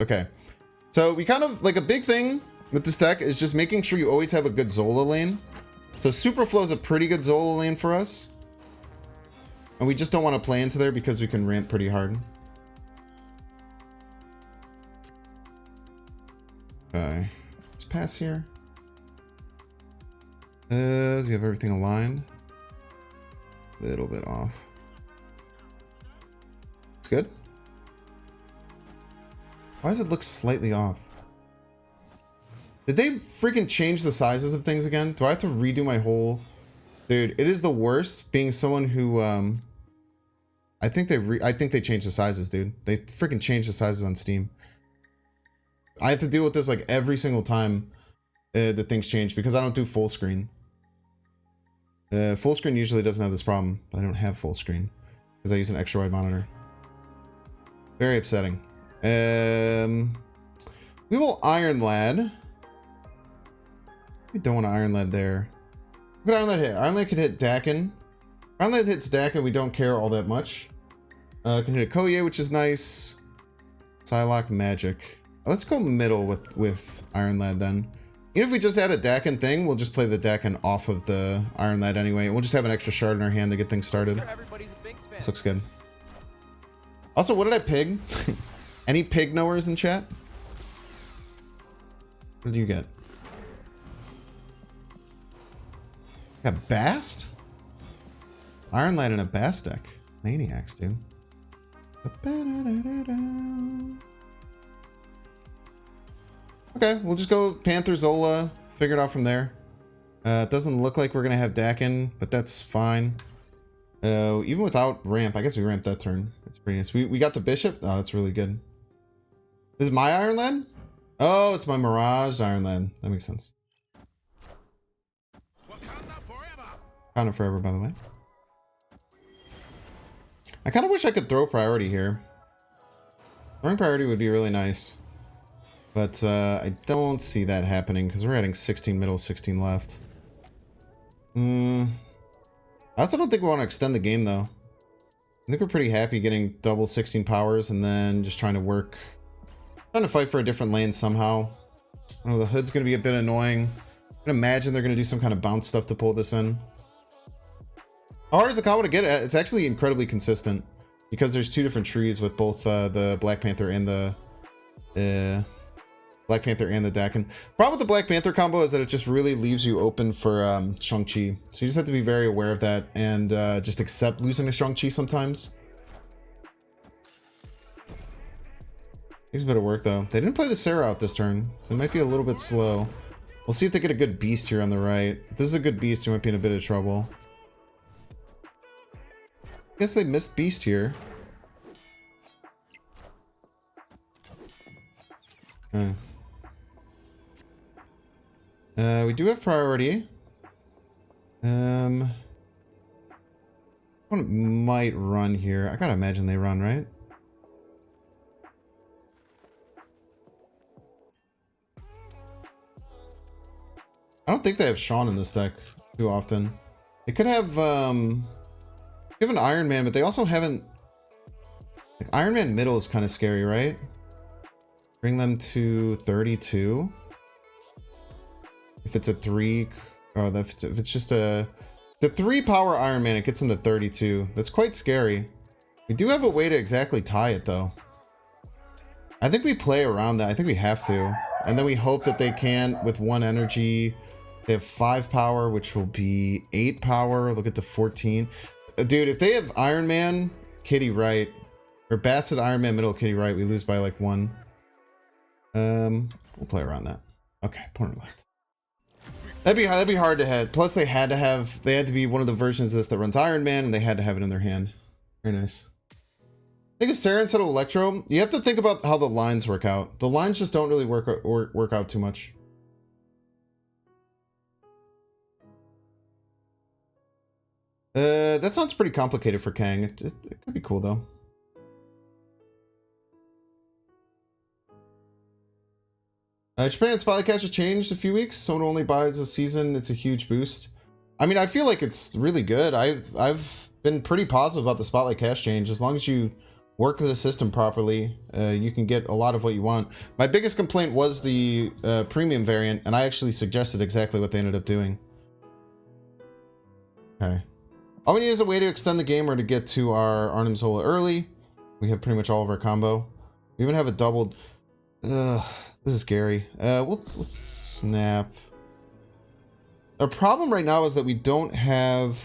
Okay. So we kind of, like, a big thing with this deck is just making sure you always have a good Zola lane. So Superflow is a pretty good Zola lane for us. And we just don't want to play into there because we can ramp pretty hard. Okay. Let's pass here. Do we have everything aligned? A little bit off. It's good. Why does it look slightly off? Did they freaking change the sizes of things again? Do I have to redo my whole... Dude, it is the worst being someone who, I think they changed the sizes, dude. They freaking changed the sizes on Steam. I have to deal with this like every single time that things change because I don't do full screen. Full screen usually doesn't have this problem, but I don't have full screen because I use an extra wide monitor. Very upsetting. We will Iron Lad. We don't want to Iron Lad there. What could Iron Lad hit? Iron Lad can hit Daken. Iron Lad hits Daken, we don't care all that much. Can hit a Koye, which is nice. Psylocke, Magic. Let's go middle with Iron Lad then. Even if we just had a Daken thing, we'll just play the Daken off of the Iron Lad anyway. We'll just have an extra shard in our hand to get things started. This looks good. Also, what did I pig? Any pig knowers in chat? What did you get? Got Bast? Iron Lad in a Bast deck. Maniacs, dude. Okay, we'll just go Panther Zola. Figure it out from there. It doesn't look like we're going to have Daken, but that's fine. Even without ramp, I guess we ramped that turn. That's pretty nice. We got the Bishop. Oh, that's really good. This is my Iron Lad? Oh, it's my Mirage Iron Lad. That makes sense. Wakanda forever, by the way. I kind of wish I could throw priority here. Throwing priority would be really nice. But I don't see that happening because we're adding 16 middle, 16 left. I also don't think we want to extend the game though. I think we're pretty happy getting double 16 powers and then just trying to fight for a different lane somehow. I know the hood's going to be a bit annoying. I can imagine they're going to do some kind of bounce stuff to pull this in. How hard is the combo to get at? It's actually incredibly consistent because there's two different trees with both the Black Panther and the Daken. Problem with the Black Panther combo is that it just really leaves you open for Shang-Chi. So you just have to be very aware of that and just accept losing to Shang-Chi sometimes. Takes a bit of work though. They didn't play the Sarah out this turn, so it might be a little bit slow. We'll see if they get a good beast here on the right. If this is a good beast, we might be in a bit of trouble. I guess they missed beast here. We do have priority. One might run here. I gotta imagine they run, right? I don't think they have Sean in this deck too often. They could have an Iron Man, but they also haven't. Like, Iron Man middle is kind of scary, right? Bring them to 32. If it's a 3, or if it's just a 3 power Iron Man, it gets them to 32. That's quite scary. We do have a way to exactly tie it though. I think we play around that. I think we have to. And then we hope that they can with 1 energy. They have 5 power, which will be 8 power. Look at the 14. Dude, if they have Iron Man, Kitty right, or Bastard Iron Man middle, Kitty right, we lose by like 1. We'll play around that. Okay, opponent left. That'd be hard to hit. Plus they had to be one of the versions of this that runs Iron Man, and they had to have it in their hand. Very nice. I think if Sarah instead of Electro, you have to think about how the lines work out. The lines just don't really work out too much. That sounds pretty complicated for Kang. It could be cool though. Japan and Spotlight Cash has changed a few weeks. Someone only buys a season. It's a huge boost. I mean, I feel like it's really good. I've been pretty positive about the Spotlight Cash change. As long as you work the system properly, you can get a lot of what you want. My biggest complaint was the premium variant, and I actually suggested exactly what they ended up doing. Okay. All we need is a way to extend the game or to get to our Daken-Zola early. We have pretty much all of our combo. We even have a doubled... this is scary. We'll snap. Our problem right now is that we don't have...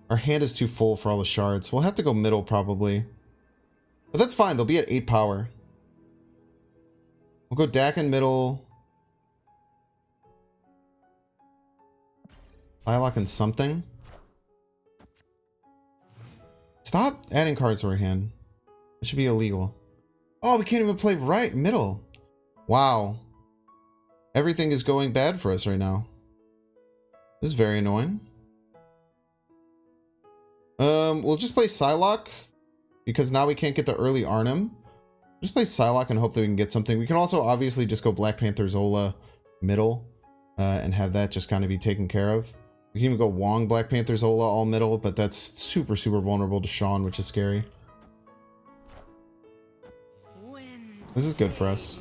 Our hand is too full for all the shards. We'll have to go middle probably. But that's fine. They'll be at 8 power. We'll go Daken middle. Lilac and something. Stop adding cards to our hand. It should be illegal. Oh, we can't even play right middle. Wow. Everything is going bad for us right now. This is very annoying. We'll just play Psylocke because now we can't get the early Arnim. Just play Psylocke and hope that we can get something. We can also obviously just go Black Panther Zola middle and have that just kind of be taken care of. We can even go Wong Black Panther Zola all middle, but that's super vulnerable to Sean, which is scary. This is good for us.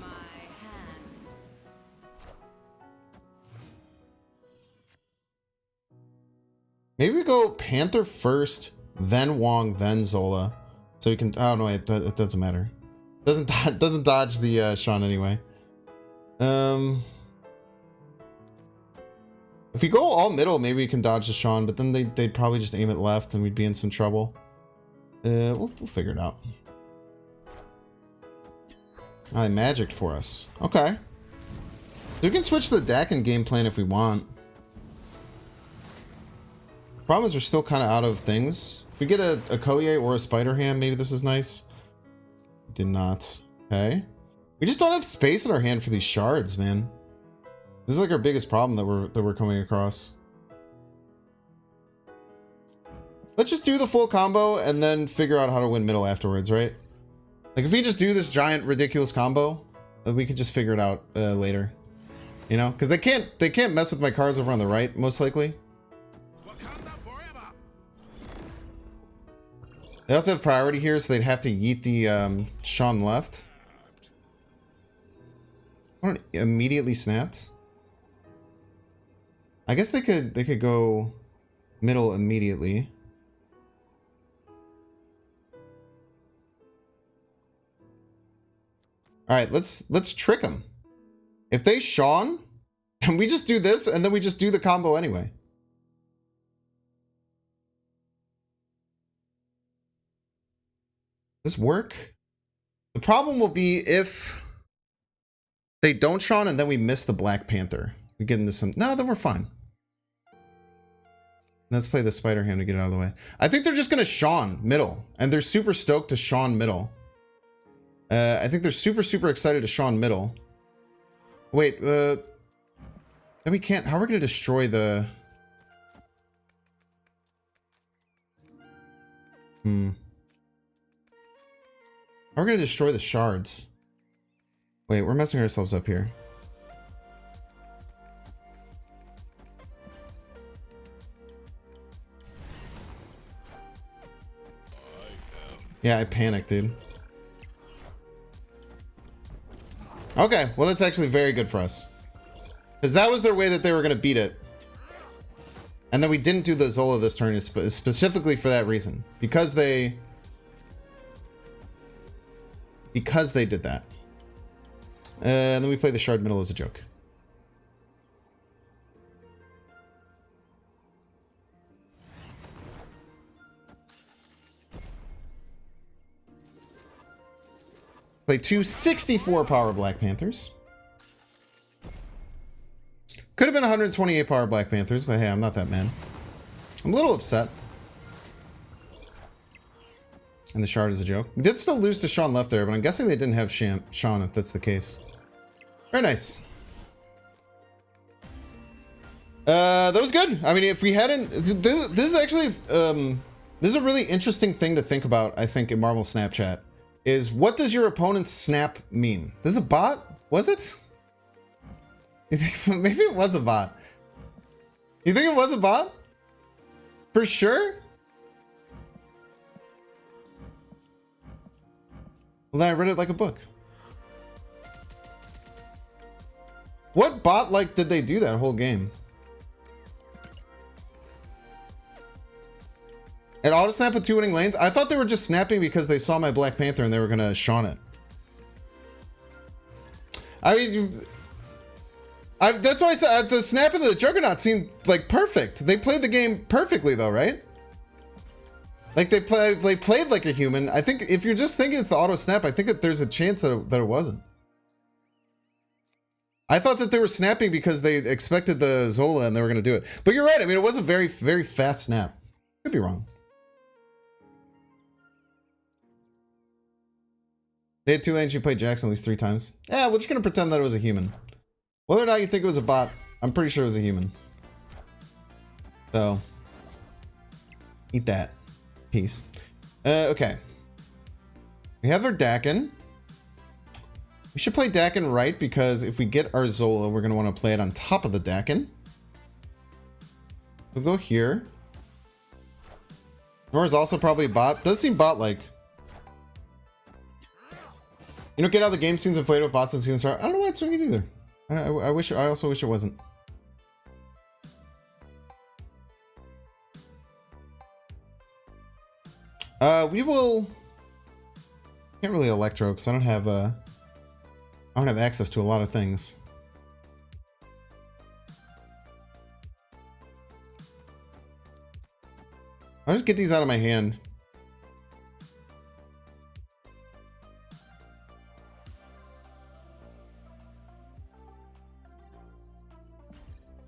Maybe we go Panther first, then Wong, then Zola. So we can... Oh, no, wait. It doesn't matter. Doesn't dodge the Sean anyway. If we go all middle, maybe we can dodge the Sean, but then they'd probably just aim it left and we'd be in some trouble. We'll figure it out. Oh, they magicked for us. Okay. So we can switch to the Daken game plan if we want. Problem is we're still kind of out of things. If we get a Koye or a Spider Hand, maybe this is nice. Did not. Okay. We just don't have space in our hand for these shards, man. This is like our biggest problem that we're coming across. Let's just do the full combo and then figure out how to win middle afterwards, right? Like if we just do this giant ridiculous combo, we could just figure it out later. You know, because they can't mess with my cards over on the right, most likely. They also have priority here, so they'd have to yeet the Sean left. Immediately snapped. I guess they could go middle immediately. All right, let's trick them. If they Sean, and we just do this, and then we just do the combo anyway. This work? The problem will be if they don't Sean and then we miss the Black Panther. We get into some... No, then we're fine. Let's play the Spider Hand to get it out of the way. I think they're just going to Sean middle. And they're super stoked to Sean middle. I think they're super excited to Sean middle. Wait, then we can't... How are we going to destroy the... How are we going to destroy the shards? Wait, we're messing ourselves up here. Yeah, I panicked, dude. Okay, well that's actually very good for us. Because that was their way that they were going to beat it. And then we didn't do the Zola this turn specifically for that reason. Because they did that. And then we play the shard middle as a joke. Play two 64 power Black Panthers. Could have been 128 power Black Panthers, but hey, I'm not that man. I'm a little upset. And the shard is a joke. We did still lose to Sean left there, but I'm guessing they didn't have Sean if that's the case. Very nice. That was good. I mean, if we hadn't... This is actually... this is a really interesting thing to think about, I think, in Marvel Snapchat. Is what does your opponent's snap mean? This is a bot? Was it? You think maybe it was a bot? You think it was a bot? For sure? Well, then I read it like a book. What bot like did they do that whole game? And auto snap with 2 winning lanes? I thought they were just snapping because they saw my Black Panther and they were gonna Shawn it. I mean, that's why I said the snap of the Juggernaut seemed like perfect. They played the game perfectly though, right? Like they played like a human. I think if you're just thinking it's the auto snap, I think that there's a chance that it wasn't. I thought that they were snapping because they expected the Zola and they were going to do it. But you're right. I mean, it was a very, very fast snap. Could be wrong. They had 2 lanes. You played Jackson at least 3 times. Yeah, we're just going to pretend that it was a human. Whether or not you think it was a bot, I'm pretty sure it was a human. So, eat that. Peace. Okay. We have our Daken. We should play Daken right, because if we get our Zola, we're going to want to play it on top of the Daken. We'll go here. Nora's also probably a bot. Does seem bot-like. You know, get how the game seems inflated with bots and season start. I don't know why it's doing it either. I also wish it wasn't. We will. Can't really electro because I don't have access to a lot of things. I'll just get these out of my hand.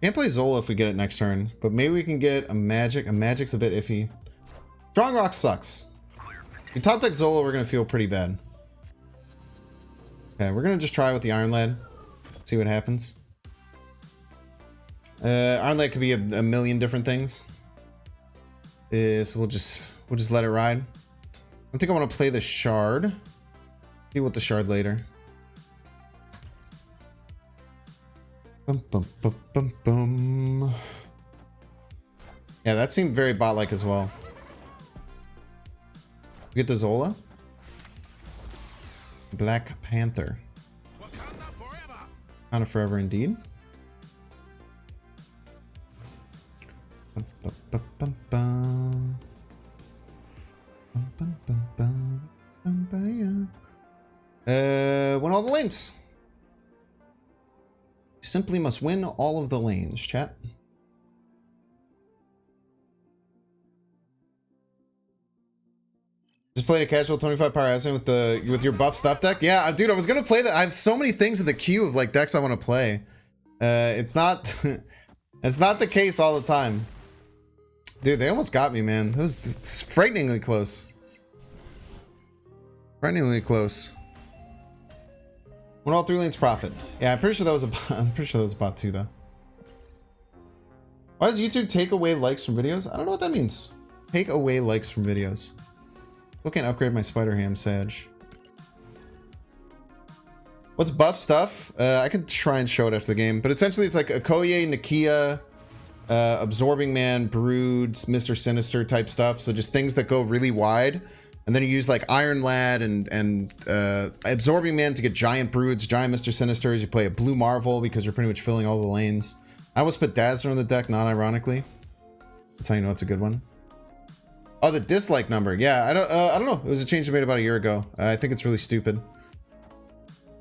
Can't play Zola if we get it next turn, but maybe we can get a magic. A magic's a bit iffy. Strong Rock sucks. If we top deck Zola, we're gonna feel pretty bad. Okay, we're gonna just try with the Iron Lad. See what happens. Iron Lad could be a million different things. So we'll just let it ride. I think I want to play the Shard. Deal with the Shard later. Bum, bum, bum, bum, bum. Yeah, that seemed very bot-like as well. We get the Zola. Black Panther. Wakanda forever indeed. Bum, bum, bum, bum, bum. Bum, bum, bum, bum, bum, bum, yeah. Win all the lanes. You simply must win all of the lanes, chat. Just played a casual 25 power Aspen with your buff stuff deck. Yeah, dude, I was gonna play that. I have so many things in the queue of like decks I want to play. It's not it's not the case all the time. Dude, they almost got me, man. That was frighteningly close. Frighteningly close. When all 3 lanes profit. Yeah, I'm pretty sure that was a bot. I'm pretty sure that was a bot too, though. Why does YouTube take away likes from videos? I don't know what that means. Take away likes from videos. Look and upgrade my Spider Ham Sage. What's buff stuff? I could try and show it after the game, but essentially it's like Okoye, Nakia, Absorbing Man, Broods, Mr. Sinister type stuff. So just things that go really wide. And then you use like Iron Lad and Absorbing Man to get Giant Broods, Giant Mr. Sinisters. You play a Blue Marvel because you're pretty much filling all the lanes. I almost put Dazzler on the deck, not ironically. That's how you know it's a good one. Oh, the dislike number. Yeah, I don't know. It was a change they made about a year ago. I think it's really stupid.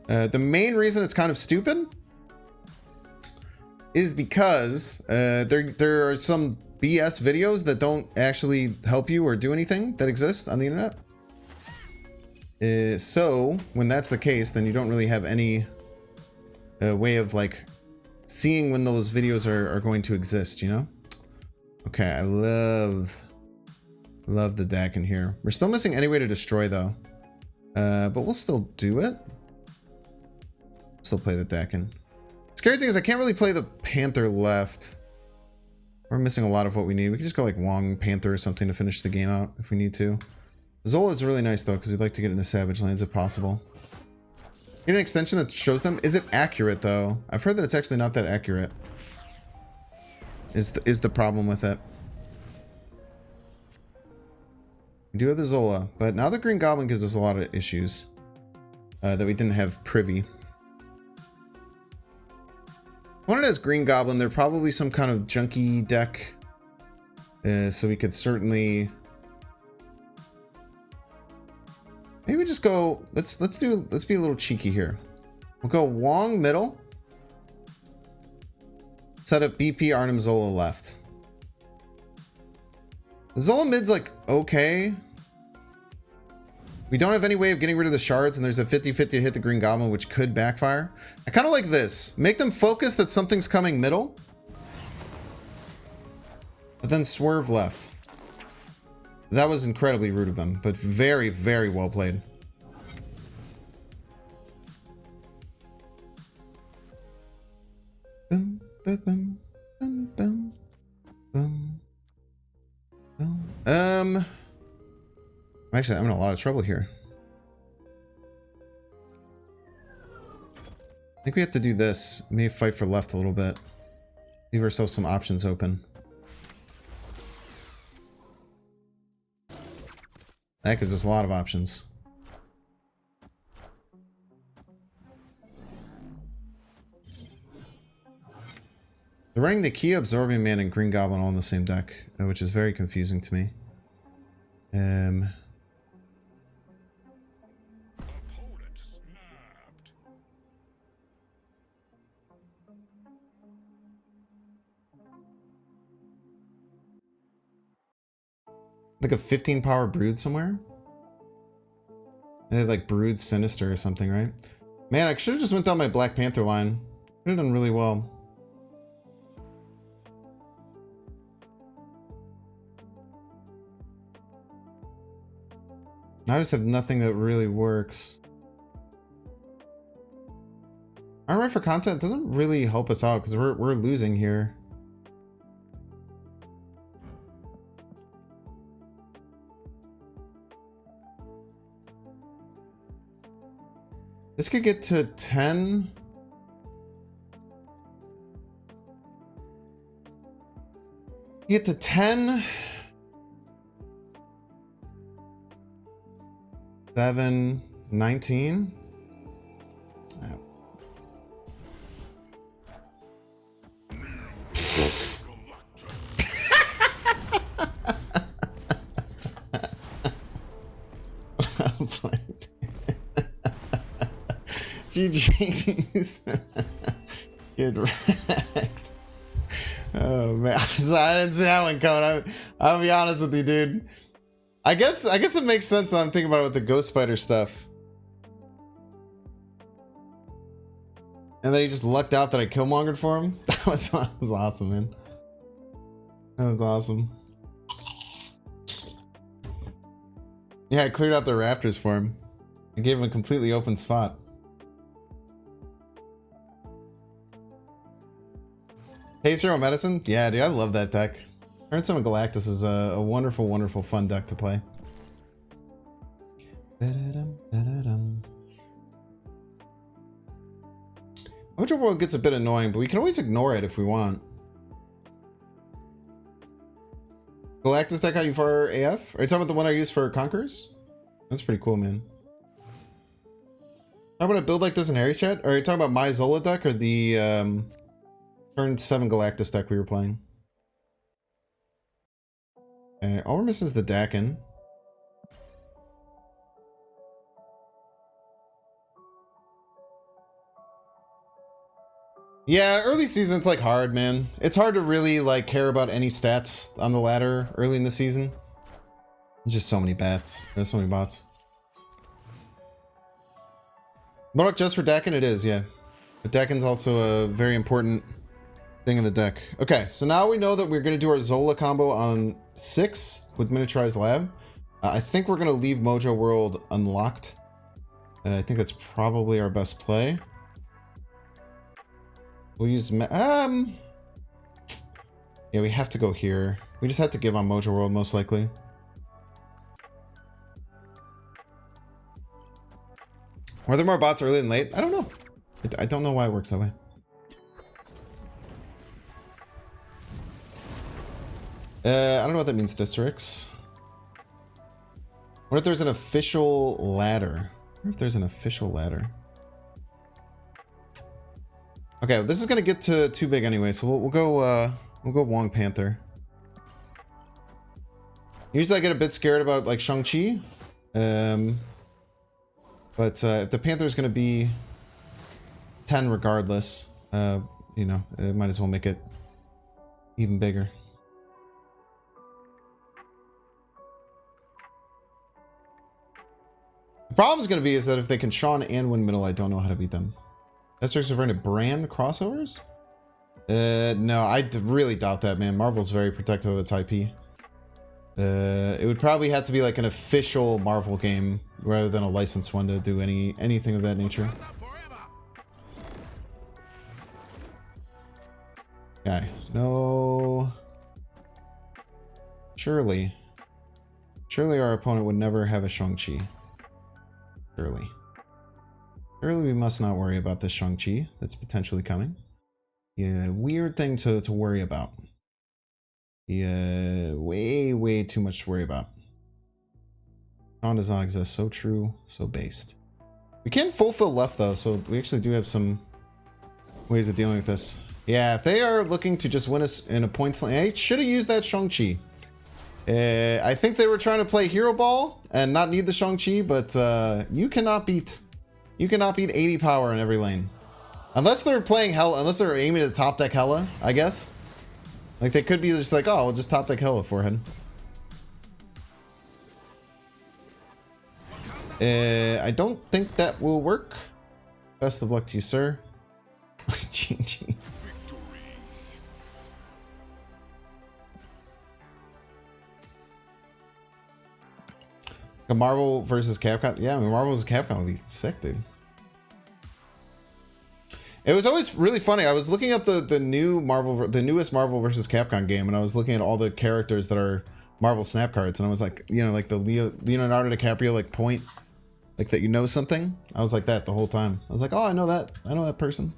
The main reason it's kind of stupid is because there are some BS videos that don't actually help you or do anything that exist on the internet. So when that's the case, then you don't really have any way of like seeing when those videos are going to exist, you know? Okay, I love the Daken here. We're still missing any way to destroy though. But we'll still do it. Still play the Daken. Scary thing is I can't really play the Panther left. We're missing a lot of what we need. We can just go like Wong Panther or something to finish the game out if we need to. Zola is really nice though, because we'd like to get into Savage Lands if possible. Get an extension that shows them. Is it accurate though? I've heard that it's actually not that accurate. Is the problem with it. We do have the Zola, but now the Green Goblin gives us a lot of issues. that we didn't have privy. One has Green Goblin. They're probably some kind of junky deck. So we could certainly... Maybe just go... Let's be a little cheeky here. We'll go Wong middle. Set up BP, Arnim, Zola left. Zola mid's like okay. We don't have any way of getting rid of the shards, and there's a 50-50 to hit the Green Goblin, which could backfire. I kind of like this. Make them focus that something's coming middle. But then swerve left. That was incredibly rude of them, but very, very well played. Boom, boom, boom, boom, boom, boom, boom. Actually, I'm in a lot of trouble here. I think we have to do this. Maybe fight for left a little bit. Leave ourselves some options open. That gives us a lot of options. They're running the Key, Absorbing Man, and Green Goblin all in the same deck, which is very confusing to me. Like a 15 power Brood somewhere? They had like Brood Sinister or something, right? Man, I should have just went down my Black Panther line. Could have done really well. Now I just have nothing that really works. Armor for content doesn't really help us out because we're losing here. This could get to 10. Get to 10. 7, 19. Oh. GG's. Get wrecked. Oh man, I didn't see that one coming. I'll be honest with you, dude. I guess it makes sense. I'm thinking about it with the Ghost Spider stuff. And then he just lucked out that I Killmongered for him. That was awesome, man. That was awesome. Yeah, I cleared out the Raptors for him. I gave him a completely open spot. Taste Hero Medicine? Yeah, dude, I love that deck. Turn Summon Galactus is a wonderful, wonderful, fun deck to play. Mojo World gets a bit annoying, but we can always ignore it if we want. Galactus deck, how you for AF? Are you talking about the one I use for Conquerors? That's pretty cool, man. How about a build like this in Harry's chat? Or are you talking about my Zola deck or the turn 7 Galactus deck we were playing? Okay, all we're missing is the Daken. Yeah, early season it's like hard, man. It's hard to really like care about any stats on the ladder early in the season. There's just so many bats. There's so many bots. Modok just for Daken? It is, yeah. But Daken's also a very important thing in the deck. Okay, so now we know that we're going to do our Zola combo on 6 with Miniaturized Lab. I think we're going to leave Mojo World unlocked. I think that's probably our best play. We'll use... yeah, we have to go here. We just have to give on Mojo World, most likely. Are there more bots early and late? I don't know. I don't know why it works that way. I don't know what that means, Districts. What if there's an official ladder? wonder if there's an official ladder. Okay, this is gonna get too big anyway, so we'll go Wong Panther. Usually I get a bit scared about like Shang-Chi. But if the Panther is gonna be 10 regardless, you know, it might as well make it even bigger. The problem is going to be is that if they can Sean and win middle, I don't know how to beat them. Asterix referring to brand crossovers? No, I really doubt that, man. Marvel's very protective of its IP. It would probably have to be like an official Marvel game rather than a licensed one to do anything of that nature. Okay, no. Surely our opponent would never have a Shang-Chi. Surely we must not worry about this Shang-Chi that's potentially coming. Yeah, weird thing to worry about. Yeah, way too much to worry about. Sean does not exist. So true, so based. We can fulfill left though, so we actually do have some ways of dealing with this. Yeah, if they are looking to just win us in a points line, I should have used that Shang-Chi. I think they were trying to play Hero Ball and not need the Shang-Chi, but you cannot beat 80 power in every lane. Unless they're playing Hella, unless they're aiming at top deck Hella, I guess. Like they could be just like, oh, we'll just top deck Hella forehead. I don't think that will work. Best of luck to you, sir. GG's. A Marvel versus Capcom. Yeah, I mean, Marvel versus Capcom would be sick, dude. It was always really funny. I was looking up the newest Marvel versus Capcom game, and I was looking at all the characters that are Marvel Snap cards, and I was like, you know, like the Leonardo DiCaprio like point, like that, you know, something. I was like that the whole time. I was like, oh, I know that person.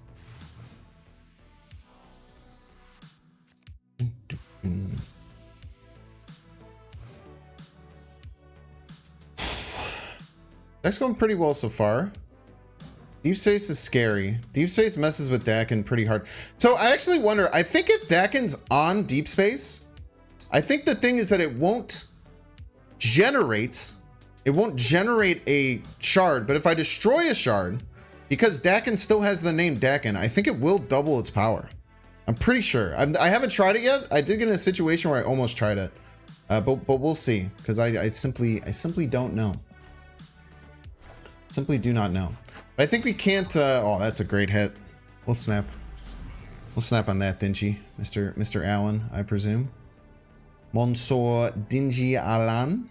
That's going pretty well so far. Deep Space is scary. Deep Space messes with Daken pretty hard. So I actually wonder, I think if Daken's on Deep Space, I think the thing is that it won't generate a shard, but if I destroy a shard, because Daken still has the name Daken, I think it will double its power. I'm pretty sure. I haven't tried it yet. I did get in a situation where I almost tried it. But we'll see, because I simply don't know. Simply do not know. But I think we can't. Oh, that's a great hit. We'll snap. We'll snap on that, Dingy, Mr. Allen, I presume. Monsieur Dingy Allen.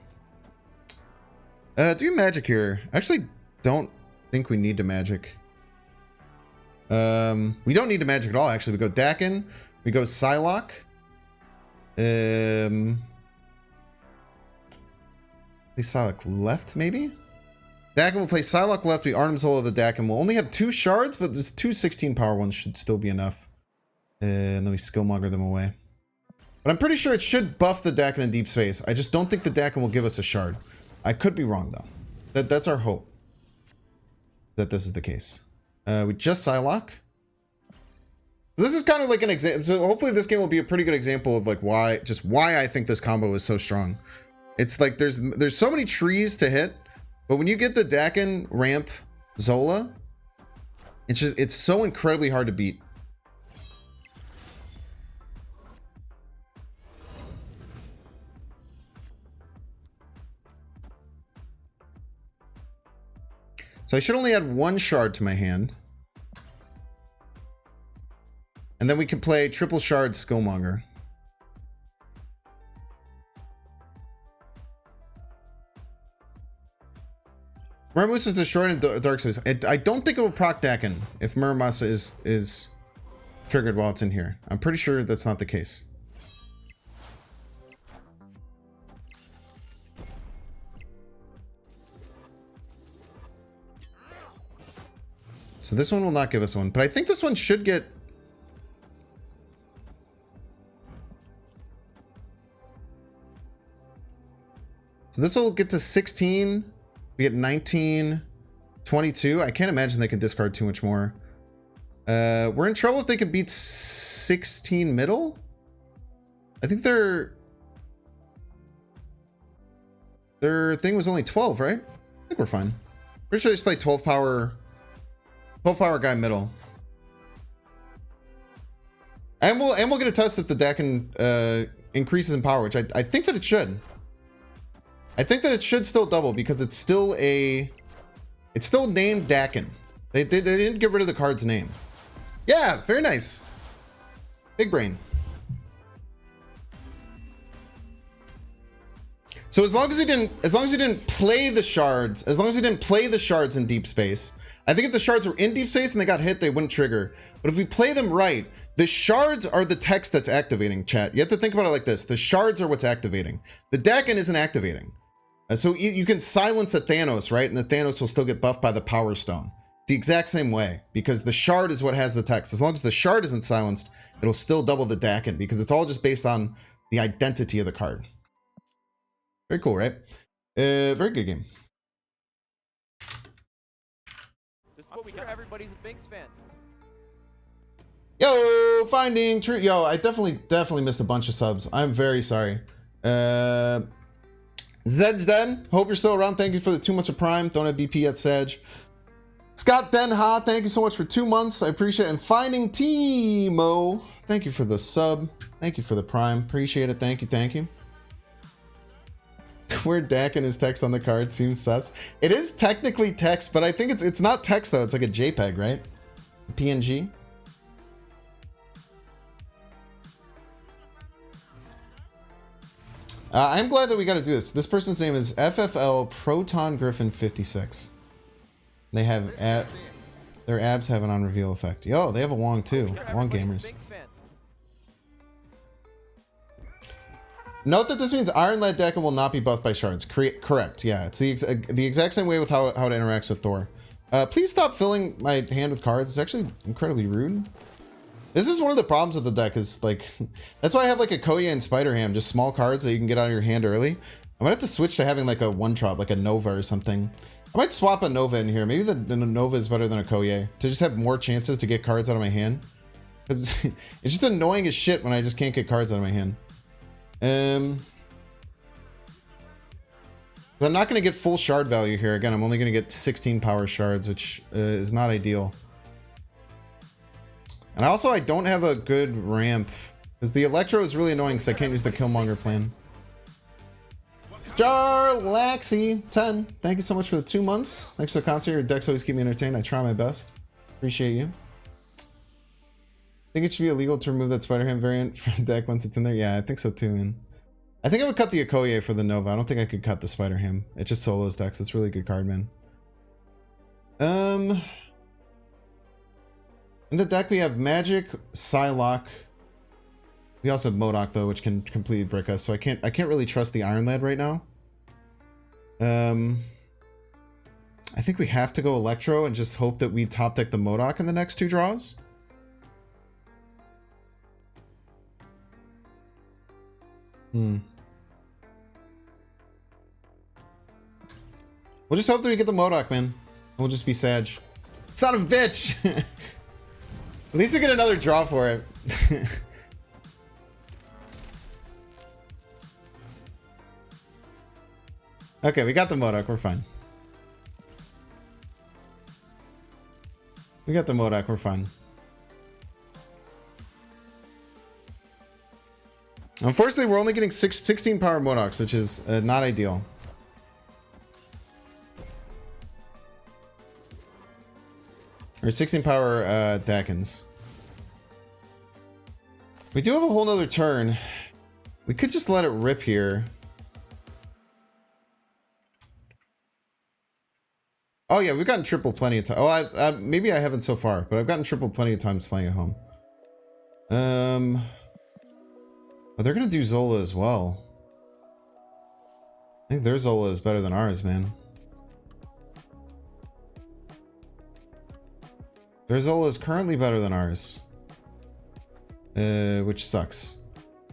Do magic here. Actually, don't think we need to magic. We don't need to magic at all. Actually, we go Daken. We go Psylocke. Psylocke left, maybe. Daken will play Psylocke left. We Daken-Zola the Daken. We'll only have 2 shards, but there's 2 16 power ones should still be enough. And then we Skillmonger them away. But I'm pretty sure it should buff the Daken in Deep Space. I just don't think the Daken will give us a shard. I could be wrong though. That's our hope. That this is the case. We just Psylocke. This is kind of like an example. So hopefully this game will be a pretty good example of like why I think this combo is so strong. It's like there's so many trees to hit. But when you get the Daken ramp Zola, it's so incredibly hard to beat. So I should only add 1 shard to my hand. And then we can play triple shard Skillmonger. Murmusa is destroyed in Dark Space. I don't think it will proc Daken if Murmusa is triggered while it's in here. I'm pretty sure that's not the case. So this one will not give us one, but I think this one should get... So this will get to 16. We get 19. 22. I can't imagine they can discard too much more. We're in trouble if they can beat 16 middle. I think their thing was only 12, right? I think we're fine. Pretty sure they just play 12 power guy middle. And we'll get a test if the Daken increases in power, which I think that it should. I think that it should still double because it's still named Daken. They didn't get rid of the card's name. Yeah, very nice. Big brain. So as long as he didn't play the shards, in deep space, I think if the shards were in deep space and they got hit, they wouldn't trigger. But if we play them right, the shards are the text that's activating, chat. You have to think about it like this. The shards are what's activating. The Daken isn't activating. So you can silence a Thanos, right? And the Thanos will still get buffed by the Power Stone. It's the exact same way because the shard is what has the text. As long as the shard isn't silenced, it'll still double the Daken because it's all just based on the identity of the card. Very cool, right? Very good game. This is what we got. Everybody's a Binks fan. Yo, finding true. Yo, I definitely missed a bunch of subs. I'm very sorry. Zed's dead. Hope you're still around. Thank you for the 2 months of Prime. Don't have BP yet, Sag. Scott Denha, thank you so much for 2 months. I appreciate it. And finding Timo, thank you for the sub. Thank you for the Prime. Appreciate it. Thank you. Where Daken is text on the card seems sus. It is technically text, but I think it's not text though. It's like a JPEG, right? PNG. I'm glad that we got to do this. This person's name is FFL Proton Griffin 56. They have their abs have an on reveal effect. Yo, they have a Wong too. Wong gamers. Note that this means Iron Lad Daken will not be buffed by shards. Correct. Yeah, it's the exact same way with how it interacts with Thor. Please stop filling my hand with cards. It's actually incredibly rude. This is one of the problems with the deck is like, that's why I have like a Koya and Spider-Ham, just small cards that you can get out of your hand early. I might have to switch to having like a one drop, like a Nova or something. I might swap a Nova in here. Maybe the Nova is better than a Koye to just have more chances to get cards out of my hand. Because it's just annoying as shit when I just can't get cards out of my hand. I'm not going to get full shard value here. Again, I'm only going to get 16 power shards, which is not ideal. And also, I don't have a good ramp because the Electro is really annoying because I can't use the Killmonger plan. Jarlaxy 10, thank you so much for the 2 months. Thanks for the concert. Your decks always keep me entertained. I try my best. Appreciate you. Think it should be illegal to remove that Spider-Ham variant from the deck once it's in there? Yeah, I think so too, man. I think I would cut the Okoye for the Nova. I don't think I could cut the Spider-Ham. It just solos decks. It's a really good card, man. In the deck we have Magic, Psylocke. We also have Modok though, which can completely brick us. So I can't really trust the Iron Lad right now. I think we have to go Electro and just hope that we top deck the Modok in the next 2 draws. We'll just hope that we get the Modok, man. We'll just be Sag. Son of a bitch! At least we get another draw for it. Okay, we got the Modok. We're fine. We got the Modok. We're fine. Unfortunately, we're only getting 16 power Modoks, which is not ideal. Or 16 power Dakens. We do have a whole nother turn. We could just let it rip here. Oh yeah, we've gotten triple plenty of times. Oh, maybe I haven't so far, but I've gotten triple plenty of times playing at home. Oh, they're gonna do Zola as well. I think their Zola is better than ours, man. Their Zola is currently better than ours. Which sucks.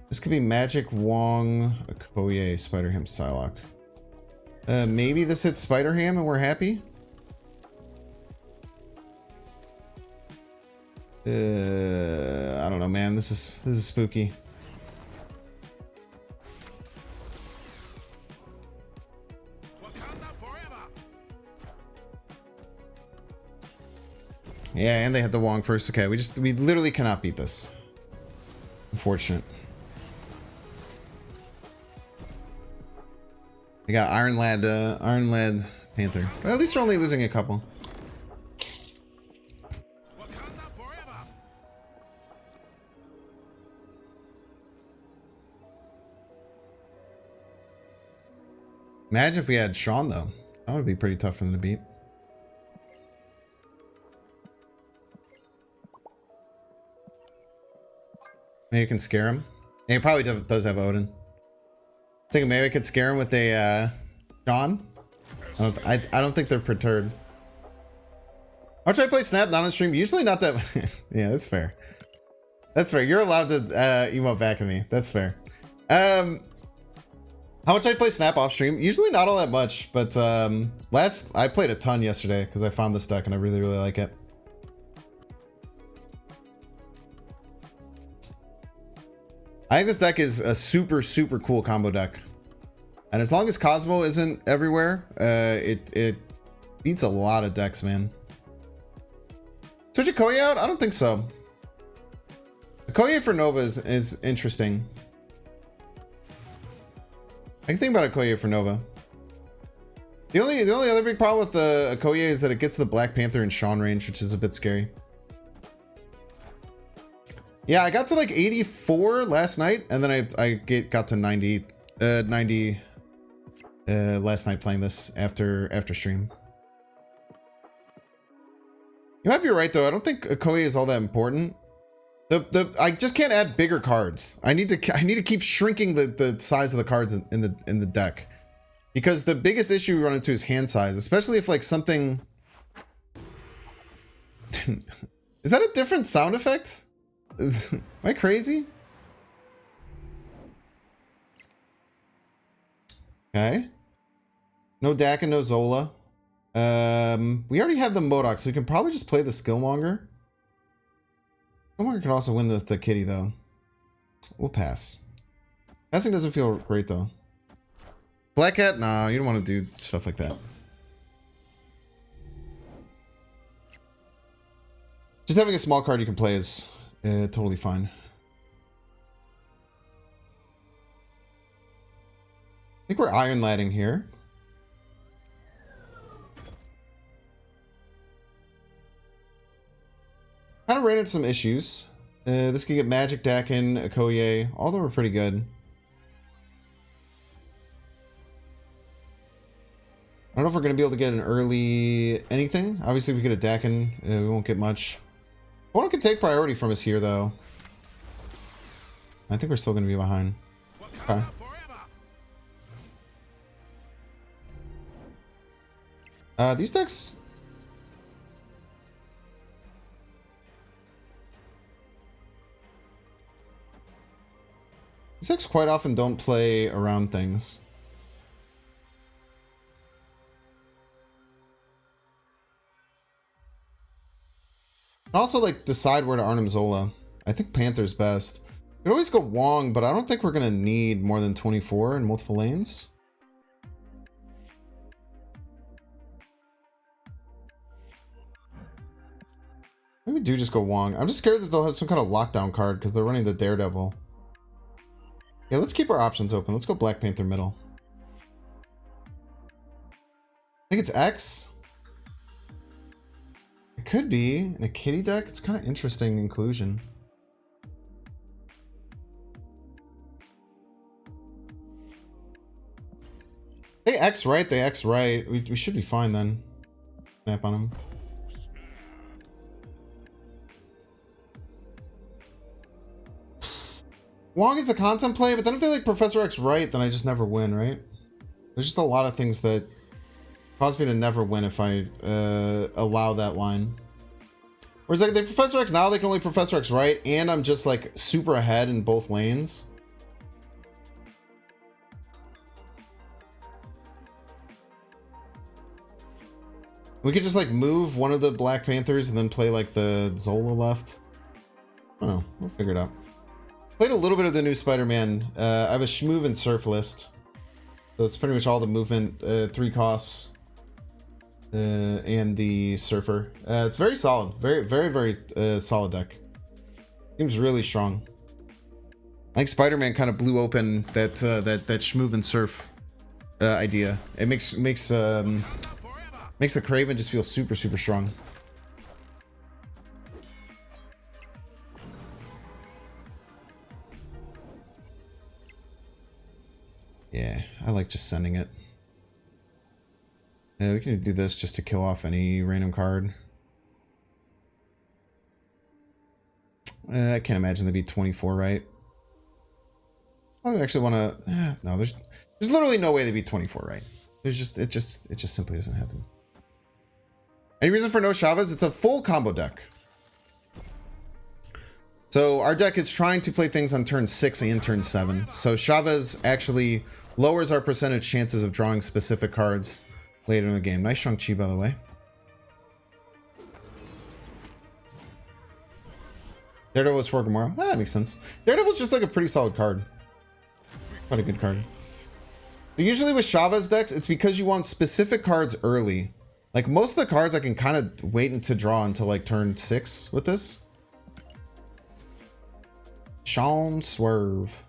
This could be Magic, Wong, Okoye, Spider-Ham, Psylocke. Maybe this hits Spider-Ham and we're happy? I don't know, man. This is spooky. Yeah, and they had the Wong first. Okay, we literally cannot beat this. Unfortunate. We got Iron Lad Panther. Well, at least we're only losing a couple. Imagine if we had Sean though. That would be pretty tough for them to beat. Maybe you can scare him. And he probably does have Odin. Thinking maybe I could scare him with a Sean. I don't think they're perturbed. How much I play Snap not on stream? Usually not that. Yeah, that's fair. That's fair. You're allowed to emote back at me. That's fair. How much I play Snap off stream? Usually not all that much, but I played a ton yesterday because I found this deck and I really like it. I think this deck is a super cool combo deck. And as long as Cosmo isn't everywhere, it beats a lot of decks, man. Switch Okoye out? I don't think so. Okoye for Nova is interesting. I can think about Okoye for Nova. The only other big problem with the Okoye is that it gets the Black Panther and Sean range, which is a bit scary. Yeah, I got to like 84 last night, and then I got to 90 last night playing this after stream. You might be right though. I don't think Okoye is all that important. I just can't add bigger cards. I need to keep shrinking the size of the cards in the deck, because the biggest issue we run into is hand size, especially if like something. Is that a different sound effect? Am I crazy? Okay. No Daken, no Zola. We already have the Modok, so we can probably just play the Skillmonger. Skillmonger can also win the kitty, though. We'll pass. Passing doesn't feel great, though. Black Cat? Nah, you don't want to do stuff like that. Just having a small card you can play is totally fine. I think we're Iron Ladding here. Kind of ran into some issues. This can get Magic, Daken, Okoye. All of them are pretty good. I don't know if we're going to be able to get an early anything. Obviously, if we get a Daken, we won't get much. One can take priority from us here, though. I think we're still going to be behind. Okay. These decks... These decks quite often don't play around things. And also, like, decide where to Arnim Zola. I think Panther's best. We could always go Wong, but I don't think we're going to need more than 24 in multiple lanes. Maybe we do just go Wong. I'm just scared that they'll have some kind of lockdown card because they're running the Daredevil. Yeah, let's keep our options open. Let's go Black Panther middle. I think it's X. It could be in a kitty deck. It's kind of interesting inclusion. They X right. They X right. We should be fine then. Snap on them. Wong is a content play, but then if they like Professor X right, then I just never win, right? There's just a lot of things that cause me to never win if I allow that line. Whereas like they Professor X now, they can only Professor X right, and I'm just like super ahead in both lanes. We could just like move one of the Black Panthers and then play like the Zola left. I don't know. We'll figure it out. Played a little bit of the new Spider-Man. I have a Shmoove and Surf list. So it's pretty much all the movement, 3 costs, and the Surfer. It's very solid. Very solid deck. Seems really strong. I think Spider-Man kind of blew open that Shmoove and Surf idea. It makes the Kraven just feel super strong. Yeah, I like just sending it. Yeah, we can do this just to kill off any random card. I can't imagine there'd be 24, right? I actually want to. No, there's literally no way they'd be 24, right? It just simply doesn't happen. Any reason for no Chavez? It's a full combo deck. So our deck is trying to play things on turn 6 and turn 7. So Chavez actually lowers our percentage chances of drawing specific cards later in the game. Nice Shang-Chi, by the way. Daredevil is for Gamora. That makes sense. Daredevil's just like a pretty solid card. Quite a good card. But usually with Chavez decks, it's because you want specific cards early. Like most of the cards I can kind of wait to draw until like turn 6 with this. Sean Swerve.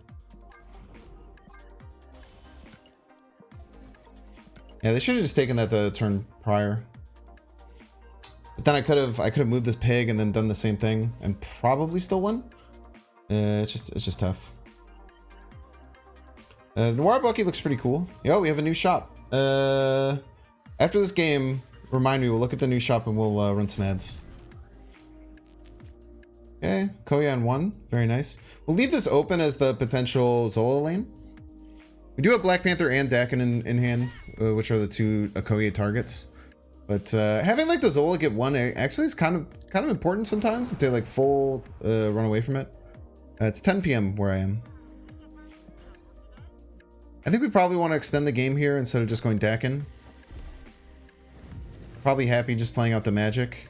Yeah, they should have just taken that the turn prior. But then I could have moved this pig and then done the same thing and probably still won. It's just tough. Noir Bucky looks pretty cool. Yo, we have a new shop. After this game, remind me, we'll look at the new shop and we'll run some ads. Okay, Koya on 1. Very nice. We'll leave this open as the potential Zola lane. We do have Black Panther and Daken in hand, which are the 2 Okoye targets. But having like the Zola get 1 actually is kind of important sometimes if they like full run away from it. It's 10 p.m. where I am. I think we probably want to extend the game here instead of just going Daken. Probably happy just playing out the magic.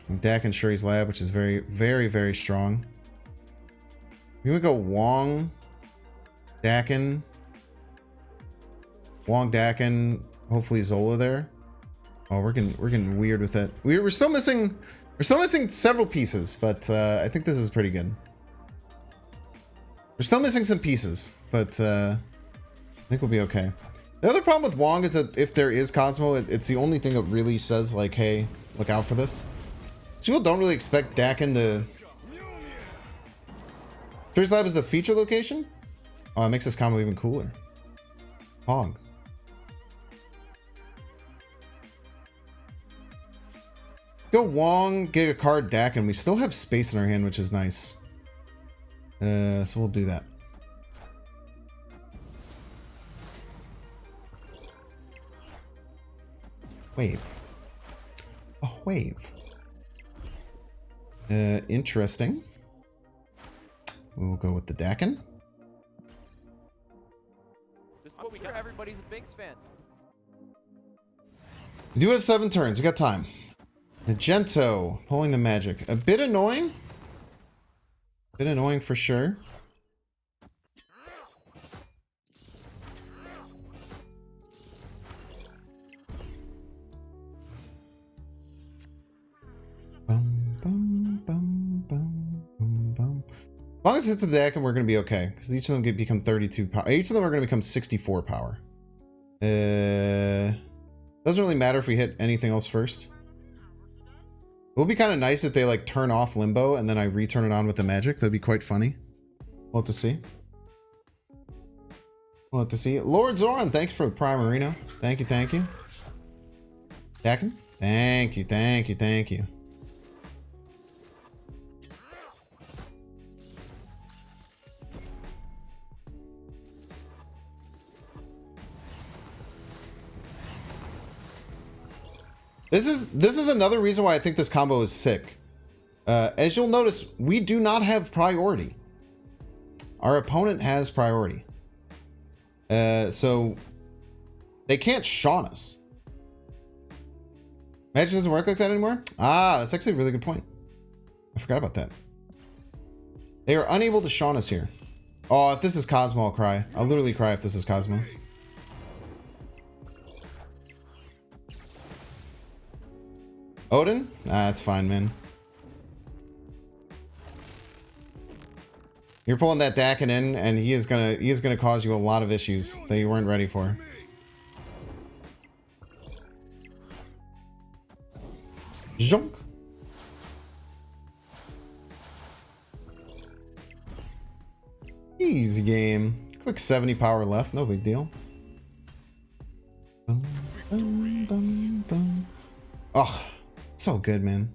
Daken Shuri's Lab, which is very strong. We would go Wong, Daken, hopefully Zola there. Oh, we're getting weird with it. We're still missing several pieces, but I think this is pretty good. We're still missing some pieces, but I think we'll be okay. The other problem with Wong is that if there is Cosmo, it's the only thing that really says like, hey, look out for this. So people don't really expect Daken to... Shuri's Lab is the feature location? Oh, it makes this combo even cooler. Hog. Go Wong, get a card Daken. We still have space in our hand, which is nice. So we'll do that. Wave. A wave. Interesting. We'll go with the Daken. This is what we got. Everybody's a Binks fan. We do have 7 turns. We got time. Magento, pulling the magic. A bit annoying. Bit annoying for sure. As long as it hits the deck and we're going to be okay. Because each of them become 32 power. Each of them are going to become 64 power. Doesn't really matter if we hit anything else first. It would be kind of nice if they like turn off Limbo and then I return it on with the magic. That'd be quite funny. We'll have to see. We'll have to see. Lord Zoran, thanks for the Prime Arena. Thank you. Daken? Thank you. This is another reason why I think this combo is sick. As you'll notice, we do not have priority. Our opponent has priority. So they can't Shaun us. Magic doesn't work like that anymore? Ah, that's actually a really good point. I forgot about that. They are unable to Shaun us here. Oh, if this is Cosmo, I'll cry. I'll literally cry if this is Cosmo. Odin? Ah, that's fine, man. You're pulling that Daken in, and he is gonna cause you a lot of issues that you weren't ready for. Zonk. Easy game. Quick 70 power left, no big deal. Boom, boom, boom, boom. Oh, so good, man.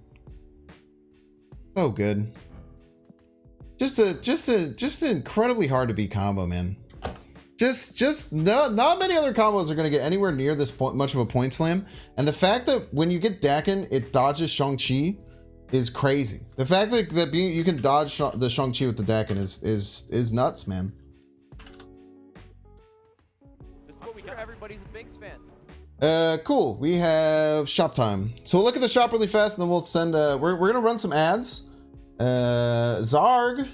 So good. Just an incredibly hard to beat combo, man. Not many other combos are going to get anywhere near this point, much of a point slam. And the fact that when you get Daken, it dodges Shang-Chi is crazy. The fact that you can dodge the Shang-Chi with the Daken is nuts, man. This is what we got. Everybody's a Binks fan. Cool. We have shop time. So we'll look at the shop really fast, and then we'll send. We're gonna run some ads. Zarg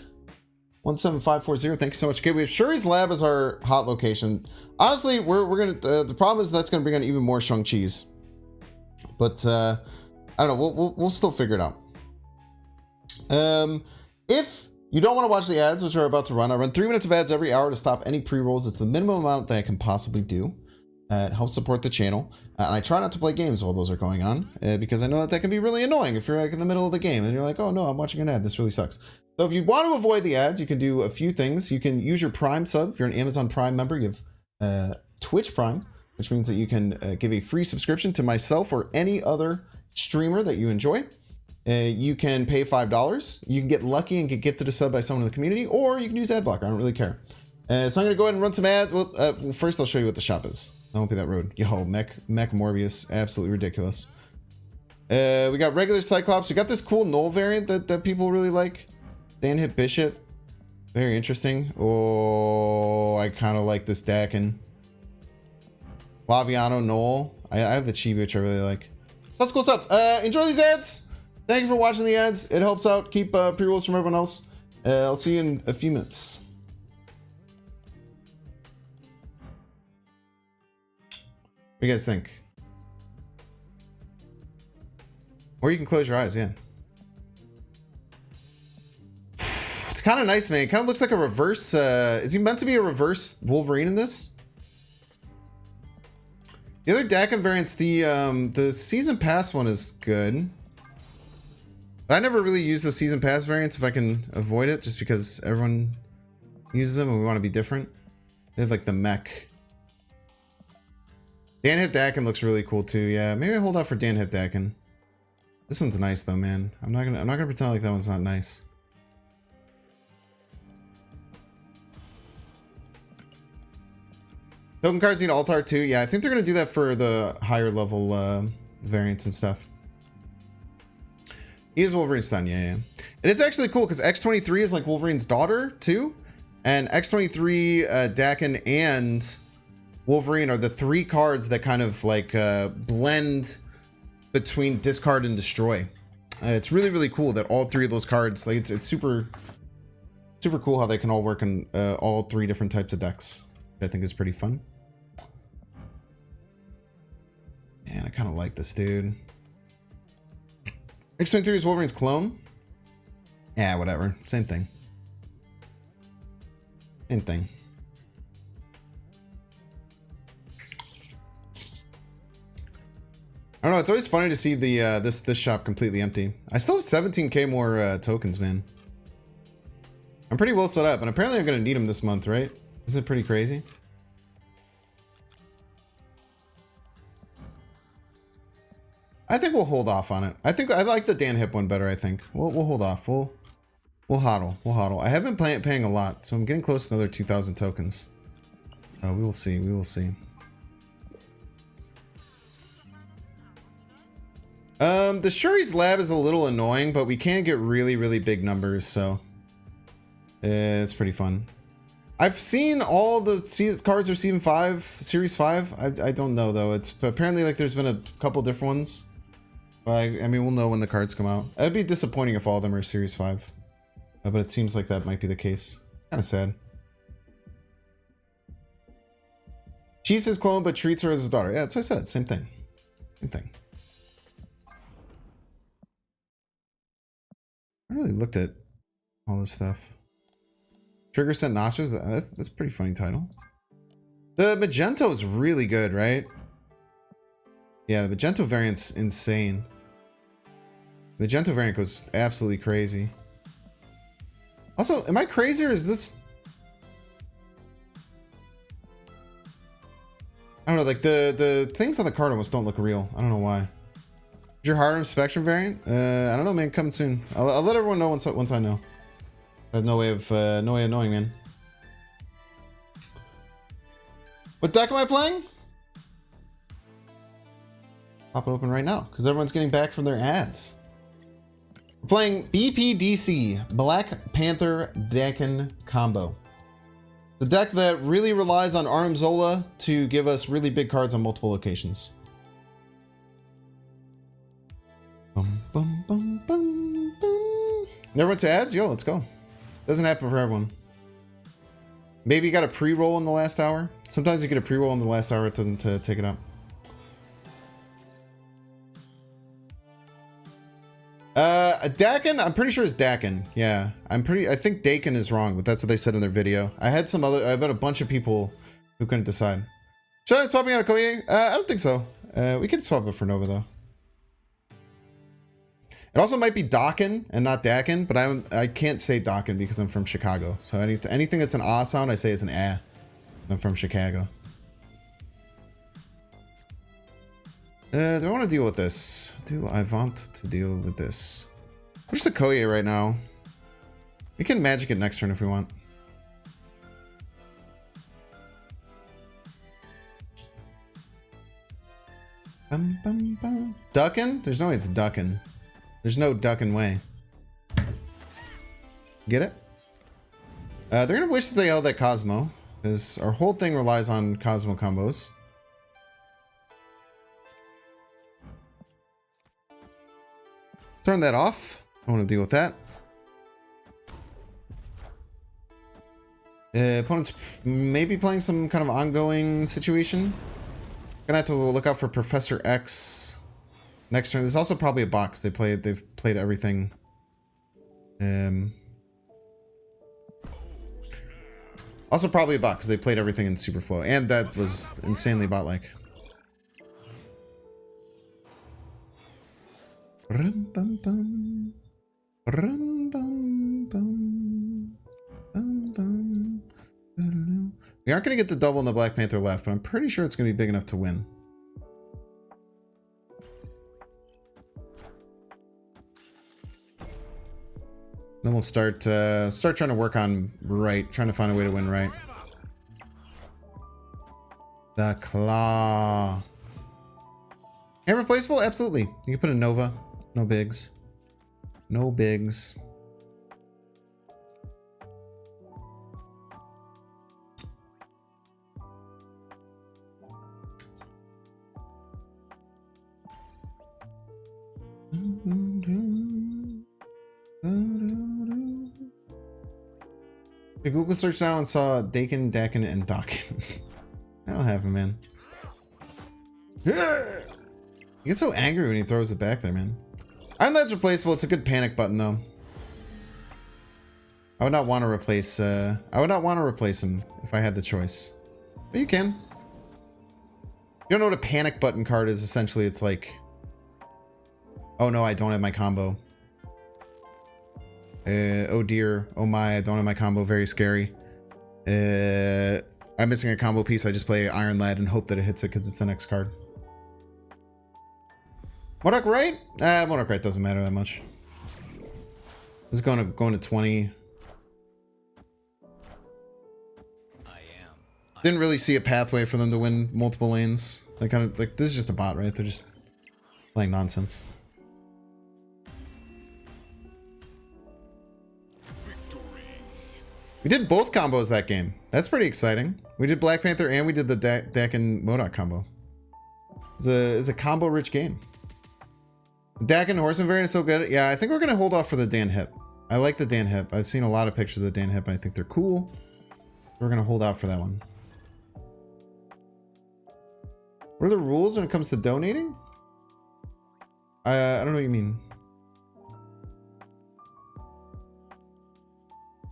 17540. Thank you so much. Okay, we have Shuri's Lab as our hot location. Honestly, we're gonna. The problem is that's gonna bring on even more Shang-Chi's. But I don't know. We'll still figure it out. If you don't want to watch the ads, which are about to run, I run 3 minutes of ads every hour to stop any pre-rolls. It's the minimum amount that I can possibly do. It helps support the channel. And I try not to play games while those are going on because I know that can be really annoying if you're like in the middle of the game and you're like, oh no, I'm watching an ad. This really sucks. So if you want to avoid the ads, you can do a few things. You can use your Prime sub. If you're an Amazon Prime member, you have Twitch Prime, which means that you can give a free subscription to myself or any other streamer that you enjoy. You can pay $5. You can get lucky and get gifted a sub by someone in the community, or you can use ad blocker. I don't really care. So I'm going to go ahead and run some ads. Well, first I'll show you what the shop is. I won't be that rude. Yo, Mech Morbius. Absolutely ridiculous. We got regular Cyclops. We got this cool Null variant that people really like. Dan hit Bishop. Very interesting. Oh, I kind of like this Daken. Laviano Null. I have the Chibi, which I really like. That's cool stuff. Enjoy these ads. Thank you for watching the ads. It helps out. Keep pre-rolls from everyone else. I'll see you in a few minutes. What do you guys think? Or you can close your eyes, yeah. It's kind of nice, man. It kind of looks like a reverse. Is he meant to be a reverse Wolverine in this? The other Daken variants, the season pass one is good. But I never really use the season pass variants if I can avoid it, just because everyone uses them and we want to be different. They have like the mech. Dan Hip Daken looks really cool too. Yeah, maybe I hold off for Dan Hip Daken. This one's nice though, man. I'm not gonna pretend like that one's not nice. Token cards need Altar too. Yeah, I think they're gonna do that for the higher level variants and stuff. He is Wolverine's son, yeah. And it's actually cool because X-23 is like Wolverine's daughter too, and X-23, Daken, and Wolverine are the 3 cards that kind of like blend between discard and destroy. It's really, really cool that all 3 of those cards, like it's super cool how they can all work in all 3 different types of decks. I think is pretty fun. Man, I kind of like this dude. X-23 is Wolverine's clone. Yeah, whatever. Same thing. Same thing. I don't know. It's always funny to see the this shop completely empty. I still have 17k more tokens, man. I'm pretty well set up, and apparently I'm gonna need them this month, right? Isn't it pretty crazy? I think we'll hold off on it. I think I like the Dan Hip one better. I think we'll hold off. We'll hodl. We'll hodl. I have been paying a lot, so I'm getting close to another 2,000 tokens. We will see. We will see. The Shuri's Lab is a little annoying, but we can get really, really big numbers, so it's pretty fun. I've seen all the cards are Season 5, Series 5. I don't know though. It's apparently like there's been a couple different ones. I mean, we'll know when the cards come out. It'd be disappointing if all of them are Series 5. But it seems like that might be the case. It's kind of sad. She's his clone, but treats her as his daughter. Yeah, that's what I said. Same thing. Same thing. I really looked at all this stuff. Trigger sent notches. That's a pretty funny title. The Magento is really good, right? Yeah, the Magento variant's insane. The Magento variant goes absolutely crazy. Also, am I crazy or is this... I don't know, like the things on the card almost don't look real. I don't know why. Is your Harlem Spectrum variant? I don't know, man. Coming soon. I'll let everyone know once I know. I have no way of knowing, man. What deck am I playing? Pop it open right now, because everyone's getting back from their ads. We're playing BPDC, Black Panther Daken combo. The deck that really relies on Daken-Zola to give us really big cards on multiple locations. Bum, bum, bum, bum, bum. Never went to ads? Yo, let's go. Doesn't happen for everyone. Maybe you got a pre-roll in the last hour. Sometimes you get a pre-roll in the last hour, it doesn't take it up. Daken, I'm pretty sure it's Daken. Yeah, I think Daken is wrong, but that's what they said in their video. I had a bunch of people who couldn't decide. Should I swap me out of Koye? I don't think so. We could swap it for Nova though. It also might be Daken and not Daken, but I can't say Daken because I'm from Chicago. So anything that's an ah sound, I say is an ah. I'm from Chicago. Do I want to deal with this? Do I want to deal with this? Where's the Koye right now? We can magic it next turn if we want. Bum, bum, bum. Duckin'? There's no way it's duckin'. There's no duckin' way. Get it? They're gonna wish that they held that Cosmo, because our whole thing relies on Cosmo combos. Turn that off. I want to deal with that. Opponent's maybe playing some kind of ongoing situation. Gonna have to look out for Professor X next turn. There's also probably a box. They've played everything. Also probably a box. They played everything in Superflow, and that was insanely bot-like. Rum, bum, bum. Rum, bum, bum. Bum, bum. We aren't going to get the double in the Black Panther left, but I'm pretty sure it's going to be big enough to win. Then we'll start trying to work on right, trying to find a way to win right. The claw. And replaceable? Absolutely. You can put a Nova. No bigs. No bigs. I Google search now and saw Daken, and Daken. I don't have him, man. You get so angry when he throws it back there, man. Iron Lad's replaceable. It's a good panic button, though. I would not want to replace. I would not want to replace him if I had the choice. But you can. You don't know what a panic button card is. Essentially, it's like, oh no, I don't have my combo. Oh dear, oh my, I don't have my combo. Very scary. I'm missing a combo piece. I just play Iron Lad and hope that it hits it because it's the next card. Modok right? Modok right doesn't matter that much. It's going to 20. Didn't really see a pathway for them to win multiple lanes. They kind of like, this is just a bot, right? They're just playing nonsense. We did both combos that game. That's pretty exciting. We did Black Panther and we did the Daken-Modok combo. It's a combo-rich game. Daken Horseman variant is so good. Yeah, I think we're gonna hold off for the Dan Hip. I like the Dan Hip. I've seen a lot of pictures of the Dan Hip and I think they're cool. We're gonna hold out for that one. What are the rules when it comes to donating? I don't know what you mean.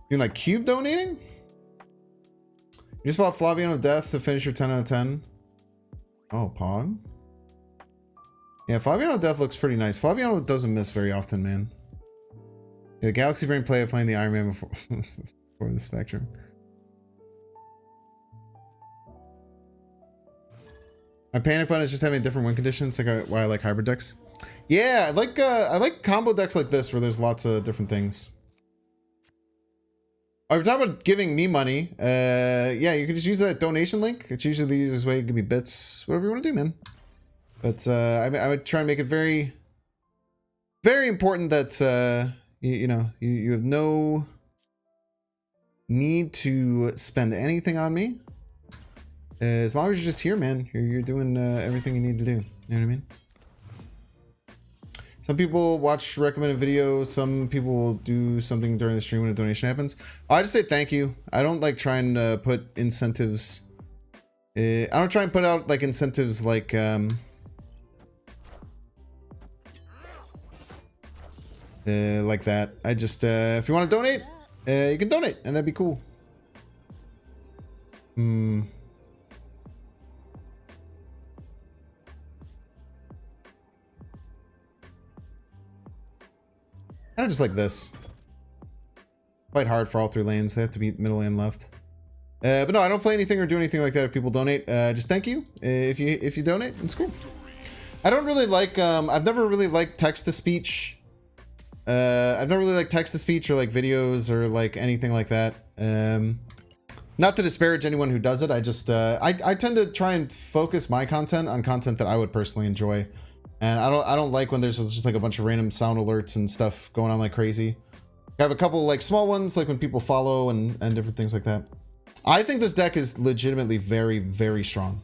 You mean like cube donating? You just bought Flaviano Death to finish your 10 out of 10. Oh, Pog. Yeah, Flaviano Death looks pretty nice. Flaviano doesn't miss very often, man. Yeah, the Galaxy Brain play of playing the Iron Man before, before the Spectrum. My panic button is just having different win conditions, like why I like hybrid decks. Yeah, I like combo decks like this where there's lots of different things. Oh, if you're talking about giving me money, yeah, you can just use that donation link. It's usually the easiest way. Give me bits, whatever you want to do, man. But I would try and make it very, very important that you know you have no need to spend anything on me. As long as you're just here, man, you're doing everything you need to do. You know what I mean? Some people watch recommended videos. Some people will do something during the stream when a donation happens. I just say thank you. I don't like trying to put incentives. I don't try and put out like incentives like that. I just if you want to donate, you can donate, and that'd be cool. Kind of just like this. Fight hard for all three lanes. They have to be middle and left. But no, I don't play anything or do anything like that if people donate. Just thank you. If you donate, it's cool. I don't really like I've never really liked text to speech. I've never really liked text to speech or like videos or like anything like that. Not to disparage anyone who does it. I just I tend to try and focus my content on content that I would personally enjoy. And I don't like when there's just like a bunch of random sound alerts and stuff going on like crazy. I have a couple like small ones, like when people follow and different things like that. I think this deck is legitimately very, very strong.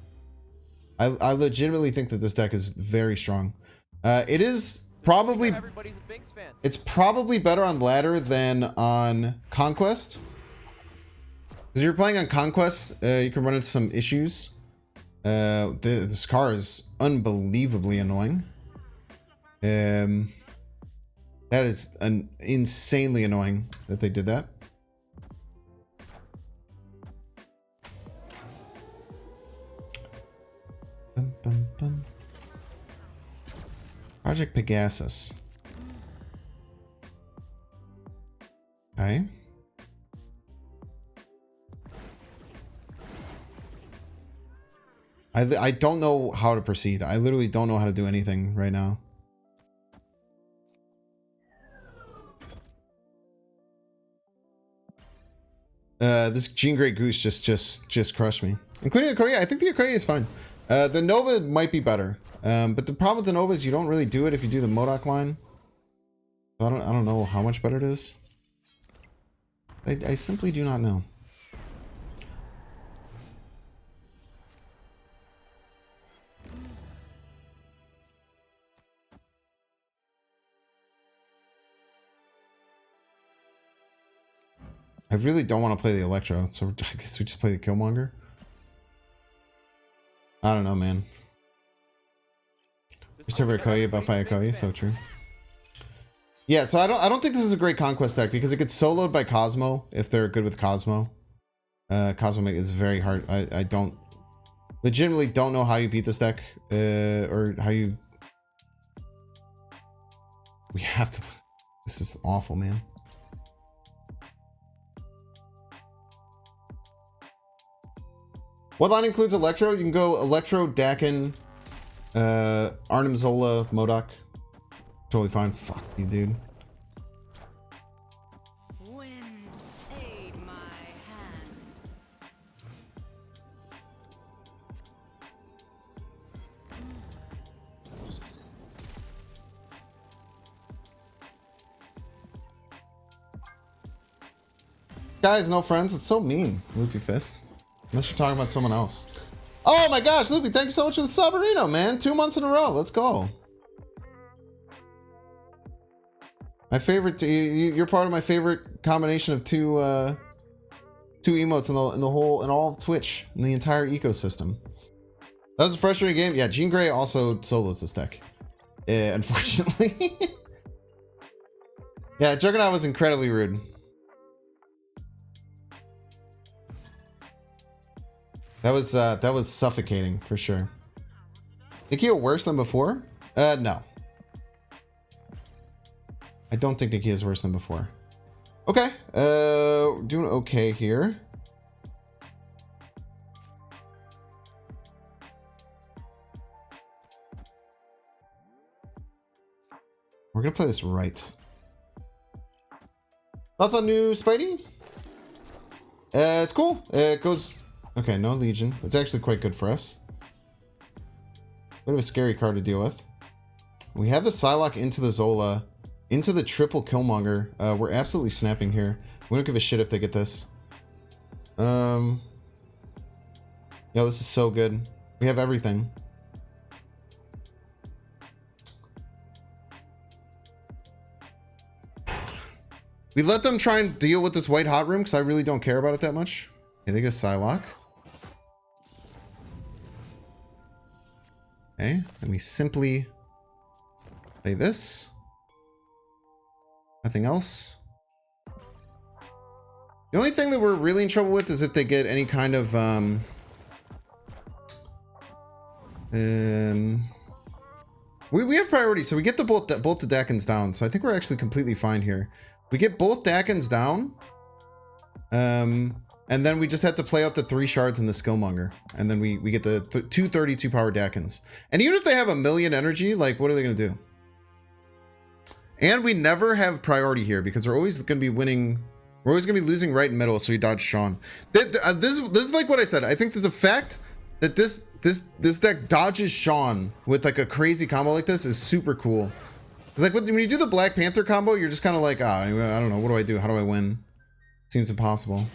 I legitimately think that this deck is very strong. It is probably, Everybody's a Binks fan. it's probably better on ladder than on Conquest. Because you're playing on Conquest, you can run into some issues. This car is unbelievably annoying. That is insanely annoying that they did that. Bum, bum, bum. Project Pegasus. Okay. I don't know how to proceed. I literally don't know how to do anything right now. This Jean Grey Goose just crushed me. Including the Korea. I think the Korea is fine. The Nova might be better. But the problem with the Nova is you don't really do it if you do the Modok line. So I don't know how much better it is. I simply do not know. I really don't want to play the Electro, so I guess we just play the Killmonger. I don't know, man. Just over Okoye about Fire Okoye, so true. Yeah, so I don't think this is a great Conquest deck because it gets soloed by Cosmo if they're good with Cosmo. Cosmo is very hard. I don't legitimately don't know how you beat this deck, or how you. We have to. This is awful, man. What line includes Electro? You can go Electro, Daken, Daken-Zola, Modok. Totally fine. Fuck you, dude. Wind, aid my hand. Guys, no friends. It's so mean, Loopy Fist. Unless you're talking about someone else. Oh my gosh, Loopy, thank you so much for the Sabarino, man. 2 months in a row. Let's go. My favorite. You're part of my favorite combination of two emotes in all of Twitch, in the entire ecosystem. That was a frustrating game. Yeah, Jean Grey also solos this deck. Unfortunately. Yeah, Juggernaut was incredibly rude. That was suffocating for sure. Nikia worse than before? No. I don't think Nikia is worse than before. Okay, doing okay here. We're gonna play this right. Thoughts on new Spidey? It's cool. It goes... Okay, no Legion. It's actually quite good for us. Bit of a scary card to deal with. We have the Psylocke into the Zola, into the triple Killmonger. We're absolutely snapping here. We don't give a shit if they get this. Yo, this is so good. We have everything. We let them try and deal with this white hot room because I really don't care about it that much. Okay, they get Psylocke. Okay, and we simply play this. Nothing else. The only thing that we're really in trouble with is if they get any kind of we have priority, so we get both the Dakens down. So I think we're actually completely fine here. We get both Dakens down. And then we just have to play out the 3 shards and the Skillmonger. And then we get the 232 power Dakens. And even if they have 1,000,000 energy, like, what are they going to do? And we never have priority here because we're always going to be winning. We're always going to be losing right and middle, so we dodge Sean. This is like what I said. I think that the fact that this deck dodges Sean with like a crazy combo like this is super cool. It's like when you do the Black Panther combo, you're just kind of like, I don't know. What do I do? How do I win? Seems impossible.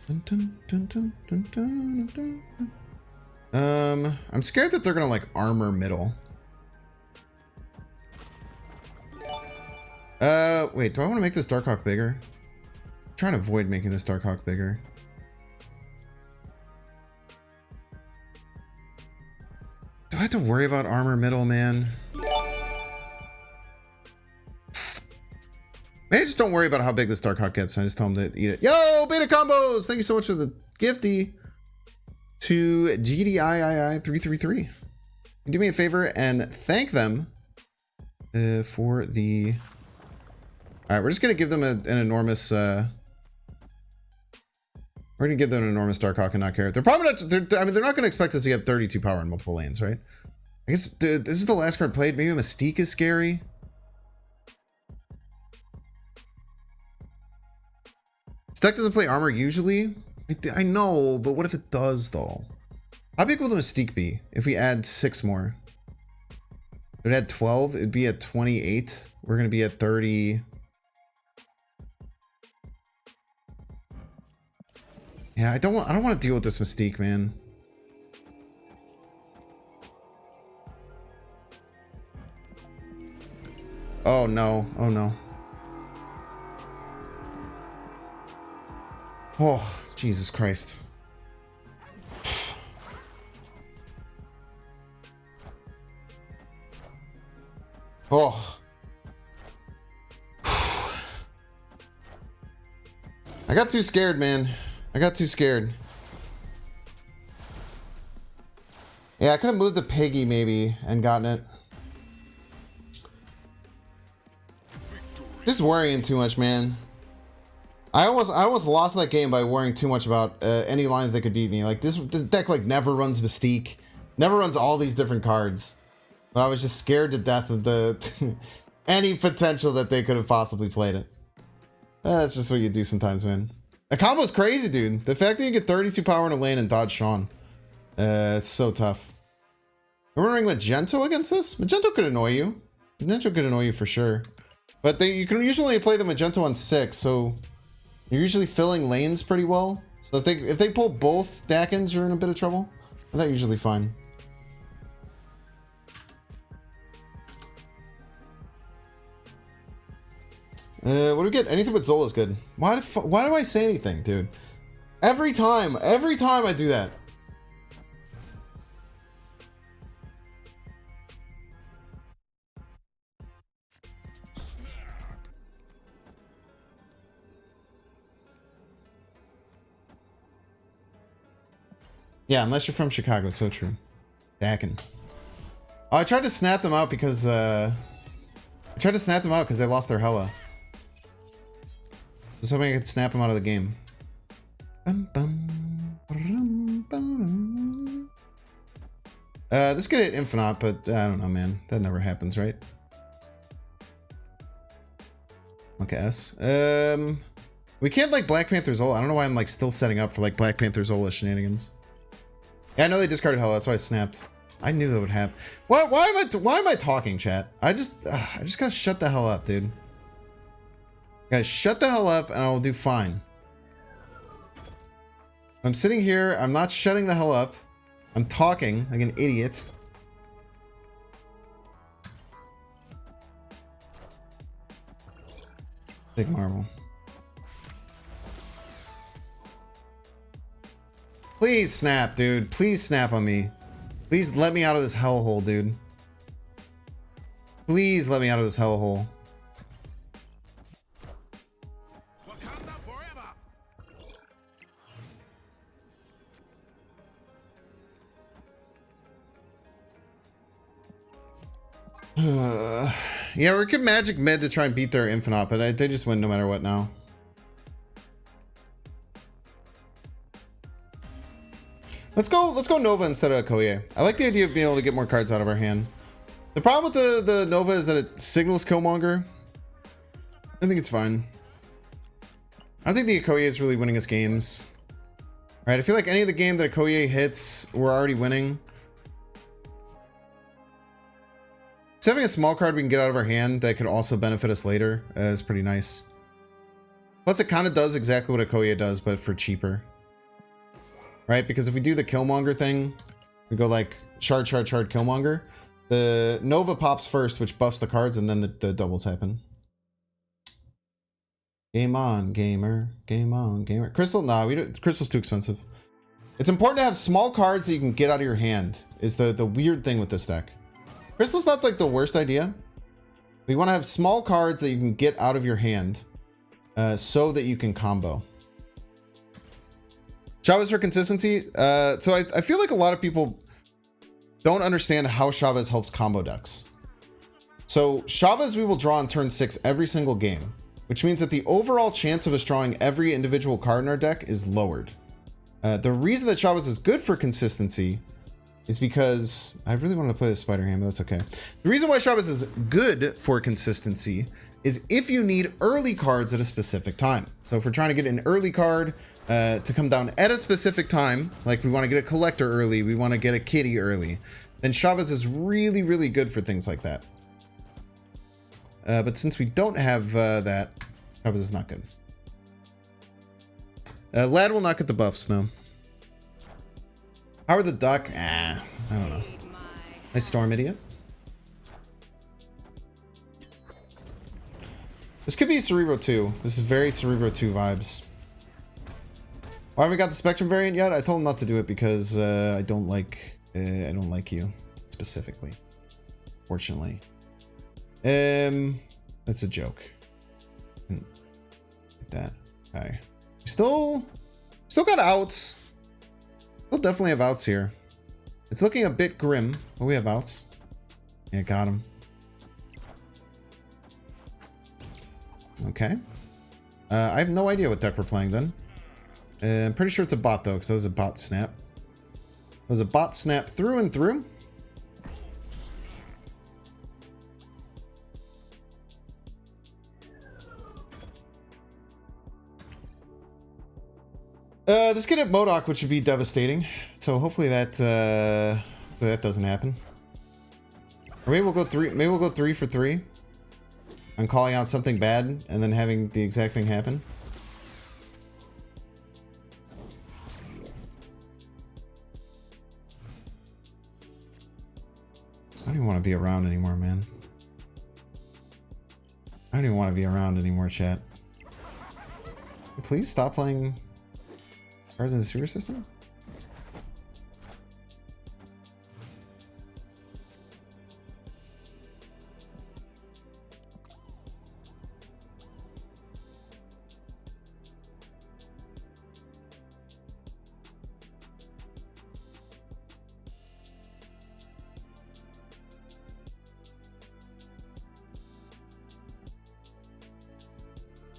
I'm scared that they're gonna like armor middle. Wait, do I want to make this Darkhawk bigger? I'm trying to avoid making this Darkhawk bigger. Do I have to worry about armor middle, man? Maybe just don't worry about how big this Darkhawk gets. I just tell him to eat it. Yo, Beta Combos! Thank you so much for the gifty to GDIII333. Do me a favor and thank them for the... Alright, we're just going to give them an enormous... We're going to give them an enormous Darkhawk and not care. They're probably not... I mean, they're not going to expect us to have 32 power in multiple lanes, right? I guess, dude, this is the last card played. Maybe a Mystique is scary. This deck doesn't play armor usually. I know, but what if it does though? How big will the Mystique be if we add 6 more? If it had 12, it'd be at 28. We're gonna be at 30. Yeah, I don't want to deal with this Mystique, man. Oh no, oh no. Oh, Jesus Christ. Oh. I got too scared, man. I got too scared. Yeah, I could have moved the Piggy maybe and gotten it. Just worrying too much, man. I almost lost that game by worrying too much about any lines that could beat me. Like this deck like never runs Mystique, never runs all these different cards. But I was just scared to death of the any potential that they could have possibly played it. That's just what you do sometimes, man. The combo's crazy, dude. The fact that you get 32 power in a lane and dodge Sean, it's so tough. We're running Magento against this. Magento could annoy you. Magento could annoy you for sure. But you can usually play the Magento on 6, so you're usually filling lanes pretty well. So if they pull both Dakens, you're in a bit of trouble. But that's usually fine. What do we get? Anything but Zola's good. Why do I say anything, dude? Every time I do that. Yeah, unless you're from Chicago, so true. Daken. Oh, I tried to snap them out because they lost their hella. Just hoping I could snap them out of the game. This could hit Infinite, but I don't know, man. That never happens, right? Okay, S. We can't like Black Panther Zola. I don't know why I'm like still setting up for like Black Panther Zola shenanigans. Yeah, I know they discarded hella. That's why I snapped. I knew that would happen. Why am I talking, chat? I just gotta shut the hell up, dude. Guys, shut the hell up and I'll do fine. I'm sitting here, I'm not shutting the hell up. I'm talking like an idiot. Big marble. Please snap, dude. Please snap on me. Please let me out of this hellhole, dude. Please let me out of this hellhole. Yeah, we could magic mid to try and beat their Infinite, but they just win no matter what now. Let's go Nova instead of Koye. I like the idea of being able to get more cards out of our hand. The problem with the Nova is that it signals Killmonger. I think it's fine. I don't think the Okoye is really winning us games. Right? I feel like any of the game that Okoye hits, we're already winning. So having a small card we can get out of our hand that could also benefit us later is pretty nice. Plus it kind of does exactly what Okoye does, but for cheaper. Right? Because if we do the Killmonger thing, we go like shard, Killmonger. The Nova pops first, which buffs the cards, and then the doubles happen. Game on, gamer. Game on, gamer. Crystal? Nah, Crystal's too expensive. It's important to have small cards that you can get out of your hand, is the weird thing with this deck. Crystal's not like the worst idea. We want to have small cards that you can get out of your hand so that you can combo. Chavez for consistency. So I feel like a lot of people don't understand how Chavez helps combo decks. So Chavez we will draw on turn 6 every single game, which means that the overall chance of us drawing every individual card in our deck is lowered. The reason that Chavez is good for consistency is because I really wanted to play the Spider Ham, but that's okay. The reason why Chavez is good for consistency is if you need early cards at a specific time. So if we're trying to get an early card to come down at a specific time, like we want to get a collector early, we want to get a kitty early, then Chavez is really, really good for things like that. But since we don't have that, Chavez is not good. Lad will not get the buffs, no. Howard the Duck? I don't know. Nice Storm Idiot. This could be Cerebro 2. This is very Cerebro 2 vibes. Why haven't we got the Spectrum variant yet? I told him not to do it because I don't like you specifically. Fortunately. That's a joke. Like that. Okay. Still got outs. We'll definitely have outs here. It's looking a bit grim, but we have outs. Yeah, got him. Okay. I have no idea what deck we're playing then. I'm pretty sure it's a bot though, because that was a bot snap. It was a bot snap through and through. This kid at Modok, which would be devastating. So hopefully that that doesn't happen. Or maybe we'll go 3. Maybe we'll go 3 for 3. I'm calling out something bad and then having the exact thing happen. I don't even want to be around anymore, man. I don't even want to be around anymore, chat. Please stop playing cards in the sewer system.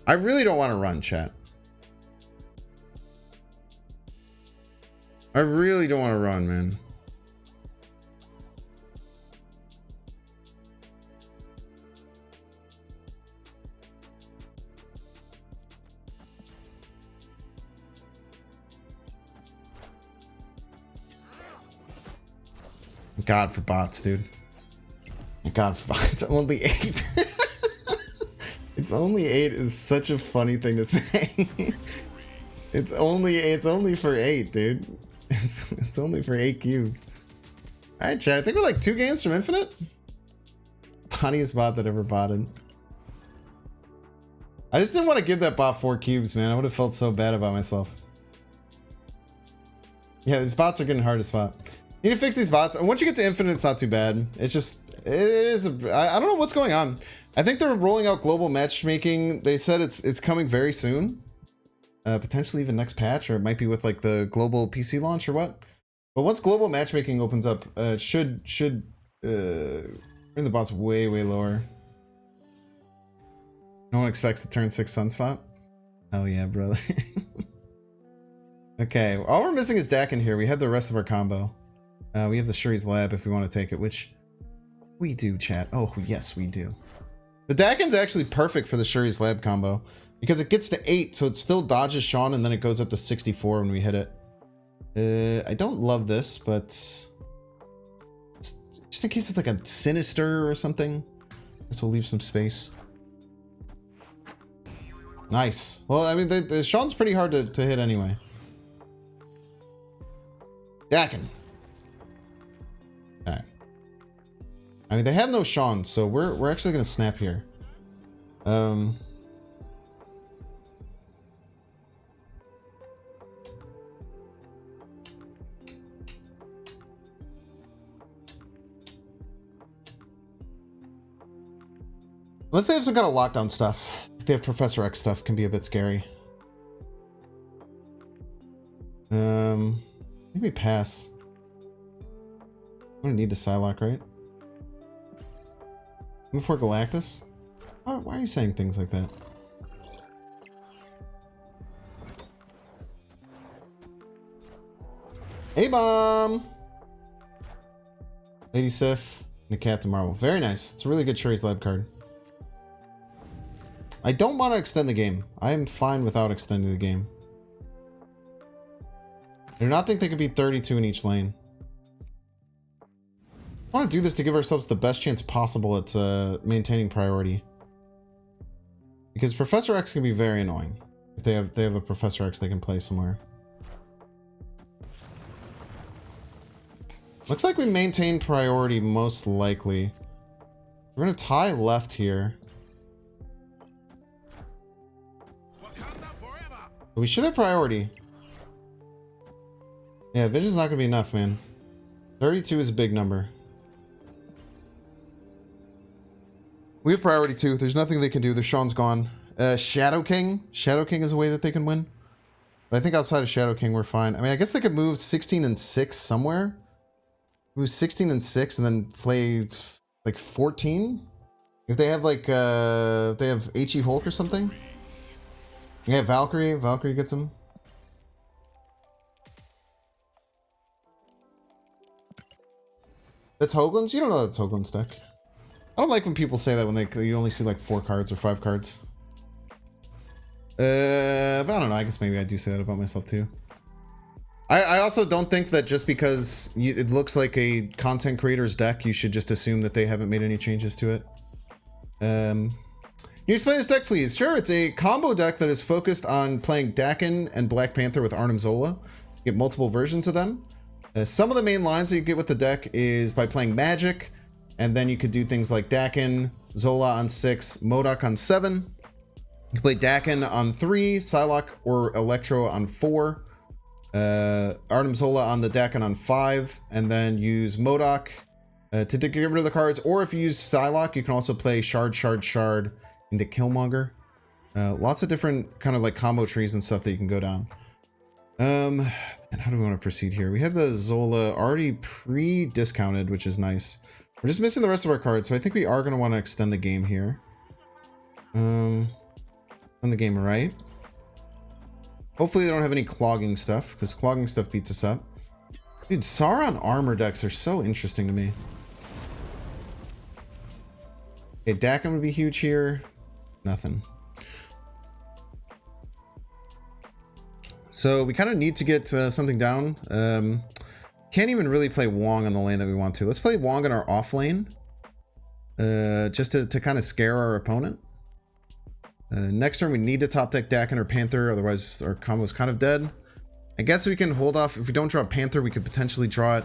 I really don't want to run, chat. I really don't want to run, man. God for bots, dude. God for bots. It's only 8. It's only 8 is such a funny thing to say. It's only for 8, dude. It's only for 8 cubes. Alright, chat. I think we're like 2 games from Infinite. Funniest bot that ever botted. I just didn't want to give that bot 4 cubes, man. I would have felt so bad about myself. Yeah, these bots are getting hard to spot. You need to fix these bots. And once you get to Infinite, it's not too bad. It's just, it is, I don't know what's going on. I think they're rolling out global matchmaking. They said it's coming very soon. Potentially even next patch, or it might be with like the global PC launch or what. But once global matchmaking opens up, it should bring the bots way lower. No one expects to turn 6 Sunspot. Hell yeah, brother. Okay, all we're missing is Daken here. We have the rest of our combo. We have the Shuri's Lab if we want to take it, which we do, chat. Oh, yes, we do. The Daken's actually perfect for the Shuri's Lab combo because it gets to 8, so it still dodges Sean, and then it goes up to 64 when we hit it. I don't love this, but just in case it's like a Sinister or something, this will leave some space. Nice. Well, I mean, the Sean's pretty hard to hit anyway. Daken. Alright. I mean, they have no Sean, so we're actually gonna snap here. Unless they have some kind of lockdown stuff. If they have Professor X stuff, can be a bit scary. Maybe pass. I'm gonna need the Psylocke, right? Before Galactus? Why are you saying things like that? Hey, Bomb! Lady Sif and a Cat to Marvel. Very nice. It's a really good Shuri's Lab card. I don't want to extend the game. I am fine without extending the game. I do not think they could be 32 in each lane. I want to do this to give ourselves the best chance possible at maintaining priority. Because Professor X can be very annoying if they have a Professor X they can play somewhere. Looks like we maintain priority most likely. We're gonna tie left here. But we should have priority. Yeah, Vision's not gonna be enough, man. 32 is a big number. We have priority too. There's nothing they can do. Their Sean's gone. Shadow King. Shadow King is a way that they can win. But I think outside of Shadow King, we're fine. I mean, I guess they could move 16 and 6 somewhere. Move 16 and 6 and then play like 14. If they have like, if they have H.E. Hulk or something. Yeah, Valkyrie. Valkyrie gets him. That's Hoagland's? You don't know that's Hoagland's deck. I don't like when people say that when you only see like 4 cards or 5 cards. But I don't know. I guess maybe I do say that about myself too. I also don't think that just because it looks like a content creator's deck, you should just assume that they haven't made any changes to it. Can you explain this deck, please? Sure, it's a combo deck that is focused on playing Daken and Black Panther with Daken-Zola. You get multiple versions of them. Some of the main lines that you get with the deck is by playing Magic, and then you could do things like Daken, Zola on 6, Modok on 7. You play Daken on 3, Psylocke or Electro on 4. Daken-Zola on the Daken on 5, and then use Modok to get rid of the cards. Or if you use Psylocke, you can also play Shard into Killmonger. Lots of different kind of like combo trees and stuff that you can go down. And how do we want to proceed here? We have the Zola already pre-discounted, which is nice. We're just missing the rest of our cards, so I think we are going to want to extend the game here. Extend the game right. Hopefully they don't have any clogging stuff, because clogging stuff beats us up. Dude, Sauron armor decks are so interesting to me. Okay, Daken would be huge here. Nothing. So we kind of need to get something down. Can't even really play Wong on the lane that we want to. Let's play Wong on our off lane. Just to kind of scare our opponent. Next turn we need to top deck Daken or Panther, otherwise our combo is kind of dead. I guess we can hold off. If we don't draw Panther, we could potentially draw it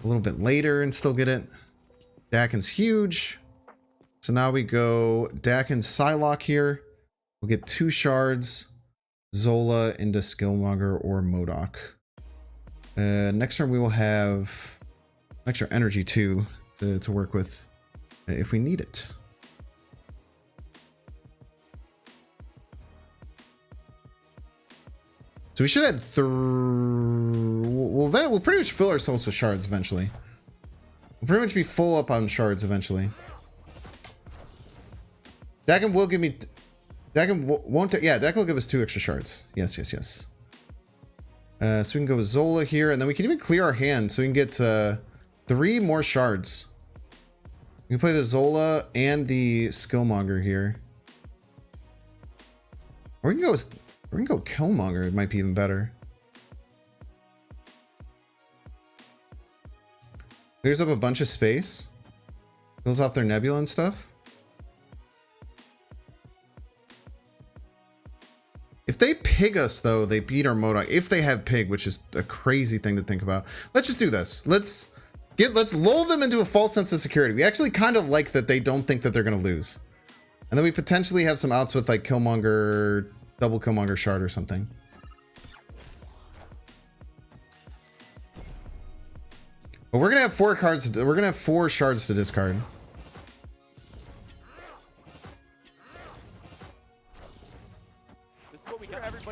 a little bit later and still get it. Daken's huge. So now we go Daken Psylocke here. We'll get 2 shards. Zola into Skillmonger or Modok. Next turn we will have extra energy too to work with if we need it. So we should have we'll pretty much fill ourselves with shards eventually. We'll pretty much be full up on shards eventually. Daken will give me... Daken won't... Yeah, Daken will give us 2 extra shards. Yes. So we can go with Zola here, and then we can even clear our hand so we can get 3 more shards. We can play the Zola and the Skillmonger here. Or we can go with... We can go Killmonger. It might be even better. Clears up a bunch of space. Fills off their nebula and stuff. If they pig us, though, they beat our Modok. If they have pig, which is a crazy thing to think about. Let's just do this. Let's lull them into a false sense of security. We actually kind of like that they don't think that they're going to lose. And then we potentially have some outs with like Killmonger... Double Killmonger shard or something. But we're gonna have 4 cards. We're gonna have 4 shards to discard.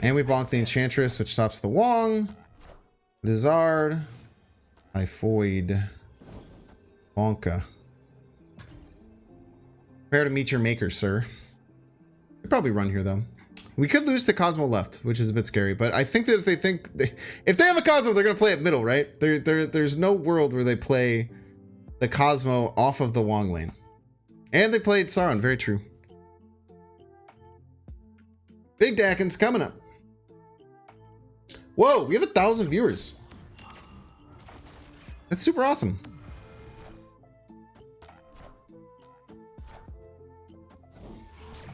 And we bonk the Enchantress, which stops the Wong, Lizard, Typhoid, Bonka. Prepare to meet your maker, sir. We'd probably run here though. We could lose to Cosmo left, which is a bit scary, but I think that if they have a Cosmo, they're gonna play it middle, right? There's no world where they play the Cosmo off of the Wong lane. And they played Sauron, very true. Big Daken's coming up. Whoa, we have 1,000 viewers. That's super awesome.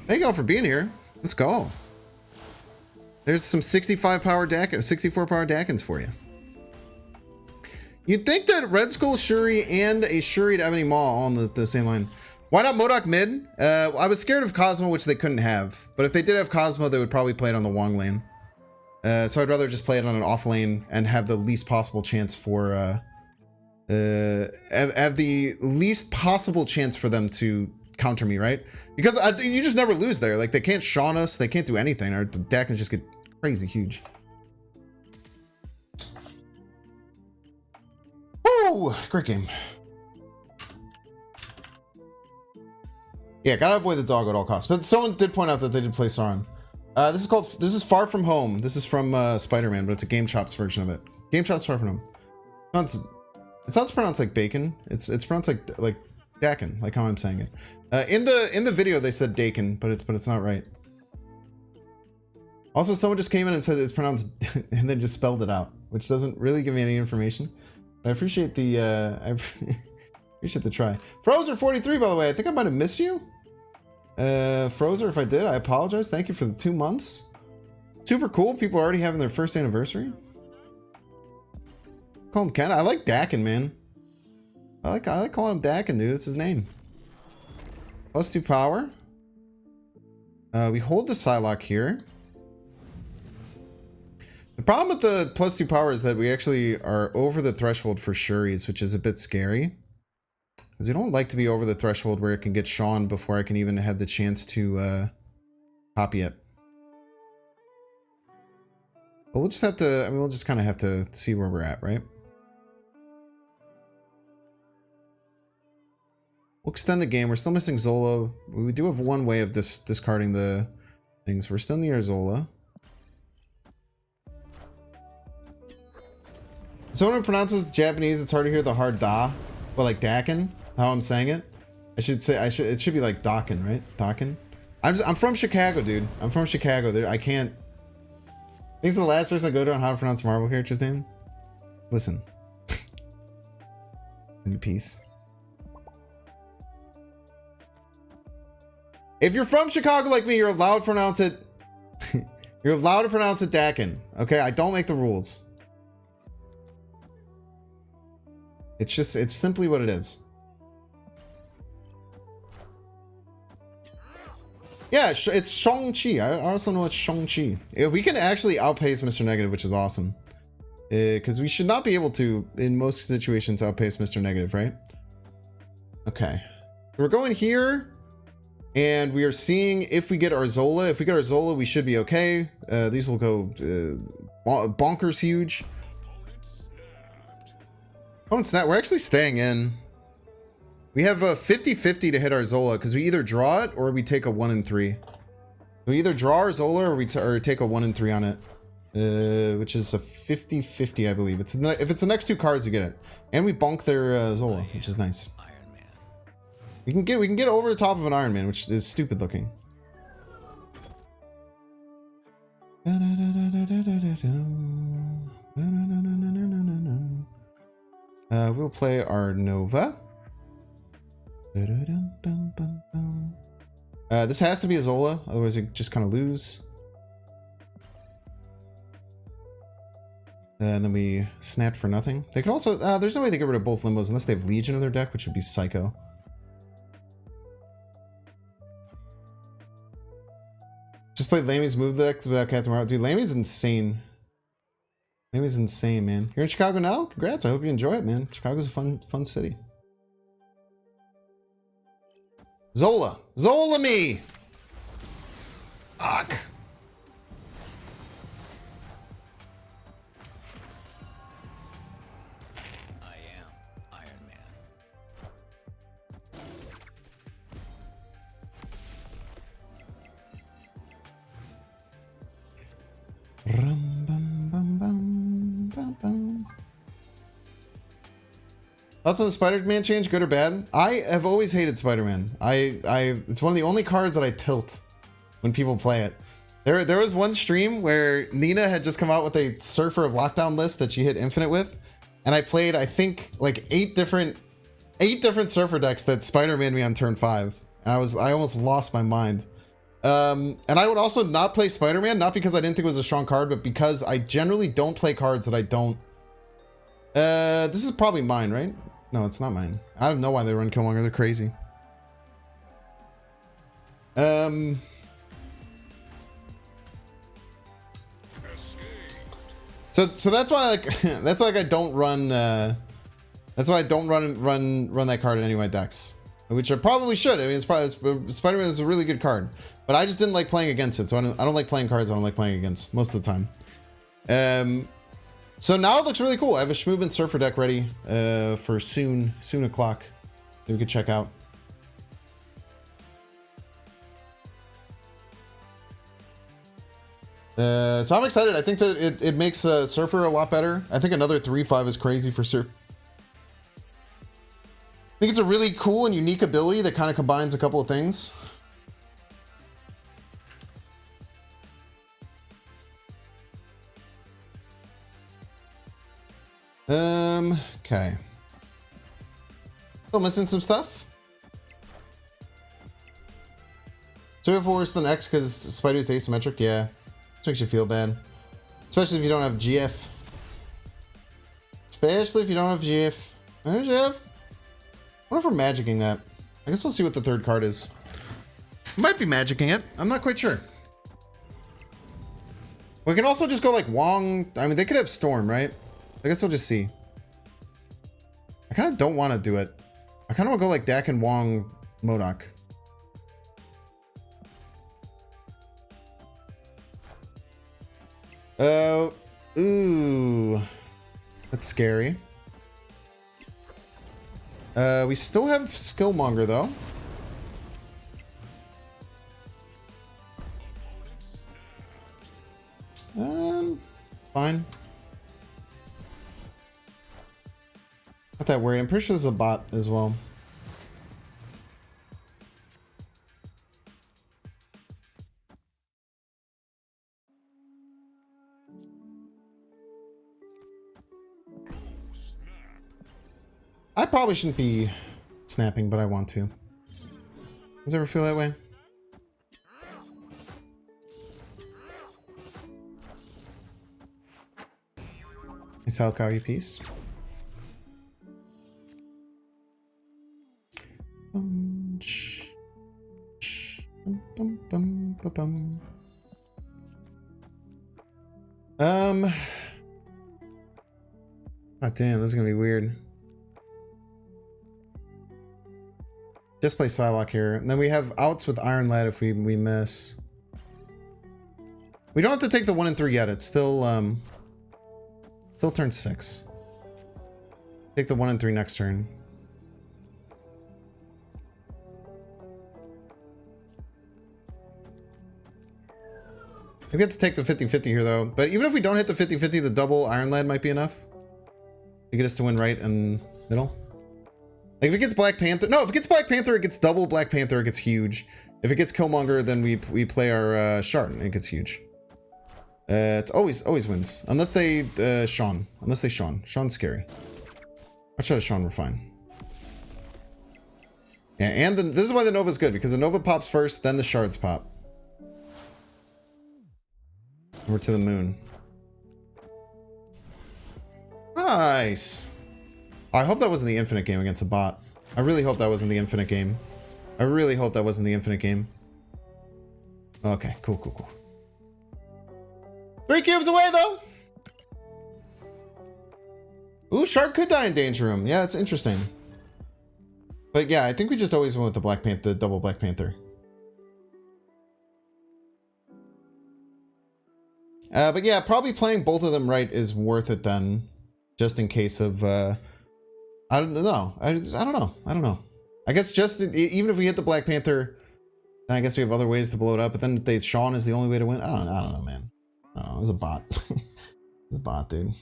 Thank y'all for being here. Let's go. There's some 65 power Daken, 64 power Dakens for you. You'd think that Red Skull Shuri and a Shuri to Ebony Maw on the same line. Why not Modok mid? I was scared of Cosmo, which they couldn't have. But if they did have Cosmo, they would probably play it on the Wong lane. So I'd rather just play it on an off lane and have the least possible chance for... have the least possible chance for them to counter me, right? Because you just never lose there. Like, they can't Shaun us. They can't do anything. Our Dakens just get crazy huge. Oh, great game. Yeah, gotta avoid the dog at all costs. But someone did point out that they did play Sauron. This is Far From Home. This is from Spider-Man, but it's a Game Chops version of it. Game Chops Far From Home. It's not pronounced like bacon. It's pronounced like Daken, like how I'm saying it. In the video they said Daken, but it's not right. Also, someone just came in and said it's pronounced and then just spelled it out, which doesn't really give me any information. But I appreciate the appreciate the try. Frozer43, by the way, I think I might have missed you. Frozer, if I did, I apologize. Thank you for the 2 months. Super cool. People are already having their first anniversary. Call him Ken. I like Daken, man. I like calling him Daken, dude. That's his name. +2 power. We hold the Psylocke here. The problem with the +2 power is that we actually are over the threshold for Shuri's, which is a bit scary. Because we don't like to be over the threshold where it can get Sean before I can even have the chance to copy it. But we'll just have to, I mean, we'll just kind of have to see where we're at, right? We'll extend the game. We're still missing Zola. We do have one way of discarding the things. We're still near Zola. Someone who pronounces Japanese, it's hard to hear the hard da. But like Daken, how I'm saying it. I should say, it should be like Daken, right? Daken. I'm from Chicago, dude. I'm from Chicago. I can't. He's the last person I go to on how to pronounce Marvel character's name. Listen. New piece. If you're from Chicago like me, you're allowed to pronounce it. You're allowed to pronounce it Daken. Okay, I don't make the rules. It's just, it's simply what it is. Yeah, it's Shang-Chi. I also know it's Shang-Chi. We can actually outpace Mr. Negative, which is awesome. Because we should not be able to, in most situations, outpace Mr. Negative, right? Okay. We're going here. And we are seeing if we get our Zola. If we get our Zola, we should be okay. These will go bonkers huge. Oh, it's not. We're actually staying in. We have a 50-50 to hit our Zola because we either draw it or we take a 1 in 3. We either draw our Zola or we take a 1 in 3 on it, which is a 50-50, I believe. If it's the next 2 cards, we get it, and we bonk their Zola, which is nice. We can get over the top of an Iron Man, which is stupid looking. We'll play our Nova. This has to be a Zola, otherwise we just kind of lose. And then we snap for nothing. They could also, there's no way they get rid of both Limbos unless they have Legion in their deck, which would be psycho. Just played Lamy's move deck without Captain Marvel. Dude, Lamy's insane. Lamy's insane, man. You're in Chicago now? Congrats. I hope you enjoy it, man. Chicago's a fun city. Zola. Zola me! Fuck. I am Iron Man. Rum, bum, bum, bum, bum, bum. Thoughts on the Spider-Man change, good or bad? I have always hated Spider-Man. It's one of the only cards that I tilt when people play it. There was one stream where Nina had just come out with a Surfer lockdown list that she hit Infinite with, and I played, I think, like 8 different Surfer decks that Spider-Man me on turn 5, and I almost lost my mind. And I would also not play Spider-Man, not because I didn't think it was a strong card, but because I generally don't play cards that I don't. This is probably mine, right? No, it's not mine. I don't know why they run Killmonger. They're crazy. So that's why that's why I don't run. That's why I don't run that card in any of my decks, which I probably should. I mean, Spider-Man is a really good card, but I just didn't like playing against it. So I don't like playing cards I don't like playing against most of the time. So now it looks really cool. I have a Schmoobin Surfer deck ready for soon o'clock that we could check out. So I'm excited. I think that it makes Surfer a lot better. I think another 3/5 is crazy for Surfer. I think it's a really cool and unique ability that kind of combines a couple of things. Okay. Still missing some stuff. So if worse than X because Spidey's asymmetric, yeah. This makes you feel bad. Especially if you don't have GF. Especially if you don't have GF. GF? What if we're magicking that? I guess we'll see what the third card is. Might be magicking it. I'm not quite sure. We can also just go like Wong. I mean, they could have Storm, right? I guess we'll just see. I kind of don't want to do it. I kind of want to go like Daken-Modok. Oh, ooh. That's scary. We still have Skillmonger though. Fine. Not that worried. I'm pretty sure there's a bot as well. I probably shouldn't be snapping, but I want to. Does it ever feel that way? Nice Halcari piece. Oh damn, this is gonna be weird. Just play Psylocke here. And then we have outs with Iron Lad if we miss. We don't have to take the 1 and 3 yet. It's still still turn 6. Take the 1 and 3 next turn. We have to take the 50-50 here though. But even if we don't hit the 50-50, the double Iron Lad might be enough to get us to win right and middle. Like if it gets Black Panther, no, if it gets Black Panther, it gets double Black Panther, it gets huge. If it gets Killmonger, then we play our Shard and it gets huge. It always wins. Unless they Sean. Unless they Sean. Sean's scary. Watch out, Sean, we're fine. Yeah, and this is why the Nova's good, because the Nova pops first, then the Shards pop. We're to the moon. Nice. I hope that wasn't the infinite game against a bot. I really hope that wasn't the infinite game. I really hope that wasn't the infinite game. Okay, cool. 3 cubes away though. Ooh, Shark could die in Danger Room. Yeah, it's interesting. But yeah, I think we just always went with the Black Panther, the double Black Panther. But yeah, probably playing both of them right is worth it then, just in case of. I don't know. I don't know. I guess just even if we hit the Black Panther, then I guess we have other ways to blow it up. But then they Sean is the only way to win. I don't know, man. Oh, it was a bot. It was a bot, dude.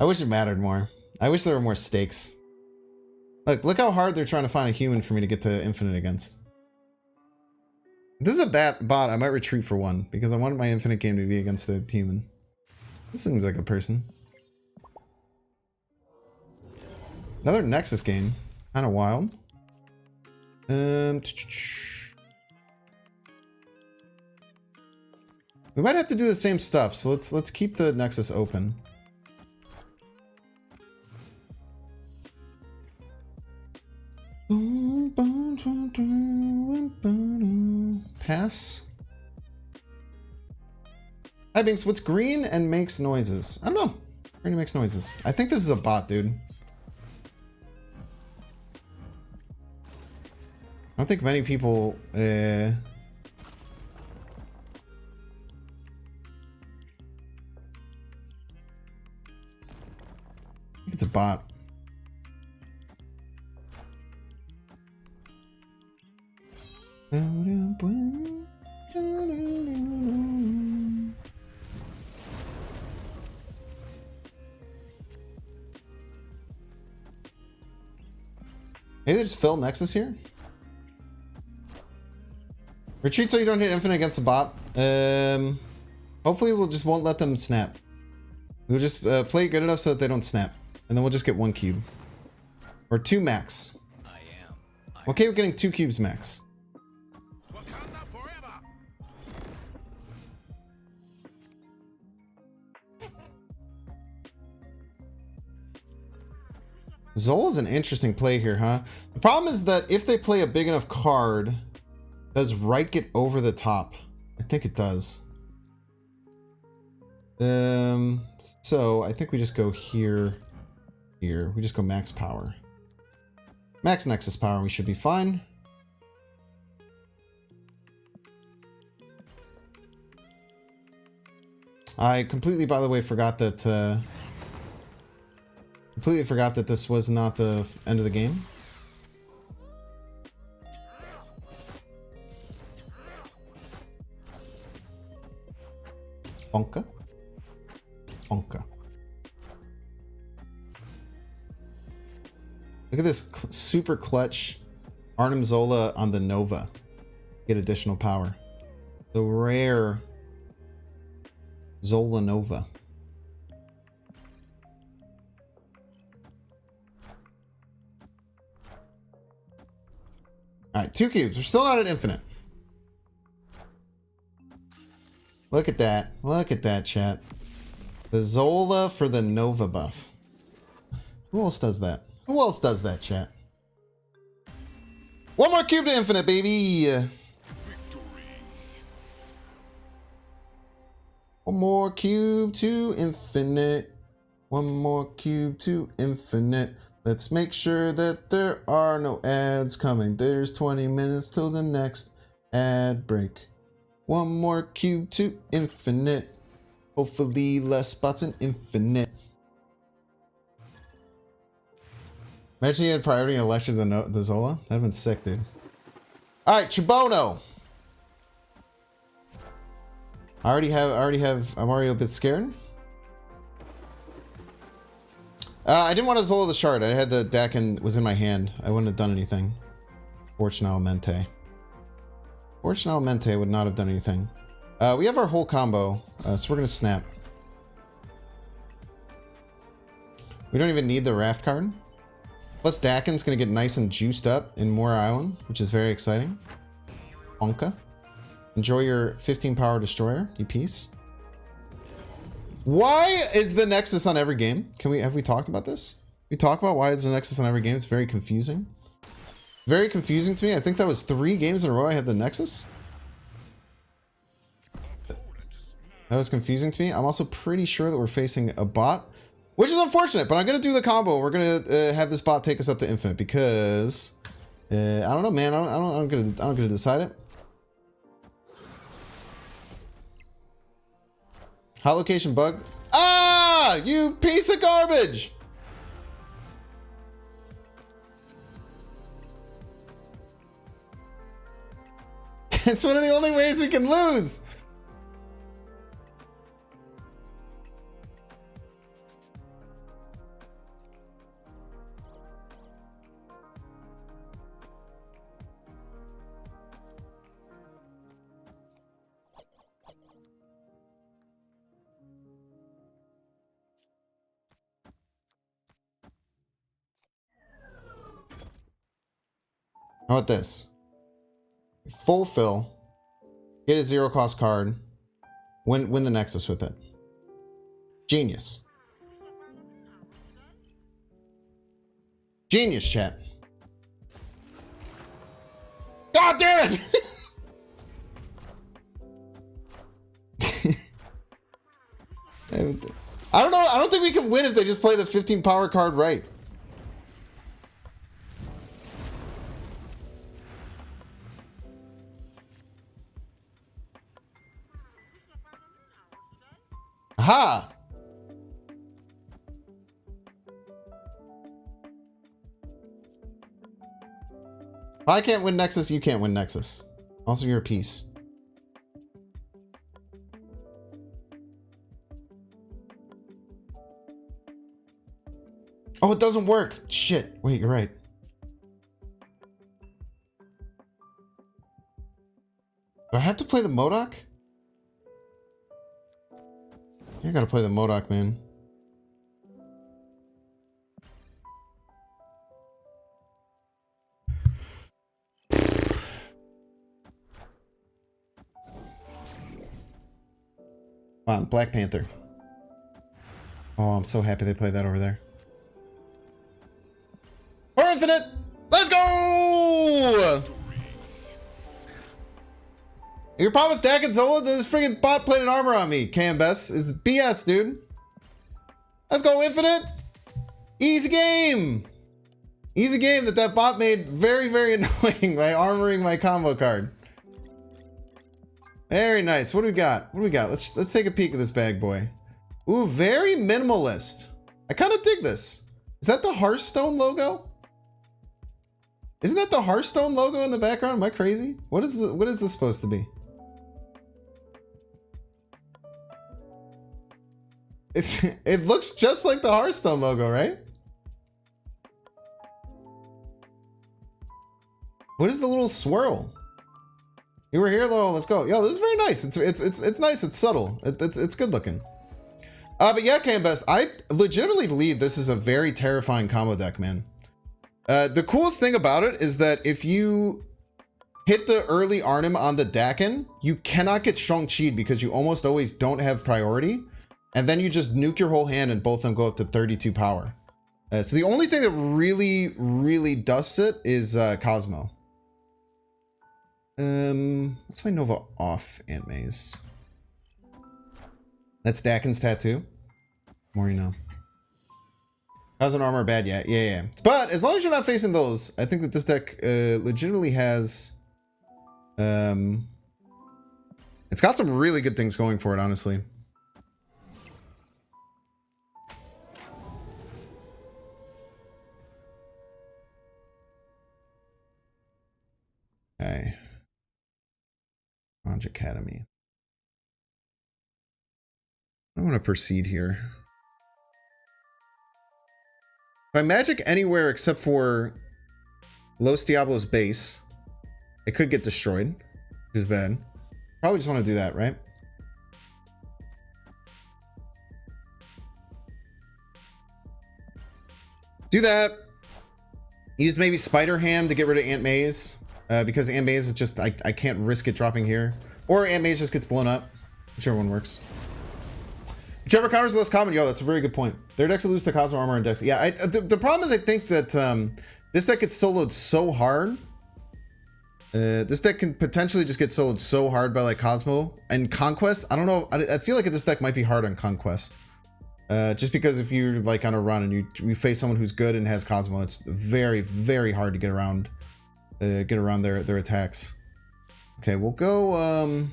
I wish it mattered more. I wish there were more stakes. Look how hard they're trying to find a human for me to get to infinite against. If this is a bot, I might retreat for 1 because I wanted my infinite game to be against a human. This seems like a person. Another Nexus game. Kind of wild. We might have to do the same stuff, so let's keep the Nexus open. Pass. Hi Binks, what's green and makes noises? I don't know. Green makes noises. I think this is a bot, dude. I don't think many people I think it's a bot. Maybe they just fill Nexus here? Retreat so you don't hit infinite against a bot. Hopefully we'll just won't let them snap. We'll just play good enough so that they don't snap. And then we'll just get 1 cube. Or 2 max. I'm okay with getting 2 cubes max. Zola's an interesting play here, huh? The problem is that if they play a big enough card, Does right get over the top? I think it does. So I think we just go here. Here. We just go max power. Max Nexus power and we should be fine. I completely, by the way, forgot that completely forgot that this was not the end of the game. Bonka. Bonka. Look at this super clutch Daken-Zola on the Nova. Get additional power. The rare Zola Nova. Alright, 2 cubes. We're still not at infinite. Look at that. Look at that, chat. The Zola for the Nova buff. Who else does that? Who else does that, chat? One more cube to infinite, baby. One more cube to infinite. One more cube to infinite. Let's make sure that there are no ads coming. There's 20 minutes till the next ad break. One more cube to infinite. Hopefully less spots in infinite. Imagine you had priority and elected the Zola. That'd have been sick, dude. Alright, Chibono. I'm already a bit scared. I didn't want to Zola the shard. I had the Daken was in my hand. I wouldn't have done anything. Fortunalmente. Fortunalmente would not have done anything. We have our whole combo, so we're gonna snap. We don't even need the raft card. Plus Daken's gonna get nice and juiced up in Moor Island, which is very exciting. Onka. Enjoy your 15 power destroyer, you piece. Why is the Nexus on every game? Have we talked about this? We talked about why it's the Nexus on every game. It's very confusing. Very confusing to me. I think that was 3 games in a row I had the Nexus. That was confusing to me. I'm also pretty sure that we're facing a bot, which is unfortunate, but I'm going to do the combo. We're going to have this bot take us up to infinite because I don't know, man. I'm going to decide it. Hot location bug. Ah, you piece of garbage. It's one of the only ways we can lose. How about this? Full fill. Get a 0 cost card. Win the Nexus with it. Genius. Genius, chat. God damn it! I don't know. I don't think we can win if they just play the 15 power card right. Aha! If I can't win Nexus, you can't win Nexus. Also, you're a piece. Oh, it doesn't work. Shit. Wait, you're right. Do I have to play the Modok? You gotta play the Modok, man. Come on, Black Panther. Oh, I'm so happy they played that over there. For infinite! Let's go! Your problem with Daken-Zola? This friggin' bot plated armor on me, Cambess. Is BS, dude. Let's go, Infinite. Easy game. Easy game that bot made very, very annoying by armoring my combo card. Very nice. What do we got? What do we got? Let's take a peek at this bag boy. Ooh, very minimalist. I kind of dig this. Is that the Hearthstone logo? Isn't that the Hearthstone logo in the background? Am I crazy? What is this supposed to be? It looks just like the Hearthstone logo, right? What is the little swirl? You were here, little. Let's go. Yo, this is very nice. It's nice. It's subtle. It's good looking. But yeah, Cambest, I legitimately believe this is a very terrifying combo deck, man. The coolest thing about it is that if you hit the early Arnim on the Daken, you cannot get Shang-Chi'd because you almost always don't have priority. And then you just nuke your whole hand and both of them go up to 32 power. So the only thing that really, really dusts it is Cosmo. Let's play Nova off Ant Maze. That's Daken's tattoo. More you know. How's an armor bad? Yeah. But as long as you're not facing those, I think that this deck legitimately has... It's got some really good things going for it, honestly. Okay. Launch Academy. I want to proceed here. If I magic anywhere except for Los Diablos base, it could get destroyed, which is bad. Probably just want to do that, right? Do that. Use maybe Spider Ham to get rid of Ant Maze. Because Ant Maze is just, I can't risk it dropping here. Or Ant Maze just gets blown up. Whichever one works. Whichever counters the less common. Yo, that's a very good point. Their decks will lose to Cosmo Armor and decks. Yeah, the problem is I think that this deck gets soloed so hard. This deck can potentially just get soloed so hard by like Cosmo and Conquest. I don't know. I feel like this deck might be hard on Conquest. Just because if you're like on a run and you face someone who's good and has Cosmo, it's very, very hard to get around their attacks. Okay, we'll go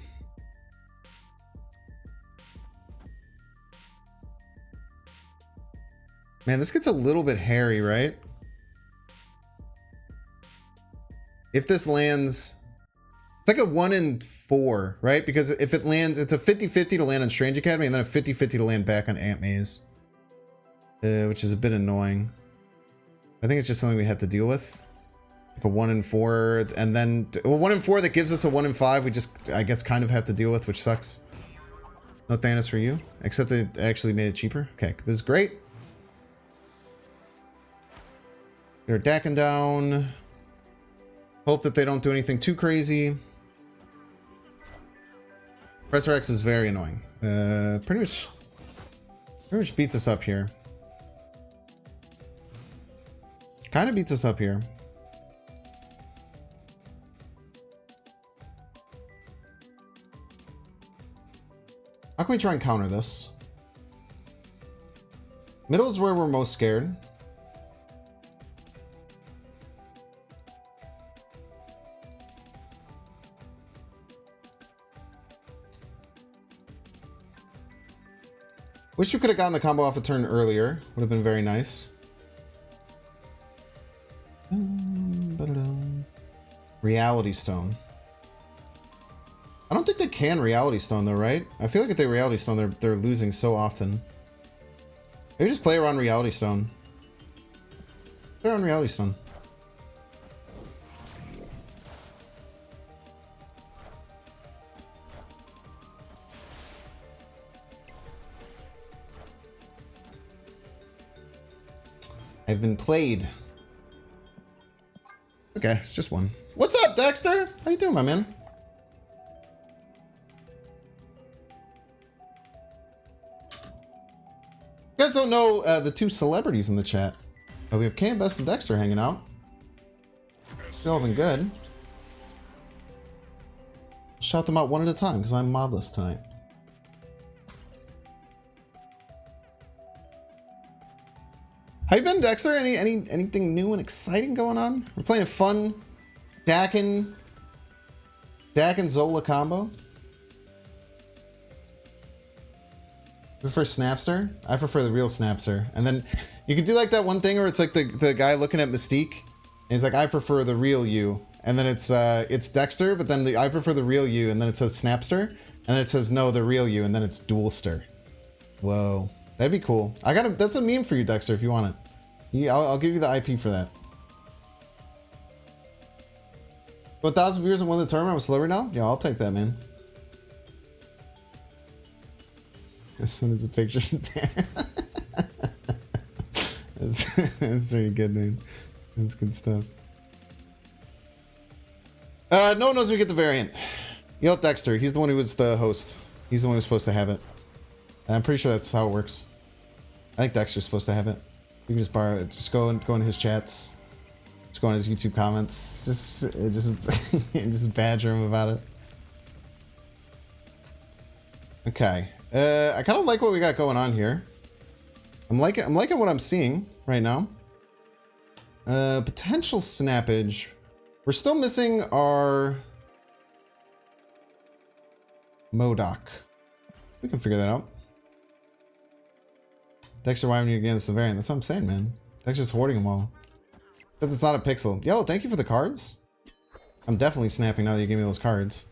man, this gets a little bit hairy, right? If this lands, it's like a 1 in 4, right? Because if it lands, it's a 50-50 to land on Strange Academy and then a 50-50 to land back on Ant Maze, which is a bit annoying. I think it's just something we have to deal with. Like a 1 in 4, and then a 1 in 4 that gives us a 1 in 5. We just, I guess, kind of have to deal with, which sucks. No Thanos for you, except it actually made it cheaper. Okay, this is great. Get our Daken down. Hope that they don't do anything too crazy. Professor X is very annoying. Pretty much beats us up here. Kind of beats us up here. How can we try and counter this? Middle is where we're most scared. Wish we could have gotten the combo off a turn earlier. Would have been very nice. Reality Stone. I don't think they can Reality Stone though, right? I feel like if they Reality Stone, they're losing so often. Maybe just play around Reality Stone. Play around Reality Stone. I've been played. Okay, it's just one. What's up, Dexter? How you doing, my man? You guys don't know the two celebrities in the chat. We have Cam Best and Dexter hanging out. It's all been good. shout them out one at a time because I'm modless tonight. How you been, Dexter? Anything new and exciting going on? We're playing a fun Daken-Zola combo. Prefer Snapster? I prefer the real Snapster. And then you can do like that one thing where it's like the guy looking at Mystique, and he's like, I prefer the real you. And then it's Dexter, but then I prefer the real you, and then it says Snapster, and then it says no, the real you, and then it's Duelster. Whoa, that'd be cool. That's a meme for you, Dexter, if you want it. I'll give you the IP for that. 1,000 viewers and win the tournament. I'm a celebrity now? Yeah, I'll take that, man. This one is a picture of Darren. That's pretty good, man. That's good stuff. No one knows we get the variant. Yell at Dexter. He's the one who was the host. He's the one who's supposed to have it. And I'm pretty sure that's how it works. I think Dexter's supposed to have it. You can just borrow it. Just go into his chats. Just go on his YouTube comments. Just badger him about it. Okay. I kind of like what we got going on here. I'm liking what I'm seeing right now. Potential snappage. We're still missing our Modok. We can figure that out. Dexter, why haven't you against the variant? That's what I'm saying, man. Dexter's hoarding them all. Because it's not a pixel. Yo, thank you for the cards. I'm definitely snapping now that you gave me those cards.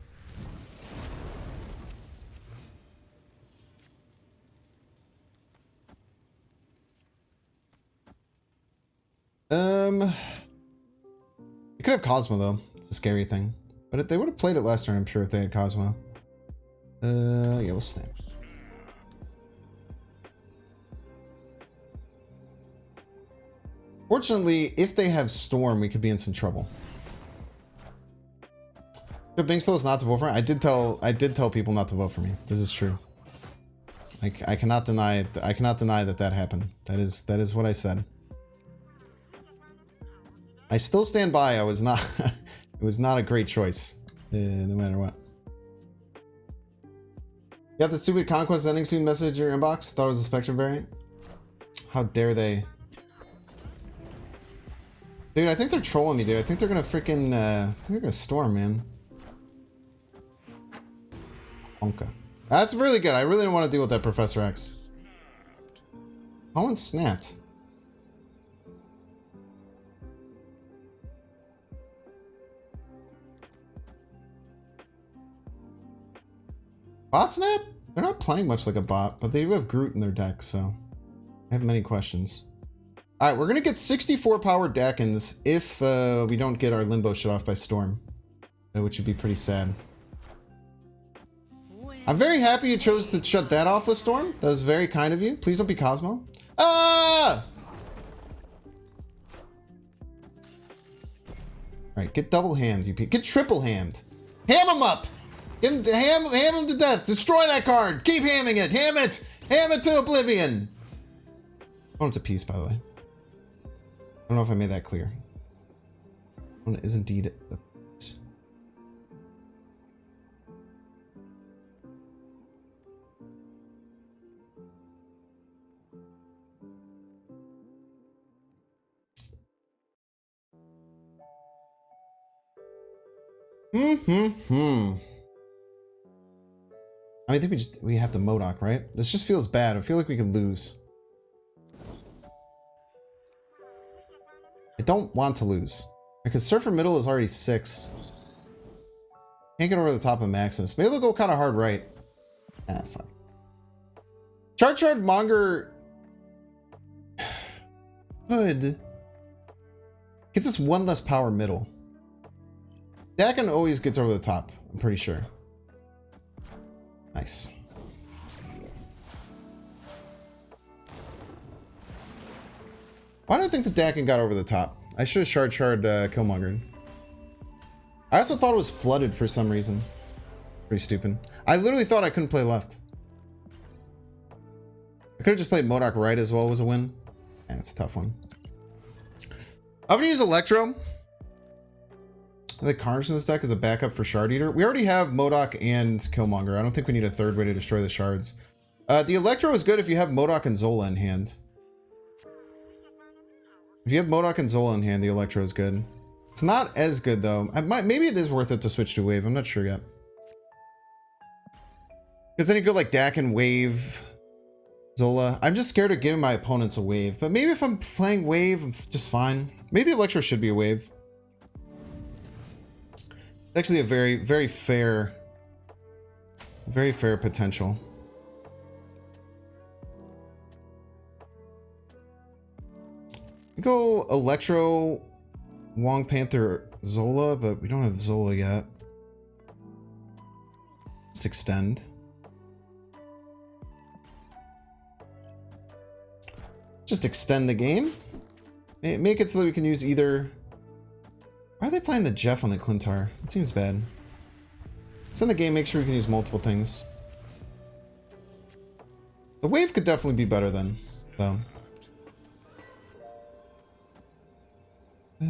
You could have Cosmo though. It's a scary thing. But they would have played it last turn, I'm sure, if they had Cosmo. Yeah, we'll snap. Fortunately, if they have Storm, we could be in some trouble. If Binks told us not to vote for me, I did tell people not to vote for me. This is true. I cannot deny it. I cannot deny that happened. That is what I said. I still stand by. I was not. It was not a great choice, no matter what. You got the stupid Conquest ending soon message in your inbox? Thought it was a Spectrum variant? How dare they? Dude, I think they're trolling me, dude. I think they're gonna freaking, I think they're gonna storm, man. Onka. That's really good. I really don't want to deal with that Professor X. Owen snapped. Bot snap? They're not playing much like a bot, but they do have Groot in their deck, so I have many questions. All right, we're gonna get 64 power Dakens if we don't get our limbo shut off by Storm, which would be pretty sad. I'm very happy you chose to shut that off with Storm. That was very kind of you. Please don't be Cosmo. Ah! All right, get double hammed, you get triple hammed. Ham him up. Ham him to death. Destroy that card. Keep hamming it. Ham it. Ham it to oblivion. Oh, it's a piece, by the way. I don't know if I made that clear. One is indeed a piece. I think we have to Modok, right? This just feels bad. I feel like we could lose. I don't want to lose. Because Surfer Middle is already 6. Can't get over the top of Maximus. Maybe they'll go kind of hard right. Ah, fuck. Chart Monger Hood gets us 1 less power middle. Daken always gets over the top, I'm pretty sure. Nice. Why do I think the Daken got over the top? I should have shard Killmongered. I also thought it was flooded for some reason. Pretty stupid. I literally thought I couldn't play left. I could have just played Modok right as well, was a win. And it's a tough one. I'm gonna use Electro. The Carnage in this deck is a backup for Shard Eater. We already have Modok and Killmonger. I don't think we need a third way to destroy the shards. The Electro is good if you have Modok and Zola in hand. If you have Modok and Zola in hand, the Electro is good. It's not as good though. Maybe it is worth it to switch to Wave. I'm not sure yet. Because then you go like Daken, Wave, Zola. I'm just scared of giving my opponents a Wave. But maybe if I'm playing Wave, I'm just fine. Maybe the Electro should be a Wave. It's actually a very fair potential. We go Electro, Wong Panther, Zola, but we don't have Zola yet. Let's extend. Just extend the game. Make it so that we can use either. Why are they playing the Jeff on the Clintar? It seems bad. Extend the game, make sure we can use multiple things. The Wave could definitely be better then, though. We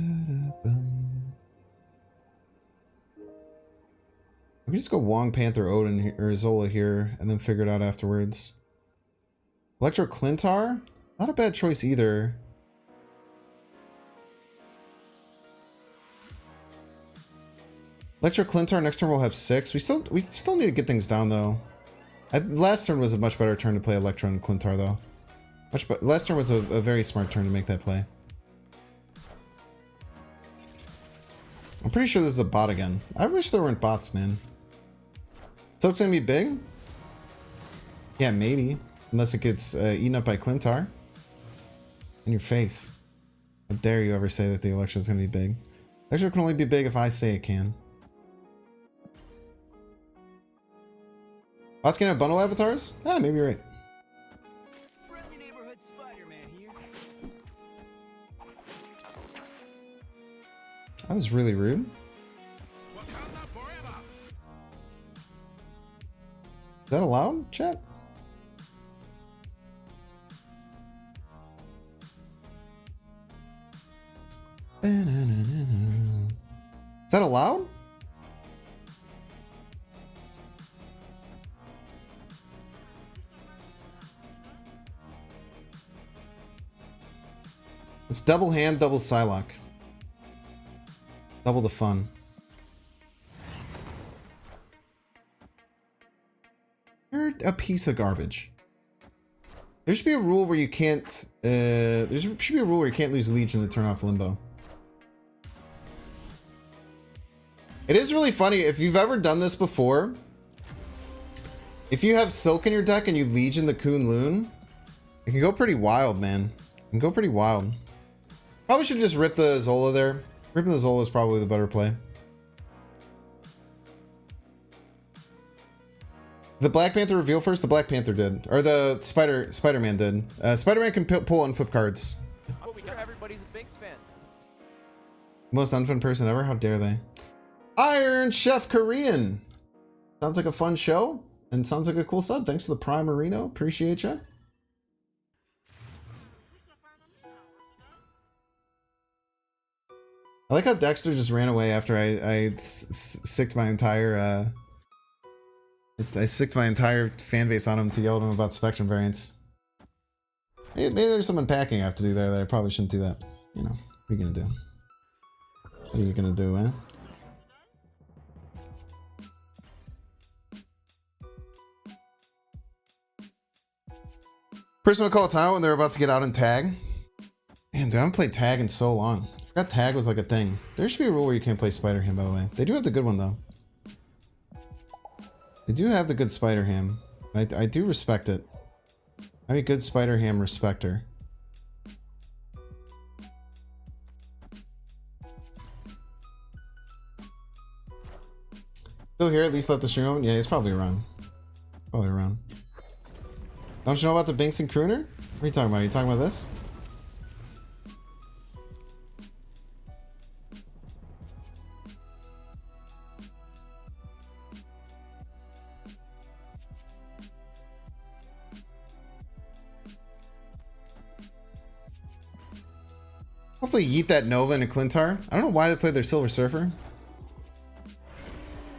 can just go Wong Panther, Odin, or Zola here, and then figure it out afterwards. Electro Clintar? Not a bad choice either. Electro Clintar, next turn we'll have 6. We still need to get things down though. Last turn was a much better turn to play Electro and Clintar though. Last turn was a very smart turn to make that play. I'm pretty sure this is a bot again. I wish there weren't bots, man. Soak's gonna be big? Yeah, maybe. Unless it gets eaten up by Clintar. In your face. How dare you ever say that the Electro is gonna be big. Electro can only be big if I say it can. Bots can have bundle avatars? Ah, maybe you're right. Friendly neighborhood Spider-Man here. That was really rude. Is that allowed, chat? Is that allowed? It's double hand, double Psylocke. Double the fun. You're a piece of garbage. There should be a rule where you can't. There should be a rule where you can't lose Legion to turn off Limbo. It is really funny if you've ever done this before. If you have Silk in your deck and you Legion the Kun Loon, it can go pretty wild, man. It can go pretty wild. Probably should just rip the Zola there. Ripping the Zola is probably the better play. The Black Panther reveal first? The Black Panther did. Or the Spider-Man did. Spider-Man can pull and flip cards. This is what we do. Everybody's a Binks fan. Most unfun person ever? How dare they? Iron Chef Korean. Sounds like a fun show. And sounds like a cool sub. Thanks for the Prime Marino. Appreciate you. I like how Dexter just ran away after I sicked my entire I sicked my entire fan base on him to yell at him about spectrum variants. Maybe there's some unpacking I have to do there that I probably shouldn't do that. You know, what are you gonna do? What are you gonna do, man? Person would call a timeout when they're about to get out in tag. Man, dude, I haven't played tag in so long. I forgot tag was like a thing. There should be a rule where you can't play Spider-Ham, by the way. They do have the good one, though. They do have the good Spider-Ham. I do respect it. I'm a good Spider-Ham respecter. Still here, at least left the stream. Yeah, he's probably around. Probably around. Don't you know about the Binks and Crooner? What are you talking about? Are you talking about this? Hopefully yeet that Nova into Clintar. I don't know why they played their Silver Surfer.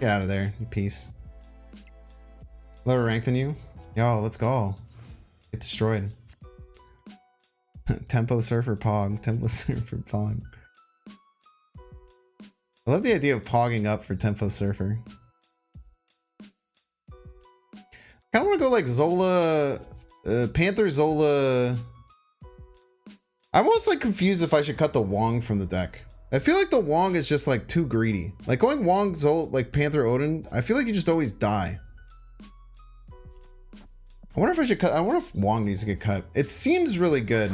Get out of there, you piece. Lower rank than you? Yo, let's go. Get destroyed. Tempo Surfer Pog. Tempo Surfer Pog. I love the idea of pogging up for Tempo Surfer. Kind of want to go like Zola, Panther Zola. I'm almost like confused if I should cut the Wong from the deck. I feel like the Wong is just like too greedy. Like going Wong Zola, like Panther Odin, I feel like you just always die. I wonder if I should cut. I wonder if Wong needs to get cut. It seems really good.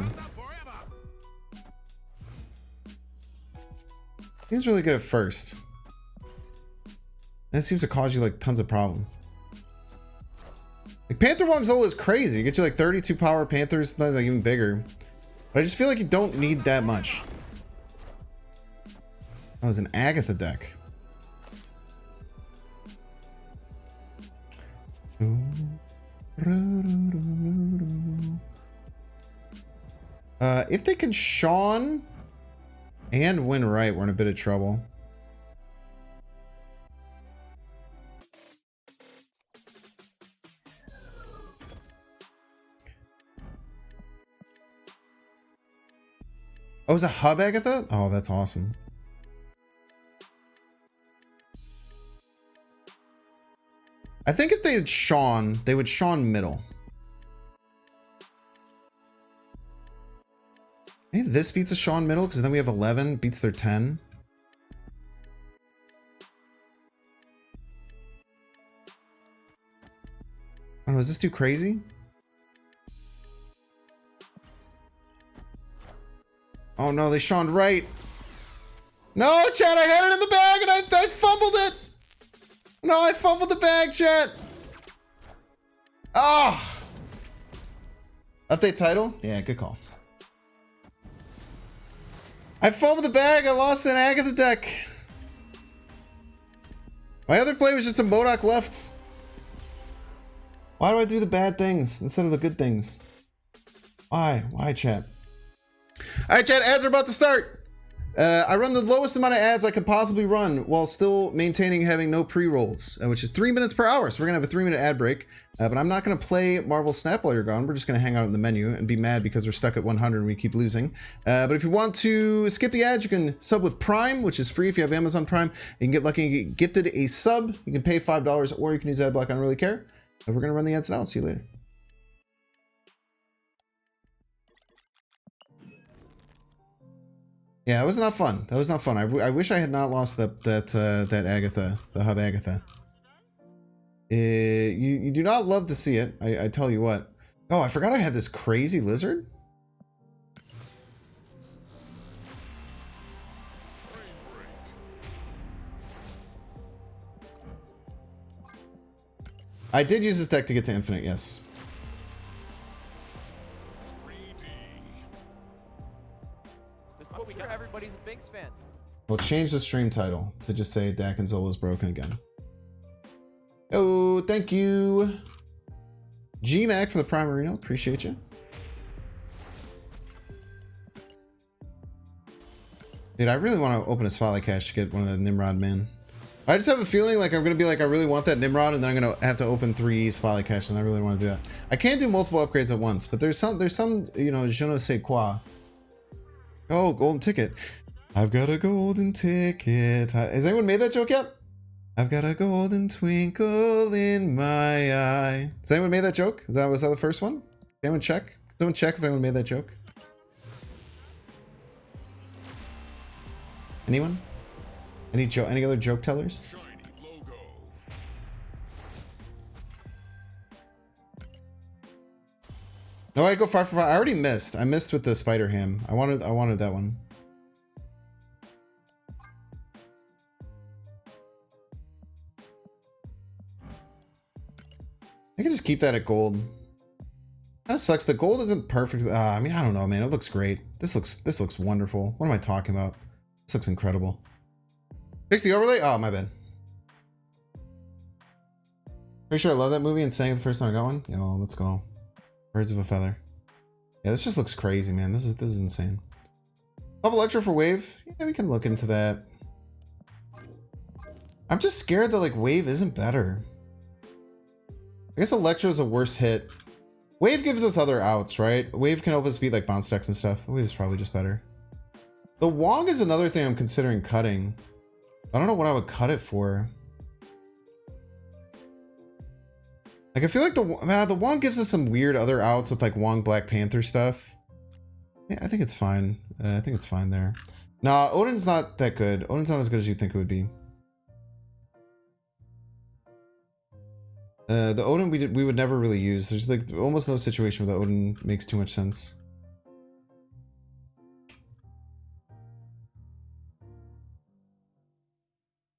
Seems really good at first. And it seems to cause you like tons of problem. Like Panther Wong Zola is crazy. You get you like 32 power Panthers, sometimes like even bigger. But I just feel like you don't need that much. Oh, it's an Agatha deck. If they can Sean and win right, we're in a bit of trouble. Oh, is it Hub Agatha? Oh, that's awesome. I think if they had Sean, they would Sean middle. Maybe this beats a Sean middle because then we have 11 beats their 10. I don't know, is this too crazy? Oh no, they Sean right. No, chat, I had it in the bag and I fumbled it. No, I fumbled the bag, chat. Oh. Update title? Yeah, good call. I fumbled the bag. I lost an Agatha deck. My other play was just a Modok left. Why do I do the bad things instead of the good things? Why? Why, chat? All right, chat, ads are about to start. I run the lowest amount of ads I could possibly run while still maintaining having no pre-rolls, which is 3 minutes per hour. So we're going to have a 3-minute ad break, but I'm not going to play Marvel Snap while you're gone. We're just going to hang out in the menu and be mad because we're stuck at 100 and we keep losing. But if you want to skip the ads, you can sub with Prime, which is free if you have Amazon Prime. You can get lucky and get gifted a sub. You can pay $5 or you can use ad block. I don't really care. But we're going to run the ads now. See you later. Yeah, that was not fun. That was not fun. I wish I had not lost that Agatha, the Hub Agatha. You do not love to see it. I tell you what. Oh, I forgot I had this crazy lizard. I did use this deck to get to infinite. Yes. What we got. Everybody's a Binks fan. We'll change the stream title to just say Daken-Zola is broken again. Oh, thank you. G-Mac for the Prime Arena. Appreciate you. Dude, I really want to open a Spotlight Cache to get one of the Nimrod, man. I just have a feeling like I'm going to be like, I really want that Nimrod, and then I'm going to have to open 3 Spotlight Caches, and I really want to do that. I can't do multiple upgrades at once, but there's some, you know, je ne sais quoi. Oh, golden ticket. I've got a golden ticket. Has anyone made that joke yet? I've got a golden twinkle in my eye. Has anyone made that joke? Was that the first one? Anyone check? Someone check if anyone made that joke. Anyone? Any other joke tellers? No, I go 5 for 5. I already missed. I missed with the spider ham. I wanted that one. I can just keep that at gold. Kind of sucks. The gold isn't perfect. I mean, I don't know, man. It looks great. This looks wonderful. What am I talking about? This looks incredible. Fix the overlay? Oh, my bad. Pretty sure I love that movie and sang it the first time I got one. Yo, let's go. Birds of a feather. Yeah, this just looks crazy, man. This is insane. Love Electro for wave? Yeah, we can look into that. I'm just scared that like Wave isn't better. I guess Electro is a worse hit. Wave gives us other outs, right? Wave can help us beat like bounce decks and stuff. The Wave is probably just better. The Wong is another thing I'm considering cutting. I don't know what I would cut it for. Like I feel like the Wong gives us some weird other outs with like Wong Black Panther stuff. Yeah, I think it's fine. I think it's fine there. Nah, Odin's not that good. Odin's not as good as you think it would be. The Odin we would never really use. There's like almost no situation where the Odin makes too much sense.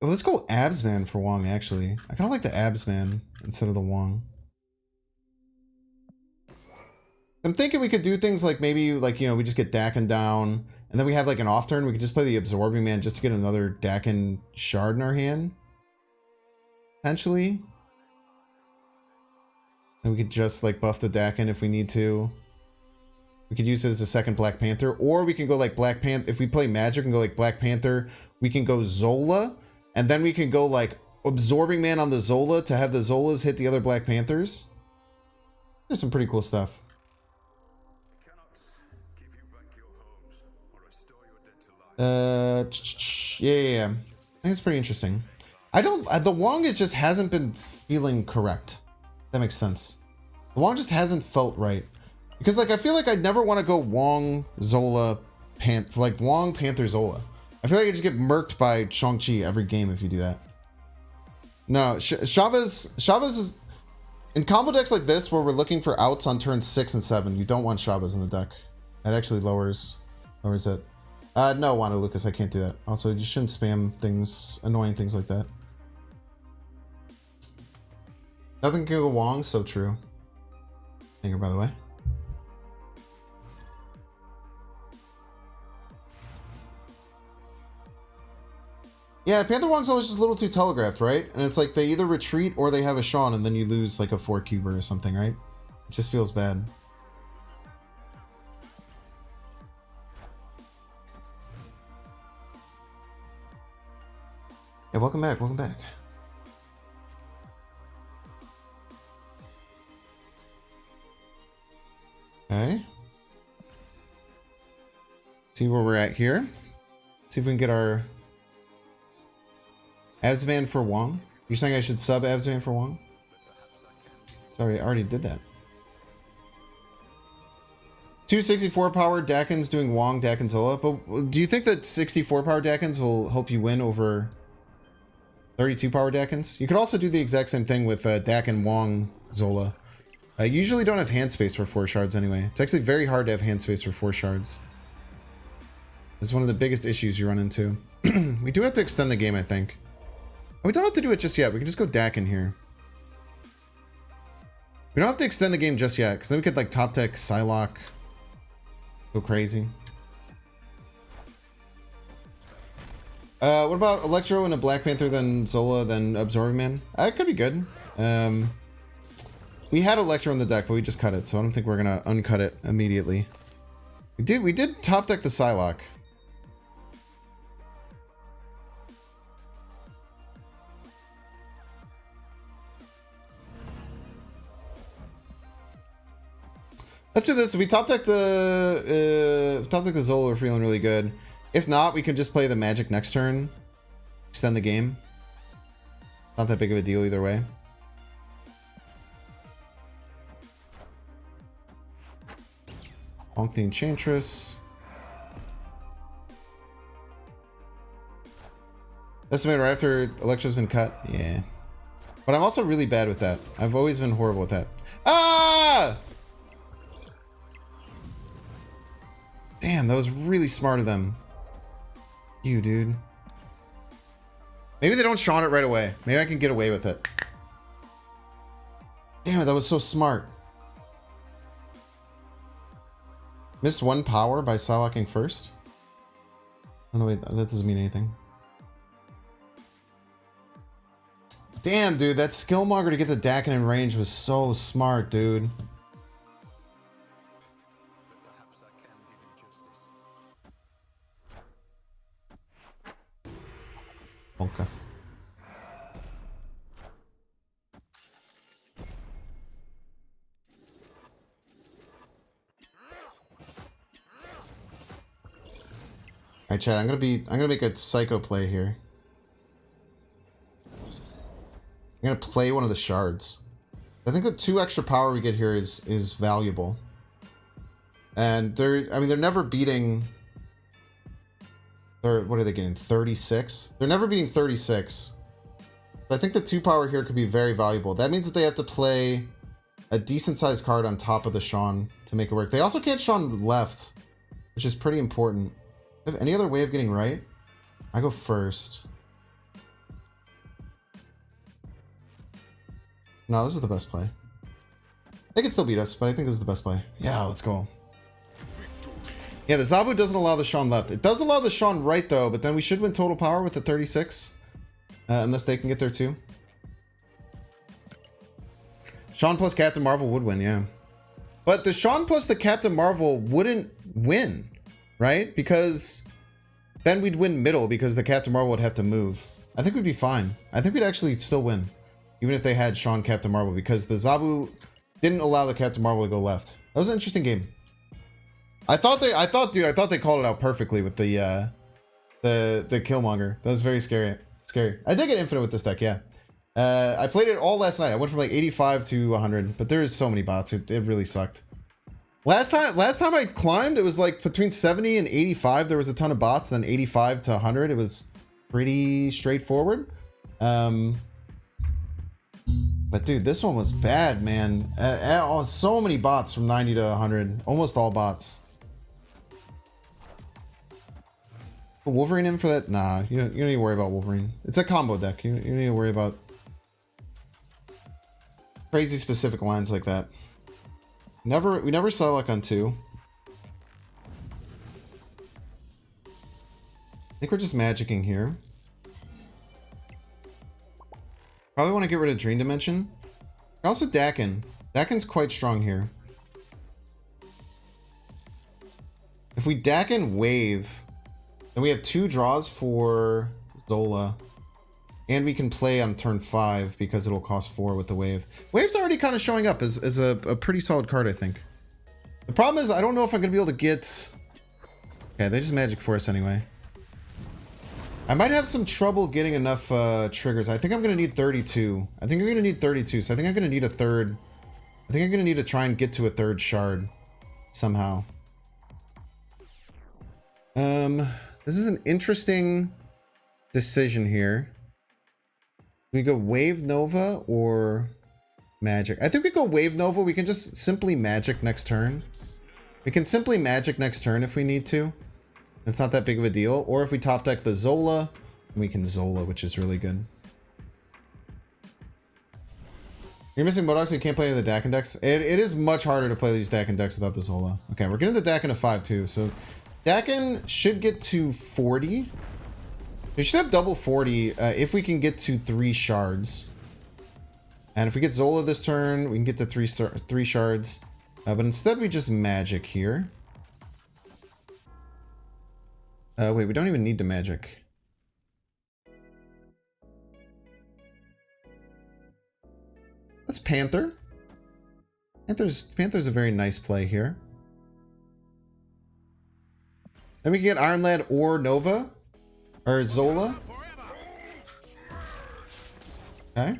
Oh, let's go Absman for Wong actually. I kind of like the Absman instead of the Wong. I'm thinking we could do things like maybe like, you know, we just get Daken down and then we have like an off turn. We could just play the Absorbing Man just to get another Daken shard in our hand. Potentially. And we could just like buff the Daken if we need to. We could use it as a second Black Panther, or we can go like Black Panther. If we play Magic and go like Black Panther, we can go Zola, and then we can go like Absorbing Man on the Zola to have the Zolas hit the other Black Panthers. There's some pretty cool stuff. Yeah. I think it's pretty interesting. I don't. The Wong it just hasn't been feeling correct. That makes sense. The Wong just hasn't felt right. Because like I feel like I'd never want to go Wong Zola like Wong Panther Zola. I feel like I just get murked by Shang-Chi every game if you do that. No, Chavez is in combo decks like this where we're looking for outs on turns 6 and 7. You don't want Chavez in the deck. That actually lowers it. No, Wanda Lucas, I can't do that. Also, you shouldn't spam things, annoying things like that. Nothing can go Wong, so true. Hanger, by the way. Yeah, Panther Wong's always just a little too telegraphed, right? And it's like they either retreat or they have a Shawn and then you lose like a 4-cuber or something, right? It just feels bad. Yeah, welcome back, welcome back. Okay. See where we're at here. See if we can get our Absman for Wong. You're saying I should sub Absman for Wong? Sorry, I already did that. 264 power Dakens doing Wong Daken-Zola. But do you think that 64 power Dakens will help you win over 32 power Dakens? You could also do the exact same thing with Daken Wong Zola. I usually don't have hand space for 4 shards anyway. It's actually very hard to have hand space for 4 shards. This is one of the biggest issues you run into. We do have to extend the game, I think. We don't have to do it just yet. We can just go Daken here. We don't have to extend the game just yet, because then we could like top deck Psylocke. Go crazy. What about Electro and a Black Panther, then Zola, then Absorbing Man? It could be good. We had Electro in the deck, but we just cut it, so I don't think we're gonna uncut it immediately. We did top deck the Psylocke. Let's do this. If we top deck the Zola, we're feeling really good. If not, we can just play the Magic next turn. Extend the game. Not that big of a deal either way. Bonk the Enchantress. Estimate right after Electro's been cut. Yeah. But I'm also really bad with that. I've always been horrible with that. Ah! Damn, that was really smart of them. You, dude. Maybe they don't Shawn it right away. Maybe I can get away with it. Damn it, that was so smart. Missed 1 power by Psylocking first. Oh no, wait, that doesn't mean anything. Damn, dude, that Skillmonger to get the Daken in range was so smart, dude. Okay. Alright, Chad, I'm gonna make a psycho play here. I'm gonna play one of the shards. I think the 2 extra power we get here is valuable. And they're never beating. What are they getting? 36? They're never beating 36. I think the 2 power here could be very valuable. That means that they have to play a decent sized card on top of the Sean to make it work. They also can't Sean left, which is pretty important. Have any other way of getting right? I go first. No, this is the best play. They can still beat us, but I think this is the best play. Yeah, let's go. Yeah, the Zabu doesn't allow the Sean left. It does allow the Sean right, though, but then we should win total power with the 36. Unless they can get there, too. Sean plus Captain Marvel would win, yeah. But the Sean plus the Captain Marvel wouldn't win, right? Because then we'd win middle because the Captain Marvel would have to move. I think we'd be fine. I think we'd actually still win. Even if they had Sean Captain Marvel, because the Zabu didn't allow the Captain Marvel to go left. That was an interesting game. I thought they called it out perfectly with the Killmonger. That was very scary. I did get infinite with this deck, yeah. I played it all last night. I went from like 85 to 100, but there's so many bots. It really sucked. Last time I climbed, it was like between 70 and 85. There was a ton of bots. Then 85 to 100, it was pretty straightforward. But dude, this one was bad, man. So many bots from 90 to 100. Almost all bots. Wolverine in for that? Nah, you don't need to worry about Wolverine. It's a combo deck. You don't need to worry about crazy specific lines like that. We never saw luck on 2. I think we're just magicking here. Probably want to get rid of Dream Dimension. Also Daken. Daken's quite strong here. If we Daken Wave, then we have 2 draws for Zola. And we can play on turn 5 because it'll cost 4 with the Wave. Wave's already kind of showing up as a pretty solid card, I think. The problem is I don't know if I'm going to be able to get... Okay, they just Magic Force anyway. I might have some trouble getting enough triggers. I think I'm going to need 32. I think I'm going to need 32, so I think I'm going to need a third. I think I'm going to need to try and get to a 3rd shard somehow. This is an interesting decision here. We go Wave Nova or Magic. I think we go Wave Nova. We can just simply Magic next turn. We can simply Magic next turn if we need to. It's not that big of a deal. Or if we top deck the Zola, we can Zola, which is really good. You're missing Modok, so you can't play any of the Daken decks. It is much harder to play these Daken decks without the Zola. Okay, we're getting the Daken to 5 too. So Daken should get to 40. We should have double 40 if we can get to 3 shards. And if we get Zola this turn, we can get to 3 shards. But instead we just Magic here. Wait, we don't even need to Magic. Let's Panther. Panther's a very nice play here. Then we can get Iron Lad or Nova. Or Zola. Okay.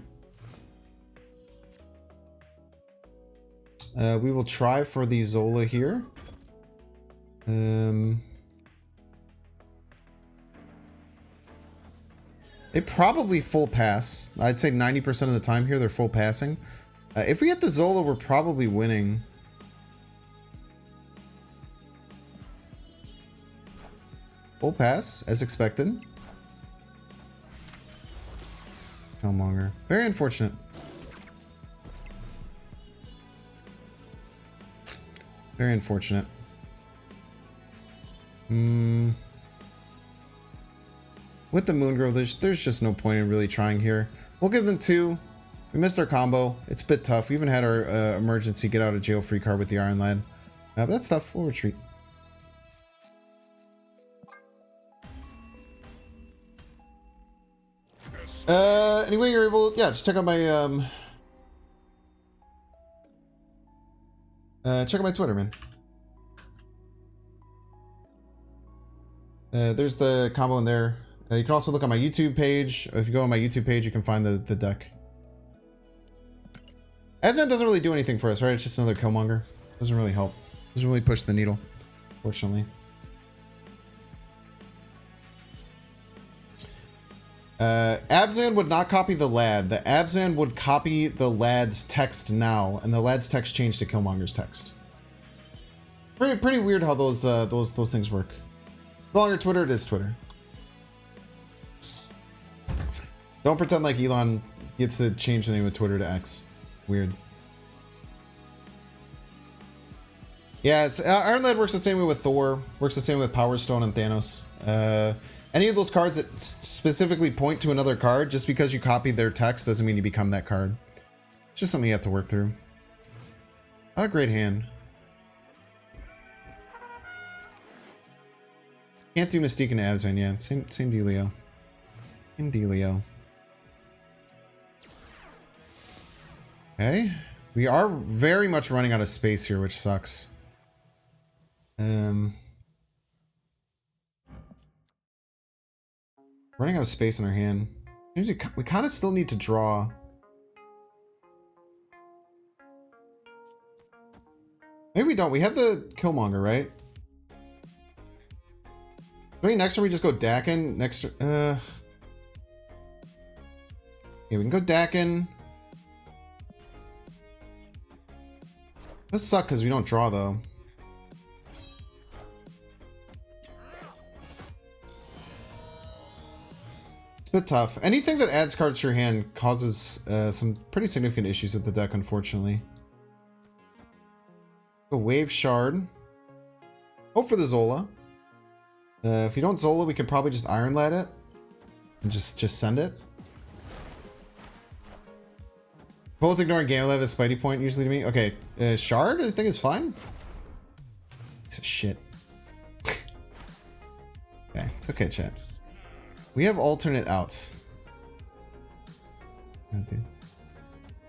We will try for the Zola here. They probably full pass. I'd say 90% of the time here they're full passing. If we get the Zola, we're probably winning. Full pass, as expected. Killmonger. Very unfortunate. Very unfortunate. With the Moongrove, there's just no point in really trying here. We'll give them 2. We missed our combo. It's a bit tough. We even had our emergency get out of jail free card with the Iron Lad. But that's tough. We'll retreat. Anyway, you're able, yeah, just check out my check out my Twitter, man. There's the combo in there. You can also look on my YouTube page. If you go on my YouTube page, you can find the deck. Advent doesn't really do anything for us, right? It's just another Killmonger. Doesn't really help. Doesn't really push the needle, fortunately. Abzan would not copy the lad. The Abzan would copy the lad's text now, and the lad's text changed to Killmonger's text. Pretty weird how those things work. No longer Twitter, it is Twitter. Don't pretend like Elon gets to change the name of Twitter to X. Weird. Yeah, it's Iron Lad works the same way with Thor. Works the same way with Power Stone and Thanos. Any of those cards that specifically point to another card, just because you copy their text doesn't mean you become that card. It's just something you have to work through. Not a great hand. Can't do Mystique and Abzan, yeah. Same dealio. Same dealio. Okay. We are very much running out of space here, which sucks. Running out of space in our hand. Seems we kind of still need to draw. Maybe we don't. We have the Killmonger, right? Maybe next turn we just go Daken. Next turn, yeah, we can go Daken. This sucks because we don't draw though. It's a bit tough. Anything that adds cards to your hand causes some pretty significant issues with the deck, unfortunately. Go Wave Shard. Hope for the Zola. If you don't Zola, we could probably just Iron Lad it and just send it. Both ignoring Galev as Spidey point usually to me. Okay, Shard I think is fine. Piece of shit. Okay, it's okay, chat. We have alternate outs.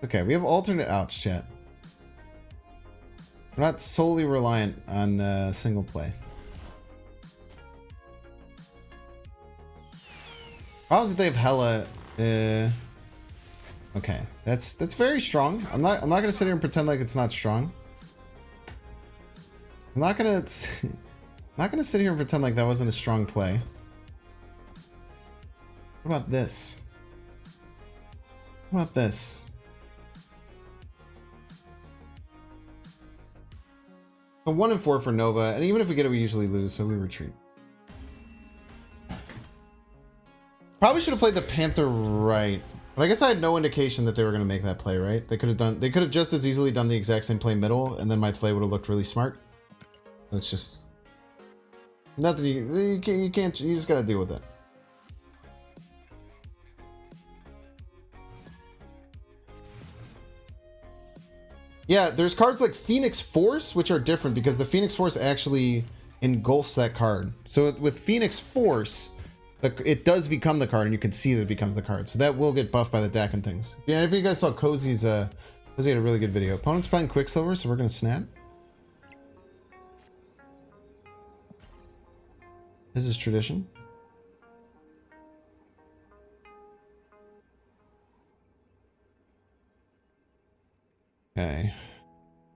Okay, we have alternate outs, chat. We're not solely reliant on single play. Problems if they have hella. Okay, that's very strong. I'm not gonna sit here and pretend like it's not strong. I'm not gonna sit here and pretend like that wasn't a strong play. What about this? What about this? A 1 and 4 for Nova, and even if we get it, we usually lose, so we retreat. Probably should have played the Panther right, but I guess I had no indication that they were going to make that play, right? They could have just as easily done the exact same play middle, and then my play would have looked really smart. It's just nothing. You can't. You just got to deal with it. Yeah, there's cards like Phoenix Force, which are different because the Phoenix Force actually engulfs that card. So with Phoenix Force, it does become the card, and you can see that it becomes the card. So that will get buffed by the Daken things. Yeah, if you guys saw Cozy's, Cozy had a really good video. Opponent's playing Quicksilver, so we're gonna snap. This is tradition. Okay.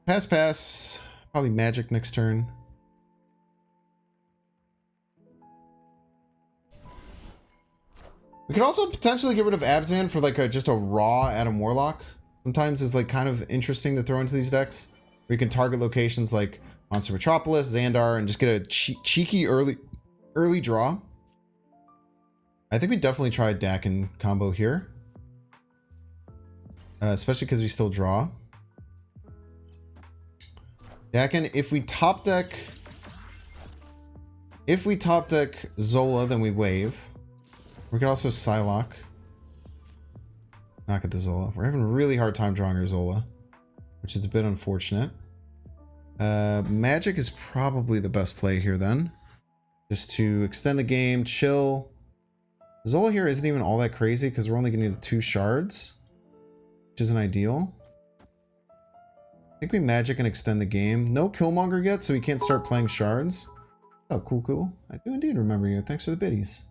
Pass. Probably Magic next turn. We could also potentially get rid of Abzan for like just a raw Adam Warlock. Sometimes is like kind of interesting to throw into these decks. Where you can target locations like Monster Metropolis, Xandar, and just get a cheeky early draw. I think we definitely try a Daken combo here. Especially because we still draw. Daken, if we top deck Zola, then we wave. We can also Psylocke. Not get the Zola. We're having a really hard time drawing our Zola, which is a bit unfortunate. Magic is probably the best play here then. Just to extend the game, chill. Zola here isn't even all that crazy because we're only getting 2 shards, which isn't ideal. I think we Magic and extend the game. No Killmonger yet, so we can't start playing shards. Oh, cool, cool. I do indeed remember you. Thanks for the biddies.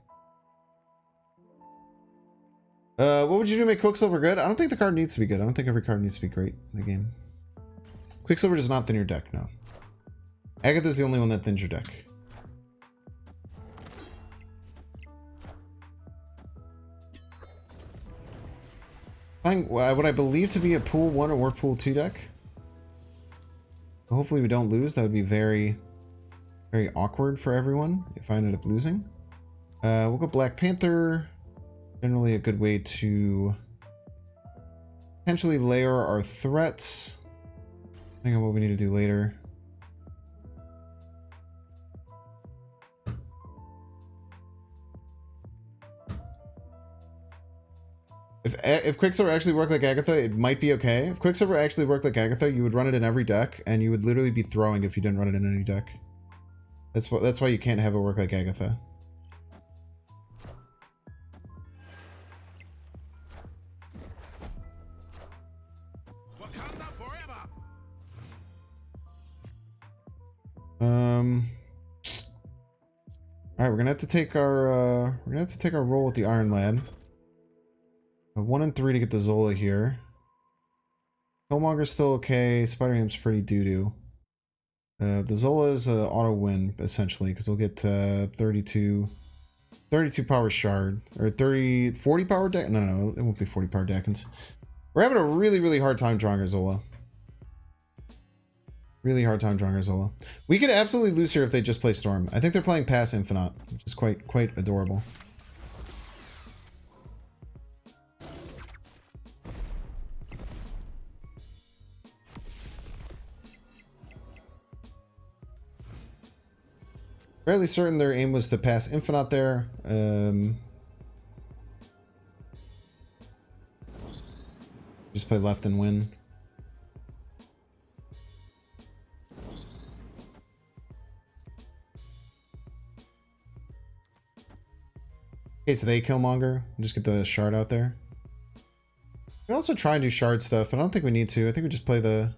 What would you do to make Quicksilver good? I don't think the card needs to be good. I don't think every card needs to be great in the game. Quicksilver does not thin your deck, no. Agatha's the only one that thins your deck. Playing what I believe to be a pool 1 or pool 2 deck. Hopefully we don't lose. That would be very, very awkward for everyone if I ended up losing. We'll go Black Panther. Generally a good way to potentially layer our threats. Depending on what we need to do later. If Quicksilver actually worked like Agatha, it might be okay. If Quicksilver actually worked like Agatha, you would run it in every deck, and you would literally be throwing if you didn't run it in any deck. That's why you can't have it work like Agatha. All right, we're gonna have to take our roll with the Iron Lad. 1 and 3 to get the Zola here. Killmonger's still okay. Spider-Ham's pretty doo-doo. The Zola is an auto win essentially because we'll get 32 power shard or 40 power deck. No, it won't be 40 power Dakens. We're having a really hard time drawing our Zola. Really hard time drawing our Zola. We could absolutely lose here if they just play Storm. I think they're playing Pass Infinite, which is quite adorable. Fairly certain their aim was to pass Infinite there. Just play left and win. Okay, so they Killmonger. Just get the shard out there. We can also try and do shard stuff, but I don't think we need to. I think we just play the...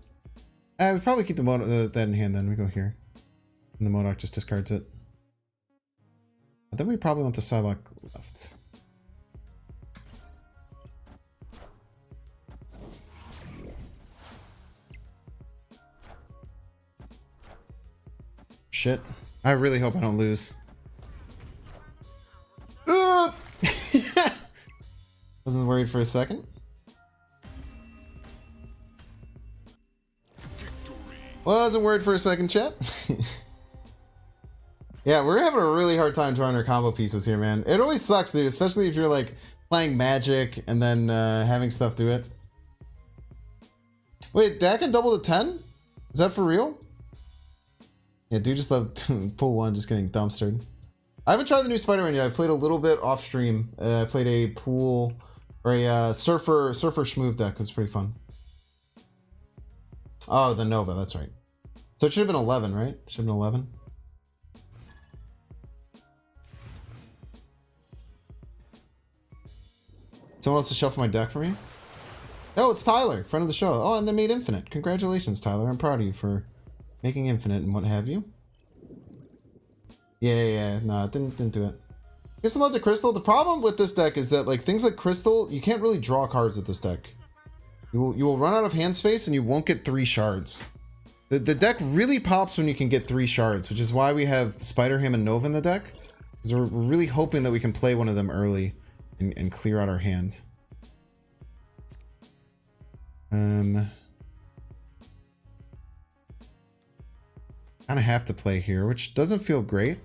we probably keep that in hand then. We go here. And the Modok just discards it. I think we probably want the Psylocke left. Shit. I really hope I don't lose. Wasn't worried for a second. Wasn't worried for a second, chat. Yeah, we're having a really hard time drawing our combo pieces here, man. It always sucks, dude, especially if you're like playing Magic and then having stuff do it. Wait, Daken double to 10? Is that for real? Yeah, dude just love pull 1 just getting dumpstered. I haven't tried the new Spider-Man yet. I played a little bit off stream. I played a pool or a surfer schmoove deck. It was pretty fun. Oh, the Nova, that's right. So it should have been 11, right? Should have been 11. Someone else to shuffle my deck for me? Oh, it's Tyler, friend of the show. Oh, and they made Infinite. Congratulations, Tyler. I'm proud of you for making Infinite and what have you. Yeah. No, didn't do it. Guess I love the Crystal. The problem with this deck is that like things like Crystal, you can't really draw cards with this deck. You will run out of hand space and you won't get 3 shards. The deck really pops when you can get 3 shards, which is why we have Spider-Ham and Nova in the deck. Because we're really hoping that we can play one of them early and clear out our hand. Kind of have to play here, which doesn't feel great.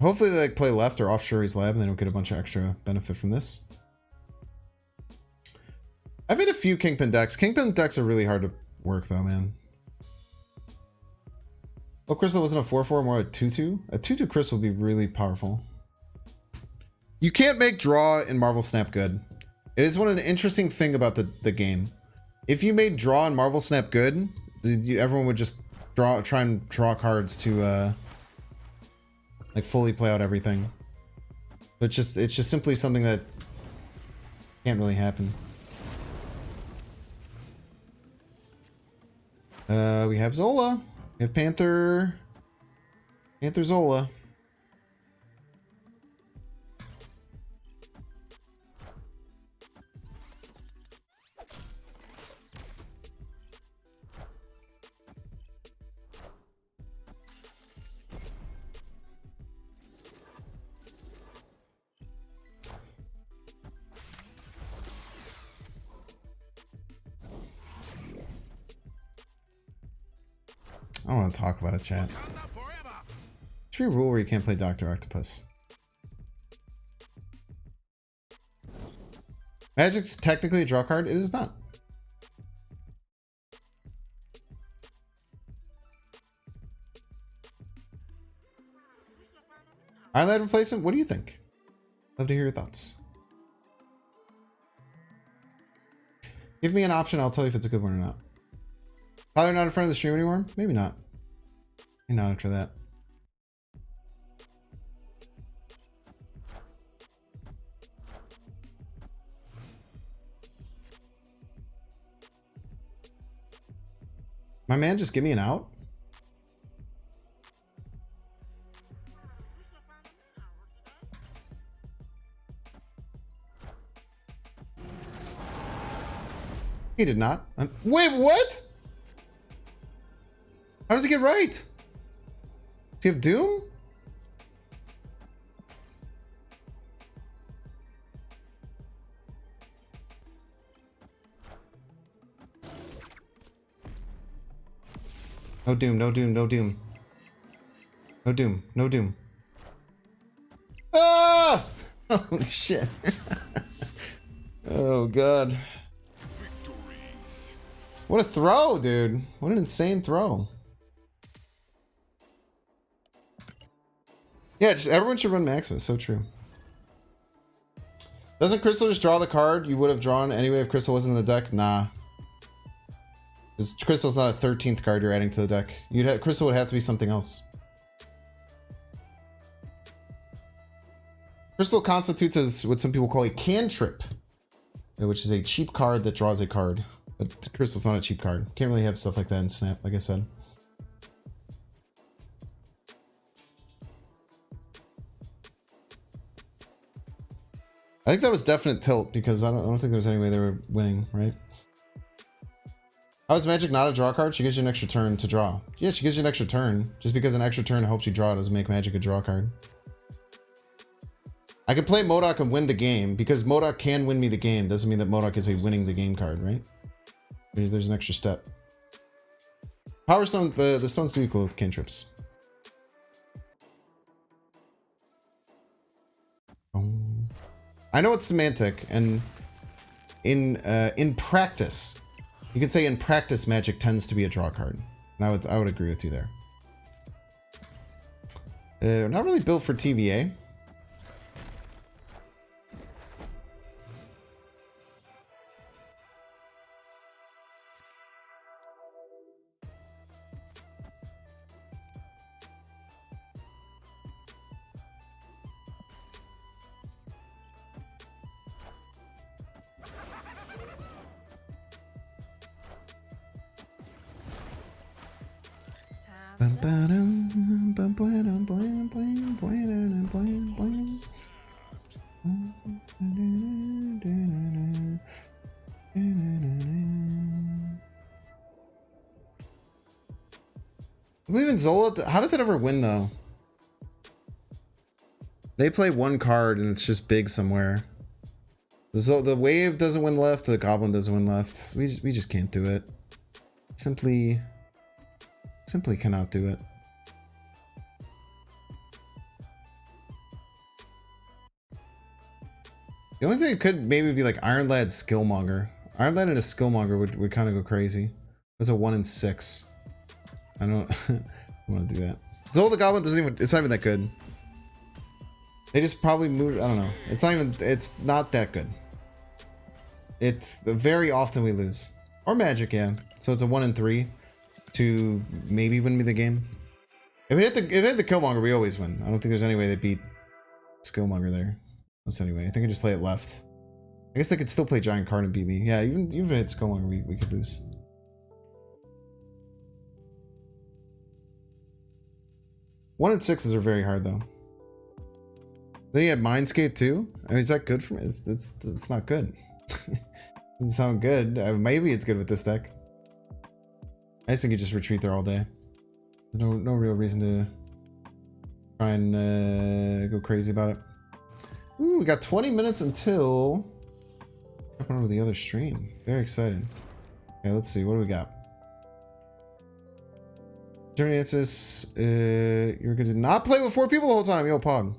Hopefully they like play left or off Shuri's Lab and they don't get a bunch of extra benefit from this. I've made a few Kingpin decks. Kingpin decks are really hard to work though, man. Oh, Crystal wasn't a 4/4, more a 2/2? A 2/2 Crystal would be really powerful. You can't make draw in Marvel Snap good. It is one of the interesting thing about the game. If you made draw in Marvel Snap good, everyone would just try and draw cards to like fully play out everything. But it's just simply something that can't really happen. We have Zola. We have Panther. Daken-Zola. I don't want to talk about it, chat. True rule where you can't play Dr. Octopus. Magic's technically a draw card. It is not. Highlight replacement? What do you think? Love to hear your thoughts. Give me an option, I'll tell you if it's a good one or not. Probably not in front of the stream anymore? Maybe not. Maybe not after that. My man, just give me an out. He did not. Wait, what? How does he get right? Does he have Doom? No Doom, no Doom, no Doom. No Doom, no Doom. Ah! Holy shit. Oh, God. What a throw, dude. What an insane throw. Yeah, just everyone should run Maximus. So true. Doesn't Crystal just draw the card you would have drawn anyway if Crystal wasn't in the deck? Nah. Because Crystal's not a 13th card you're adding to the deck. Crystal would have to be something else. Crystal constitutes as what some people call a cantrip, which is a cheap card that draws a card. But Crystal's not a cheap card. Can't really have stuff like that in Snap, like I said. I think that was definite tilt because I don't think there was any way they were winning, right? How is Magic not a draw card? She gives you an extra turn to draw. Yeah, she gives you an extra turn. Just because an extra turn helps you draw doesn't make Magic a draw card. I could play Modok and win the game. Because Modok can win me the game doesn't mean that Modok is a winning the game card, right? There's an extra step. Power Stone, the stones do equal with cantrips. I know it's semantic, and in practice, you can say in practice Magic tends to be a draw card. And I would agree with you there. Not really built for TVA. I believe in Zola. How does it ever win though? They play one card and it's just big somewhere. The wave doesn't win left. The goblin doesn't win left. We just can't do it. Simply cannot do it. The only thing it could maybe be like Iron Lad Skillmonger. Iron Lad and a Skillmonger would kind of go crazy. That's a 1 in 6. I don't want to do that. Zola the Goblin doesn't even, it's not even that good. They just probably moved, I don't know. It's not that good. It's very often we lose. Or Magic, yeah. So it's a 1 in 3 to maybe win me the game. If it hit the Killmonger, we always win. I don't think there's any way they beat Skillmonger there. That's anyway. I think I just play it left. I guess they could still play Giant Card and beat me. Yeah, even if it hits Killmonger, we could lose. 1 and 6s are very hard though. Then you had Mindscape too. I mean, is that good for me? It's not good. Doesn't sound good. Maybe it's good with this deck. I just think you just retreat there all day. No real reason to try and go crazy about it. Ooh, we got 20 minutes until jumping over the other stream. Very excited. Okay, let's see. What do we got? Germany answers, you're going to not play with 4 people the whole time. Yo, Pog.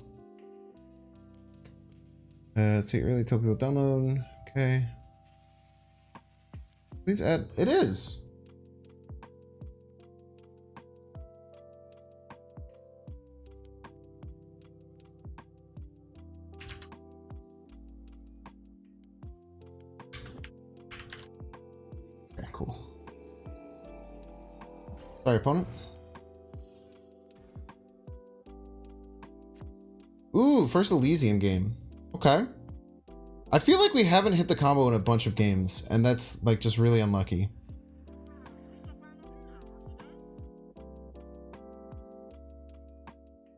Let's see. Early tell people download. Okay. Please add. It is. Okay, cool. Sorry, opponent. Ooh, first Elysium game. Okay. I feel like we haven't hit the combo in a bunch of games, and that's like just really unlucky.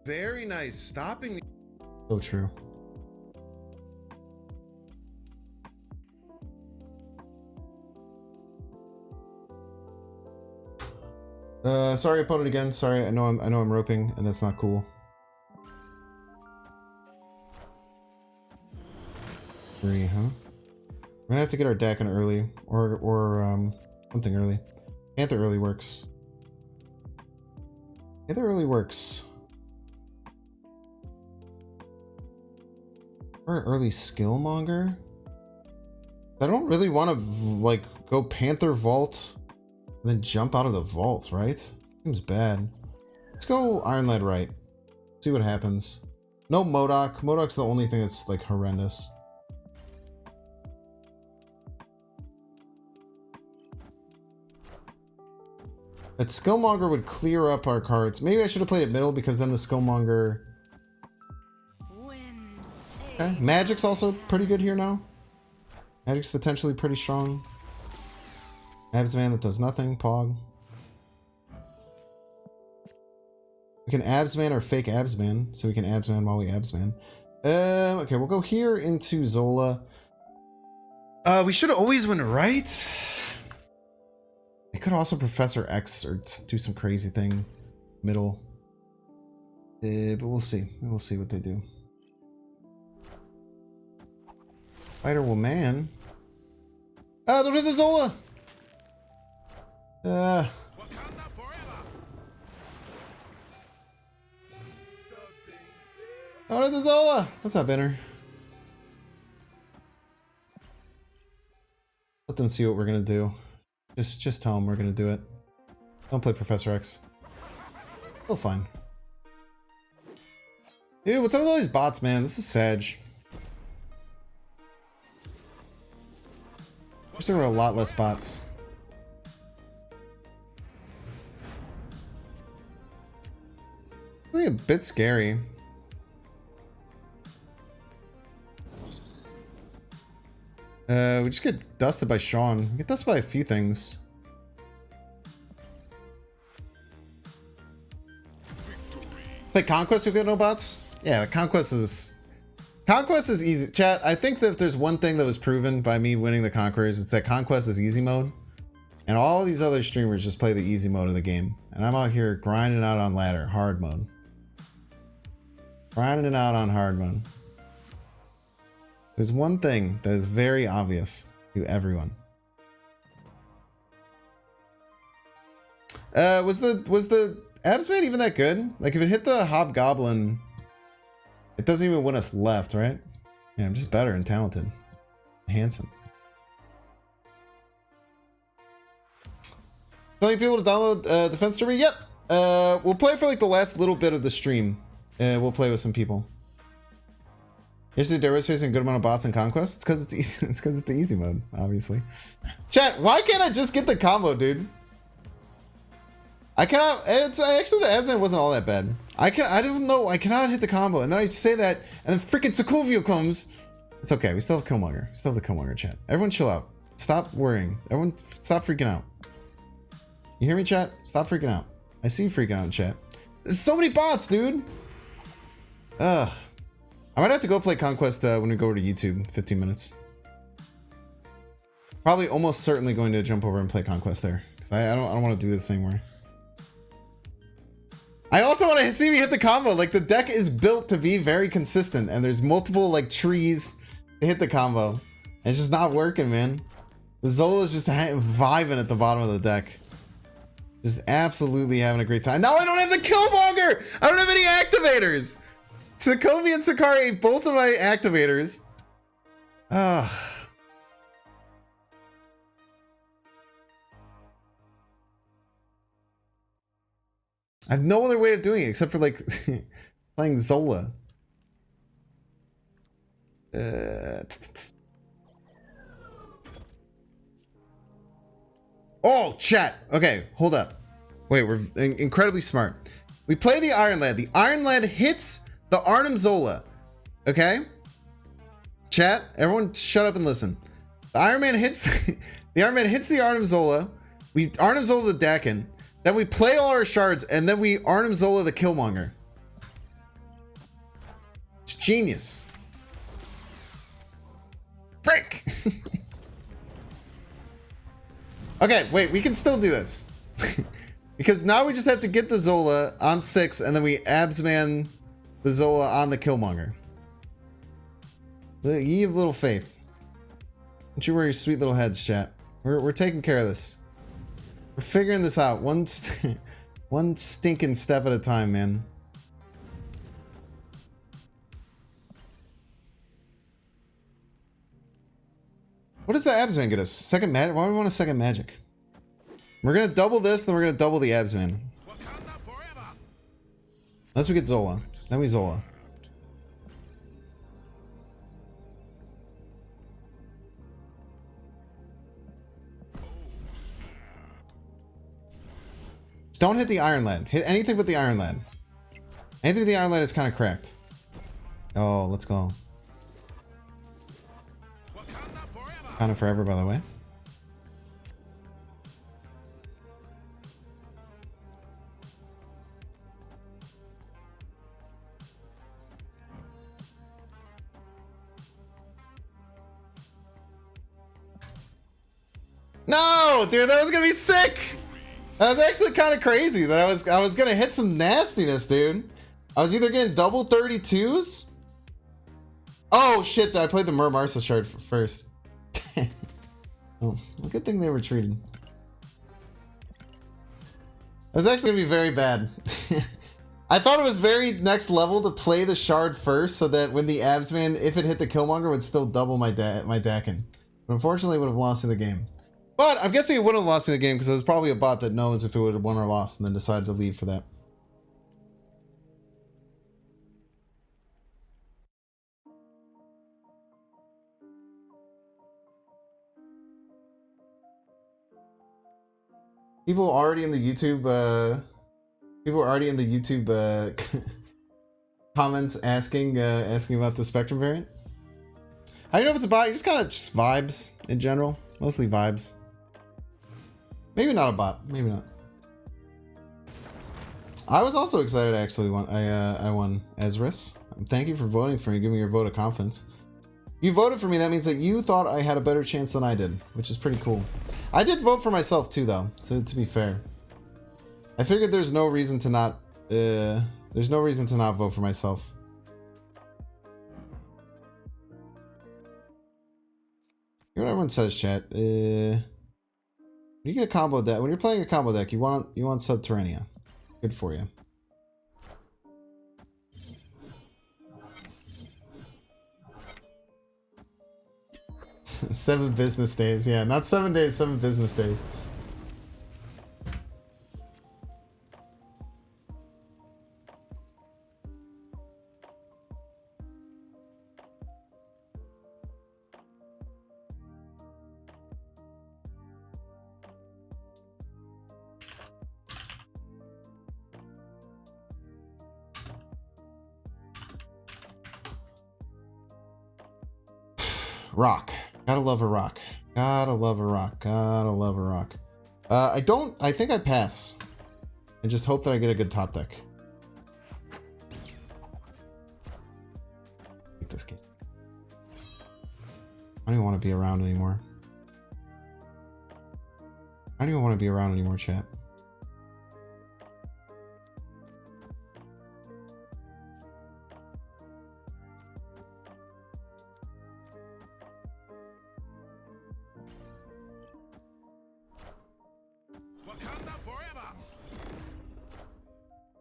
Very nice. Stopping the... So true. Sorry, opponent again. Sorry, I know I'm roping, and that's not cool. 3, huh? We're gonna have to get our Daken early, or something early. Panther early works. Panther early works. Or early Skillmonger. I don't really want to like go Panther Vault and then jump out of the vaults, right? Seems bad. Let's go Iron Lad right. See what happens. No Modok. Modok's the only thing that's like horrendous. That Skillmonger would clear up our cards. Maybe I should have played it middle because then the Skillmonger... Okay. Magic's also pretty good here now. Magic's potentially pretty strong. Absman that does nothing. Pog. We can Absman or fake Absman. So we can Absman while we Absman. Okay, we'll go here into Zola. We should always win, right? I could also Professor X or do some crazy thing. Middle. But we'll see. We'll see what they do. Spider Woman. Ah, don't hit the Zola! Don't hit the Zola! What's up, Banner? Let them see what we're gonna do. Just tell them we're gonna do it. Don't play Professor X. Still fine. Dude, what's up with all these bots, man? This is Sag. Wish there were a lot less bots. Really a bit scary. We just get dusted by Sean. We get dusted by a few things. Play Conquest if we get no bots? Yeah, Conquest is easy. Chat, I think that if there's one thing that was proven by me winning the Conquerors, it's that Conquest is easy mode. And all these other streamers just play the easy mode of the game. And I'm out here grinding out on ladder, hard mode. Grinding it out on hard mode. There's one thing that is very obvious to everyone. Was the Absman even that good? Like if it hit the Hobgoblin, it doesn't even win us left, right? Yeah, I'm just better and talented. Handsome. Telling people to download Defense Derby? Yep. We'll play for like the last little bit of the stream. We'll play with some people. Yesterday, there was facing a good amount of bots in Conquest. It's because it's easy. It's because it's the easy mode, obviously. Chat, why can't I just get the combo, dude? I cannot. It's actually the Absman wasn't all that bad. I don't know. I cannot hit the combo, and then I say that, and then freaking Sokovia comes. It's okay. We still have Killmonger. We still have the Killmonger, chat. Everyone, chill out. Stop worrying. Everyone, stop freaking out. You hear me, chat? Stop freaking out. I see you freaking out in chat. There's so many bots, dude. I might have to go play Conquest when we go over to YouTube. 15 minutes. Probably almost certainly going to jump over and play Conquest there. Because I don't want to do this anymore. I also want to see me hit the combo. Like, the deck is built to be very consistent. And there's multiple, like, trees to hit the combo. And it's just not working, man. The Zola's just vibing at the bottom of the deck. Just absolutely having a great time. Now I don't have the Killmonger! I don't have any activators! Sokovia and Sakari, both of my activators. I have no other way of doing it except for like playing Zola. Oh, chat. Okay, hold up. Wait, we're incredibly smart. We play the Iron Lad. The Iron Lad hits the Arnim Zola. Okay? Chat, everyone shut up and listen. The Iron Man hits the Iron Man hits the Arnim Zola. We Arnim Zola the Daken. Then we play all our shards, and then we Arnim Zola the Killmonger. It's genius. Frick! Okay, wait, we can still do this. Because now we just have to get the Zola on 6, and then we Absman the Zola on the Killmonger. Ye of little faith. Don't you worry your sweet little heads, chat. We're taking care of this. We're figuring this out one stinking step at a time, man. What does the Absman get us? Second magic? Why do we want a second magic? We're gonna double this, then we're gonna double the Absman. Unless we get Zola. Then we Zola. Just don't hit the Iron Lad. Hit anything but the Iron Lad. Anything with the Iron Lad is kind of cracked. Oh, let's go. Kind of forever, by the way. No, dude, that was gonna be sick. That was actually kind of crazy. That I was gonna hit some nastiness, dude. I was either getting double 32s. Oh shit! I played the Mer Marsa shard first. Oh, well, good thing they retreated. That was actually gonna be very bad. I thought it was very next level to play the shard first, so that when the Absman, if it hit the Killmonger, would still double my Daken. But unfortunately, it would have lost me the game. But I'm guessing it wouldn't have lost me the game because it was probably a bot that knows if it would have won or lost, and then decided to leave for that. People already in the YouTube, comments asking about the Spectrum variant. How do you know if it's a bot? You just kind of just vibes in general, mostly vibes. Maybe not a bot, maybe not. I was also excited. I actually won. I won Ezris. Thank you for voting for me. Give me your vote of confidence. You voted for me. That means that you thought I had a better chance than I did, which is pretty cool. I did vote for myself too, though. To be fair, I figured there's no reason to not. There's no reason to not vote for myself. Hear what everyone says, chat. When you get a combo deck, when you're playing a combo deck, you want Subterranea. Good for you. Seven business days. Yeah, not 7 days, 7 business days. Rock. Gotta love a rock. Gotta love a rock. Gotta love a rock. I think I pass. And just hope that I get a good top deck. I don't even want to be around anymore. I don't even want to be around anymore, chat.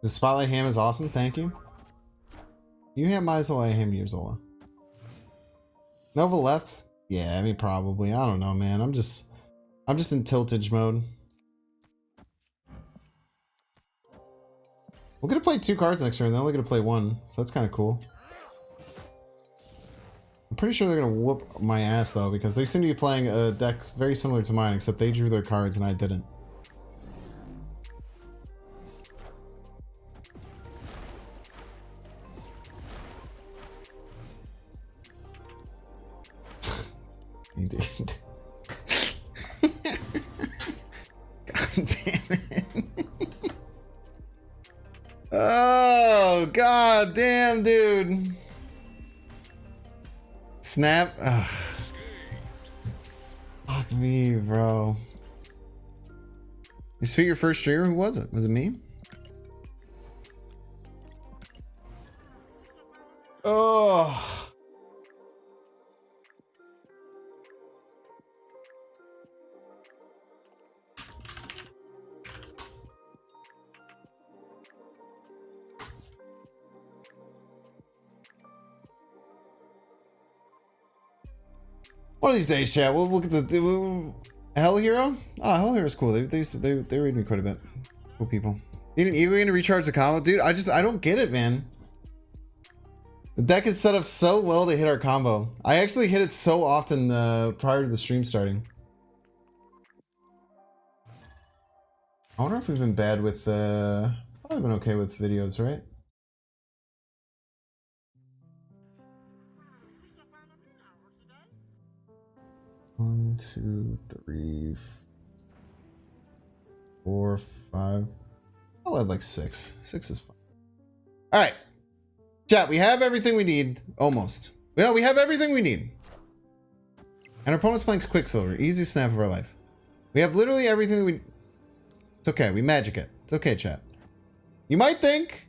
The spotlight ham is awesome, thank you. You ham my Zola, I ham your Zola. Nova left? Yeah, I mean probably. I don't know, man. I'm just in tiltage mode. We're gonna play 2 cards next turn, they're only gonna play 1, so that's kinda cool. I'm pretty sure they're gonna whoop my ass though, because they seem to be playing a deck very similar to mine, except they drew their cards and I didn't. Dude. God damn it. Oh, god damn, dude. Snap. Ugh. Fuck me, bro. You speak your first streamer? Who was it? Was it me? Oh. One of these days, chat. We'll look at the Hell Hero. Oh, Hell Hero's cool. They read me quite a bit. Cool people. You didn't even to recharge the combo, dude. I don't get it, man. The deck is set up so well to hit our combo. I actually hit it so often prior to the stream starting. I wonder if we've been bad with probably been okay with videos, right? One, two, three, 4, 5. I'll have like 6. 6 is fine. All right, chat. We have everything we need. Almost. Well, we have everything we need. And our opponent's playing Quicksilver. Easiest snap of our life. We have literally everything we. It's okay. We magic it. It's okay, chat. You might think.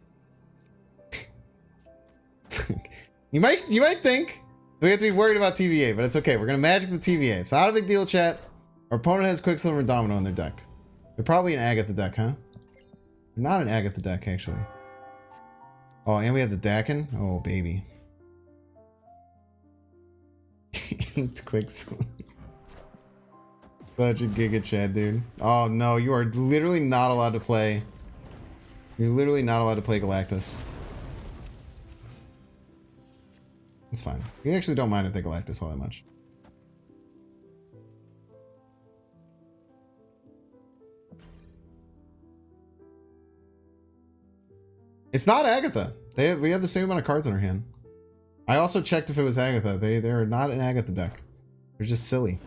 you might think. We have to be worried about TVA, but it's okay. We're gonna magic the TVA. It's not a big deal, chat. Our opponent has Quicksilver and Domino in their deck. They're probably an Agatha deck, huh? They're not an Agatha deck, actually. Oh, and we have the Daken. Oh, baby. It's Quicksilver. Such a giga chat, dude. Oh no, you are literally not allowed to play. You're literally not allowed to play Galactus. It's fine. We actually don't mind if they Galactus all that much. It's not Agatha. We have the same amount of cards in our hand. I also checked if it was Agatha. They're not an Agatha deck. They're just silly.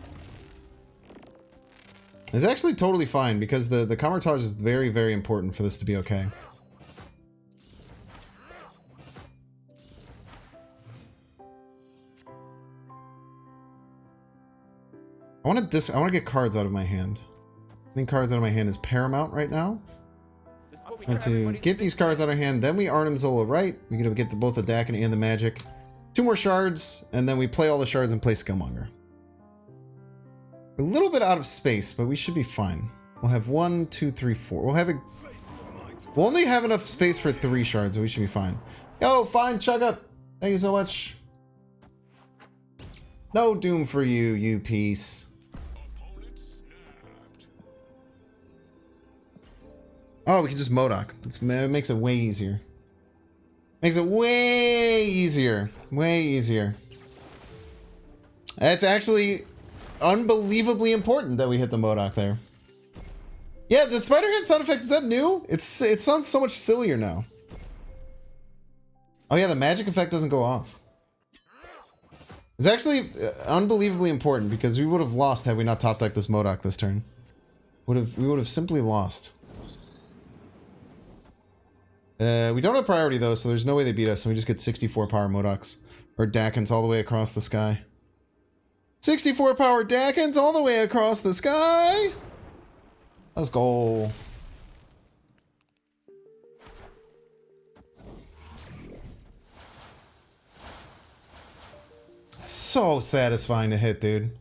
It's actually totally fine because the Camartage is very, very important for this to be okay. I want to get cards out of my hand. Getting cards out of my hand is paramount right now. And to get these cards out of hand, then we Arnim Zola right. We're gonna get both the Daken and the Magic. 2 more shards, and then we play all the shards and play Skillmonger. We're a little bit out of space, but we should be fine. We'll have 1, 2, 3, 4. We'll only have enough space for 3 shards, so we should be fine. Yo, fine, chug up. Thank you so much. No doom for you, you piece. Oh, we can just Modok. It makes it way easier. Makes it way easier. Way easier. That's actually unbelievably important that we hit the Modok there. Yeah, the Spider-Ham sound effect, is that new? It sounds so much sillier now. Oh yeah, the magic effect doesn't go off. It's actually unbelievably important because we would have lost had we not top decked this Modok this turn. We would have simply lost. We don't have priority though, so there's no way they beat us, and we just get 64 power Modoks. Or Dakens all the way across the sky. 64 power Dakens all the way across the sky. Let's go. So satisfying to hit, dude.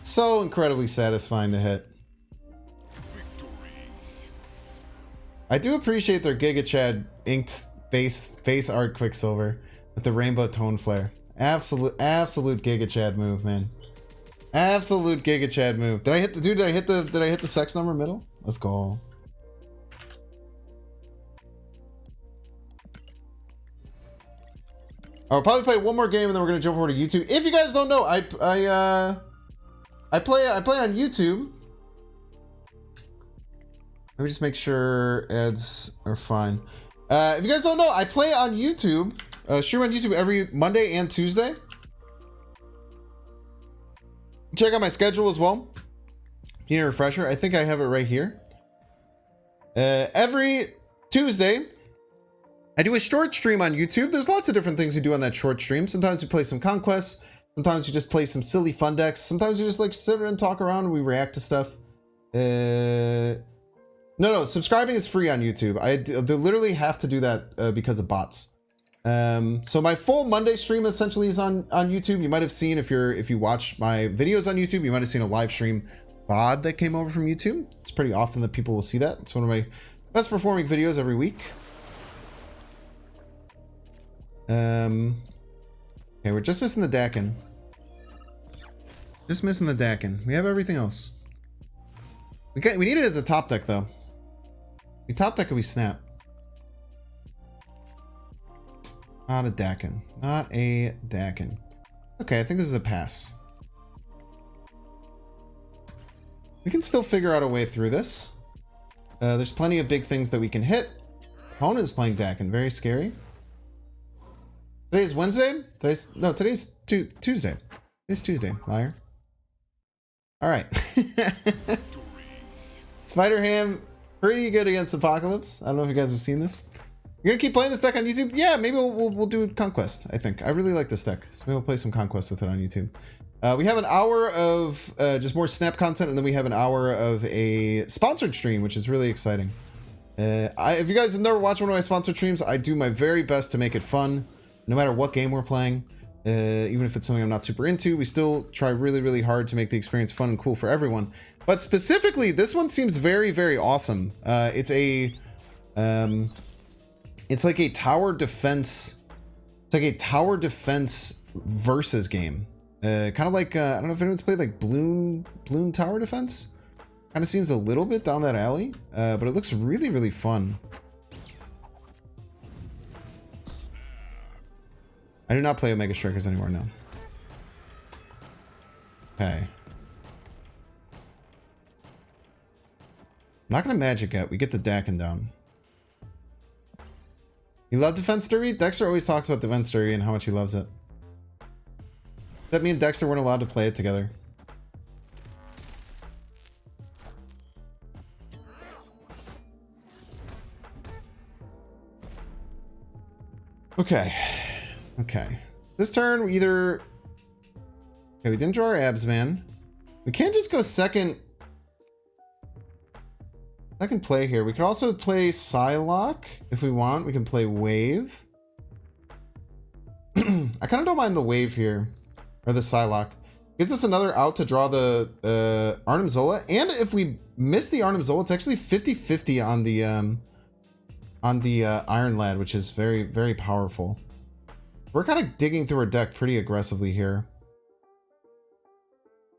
So incredibly satisfying to hit. I do appreciate their Giga Chad inked face art Quicksilver with the rainbow tone flare. Absolute Giga Chad move, man. Absolute Giga Chad move. Did I hit the sex number middle? Let's go. I'll probably play one more game and then we're gonna jump over to YouTube. If you guys don't know, I play on YouTube. Let me just make sure ads are fine. If you guys don't know, I play on YouTube. Stream on YouTube every Monday and Tuesday. Check out my schedule as well. If you need a refresher, I think I have it right here. Every Tuesday, I do a short stream on YouTube. There's lots of different things we do on that short stream. Sometimes we play some conquests. Sometimes we just play some silly fun decks. Sometimes we just like sit and talk around and we react to stuff. No, subscribing is free on YouTube. They literally have to do that because of bots. So my full Monday stream essentially is on YouTube. You might have seen if you watch my videos on YouTube, you might have seen a live stream VOD that came over from YouTube. It's pretty often that people will see that. It's one of my best performing videos every week. Okay, we're just missing the Daken. Just missing the Daken. We have everything else. We need it as a top deck though. We top deck and we snap. Not a Daken. Not a Daken. Okay, I think this is a pass. We can still figure out a way through this. There's plenty of big things that we can hit. Opponent's playing Daken. Very scary. Today's Wednesday? Today's Tuesday. Today's Tuesday, liar. Alright. Spider Ham, pretty good against Apocalypse. I don't know if you guys have seen this. You're gonna keep playing this deck on YouTube? Yeah, maybe we'll do Conquest, I think. I really like this deck. So maybe we'll play some Conquest with it on YouTube. We have an hour of just more Snap content, and then we have an hour of a sponsored stream, which is really exciting. If you guys have never watched one of my sponsored streams, I do my very best to make it fun. No matter what game we're playing, even if it's something I'm not super into, we still try really, really hard to make the experience fun and cool for everyone. But specifically, this one seems very, very awesome. It's like a tower defense. It's like a tower defense versus game. Kind of like I don't know if anyone's played like Bloom Tower Defense. Kind of seems a little bit down that alley, but it looks really, really fun. I do not play Omega Strikers anymore now. Okay. I'm not gonna magic yet. We get the Daken down. You love Defense Derby? Dexter always talks about Defense Derby and how much he loves it. That me and Dexter weren't allowed to play it together. Okay. Okay. This turn, we either... Okay, we didn't draw our abs, man. We can't just go second play here. We could also play Psylocke if we want. We can play Wave. I kind of don't mind the Wave here. Or the Psylocke. Gives us another out to draw the Daken-Zola. And if we miss the Daken-Zola, it's actually 50-50 on the Iron Lad, which is very, very powerful. We're kind of digging through our deck pretty aggressively here.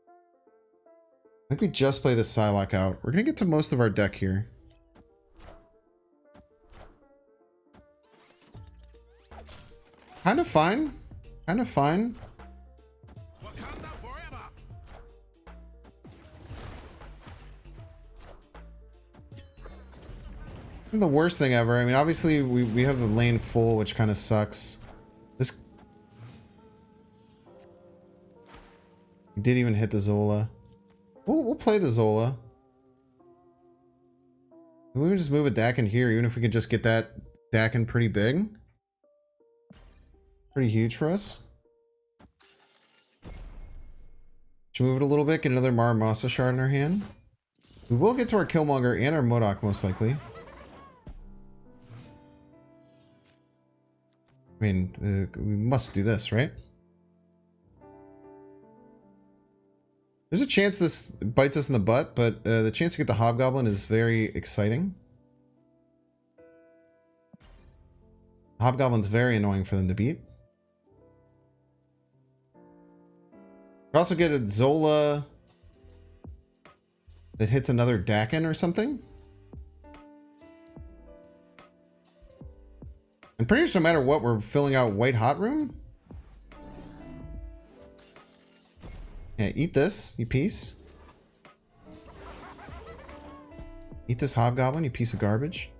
I think we just play the Psylocke out. We're going to get to most of our deck here. Kind of fine. Kind of fine. The worst thing ever. I mean, obviously we have the lane full, which kind of sucks. This we didn't even hit the Zola. We'll play the Zola. We can just move a Daken here, even if we could just get that Daken pretty big. Pretty huge for us. Should move it a little bit, get another Maramasa shard in our hand. We will get to our Killmonger and our Modok most likely. I mean, we must do this, right? There's a chance this bites us in the butt, but the chance to get the Hobgoblin is very exciting. Hobgoblin's very annoying for them to beat. Could also get a Zola that hits another Daken or something. I'm pretty sure no matter what, we're filling out White Hot Room. Yeah, eat this, you piece. Eat this Hobgoblin, you piece of garbage.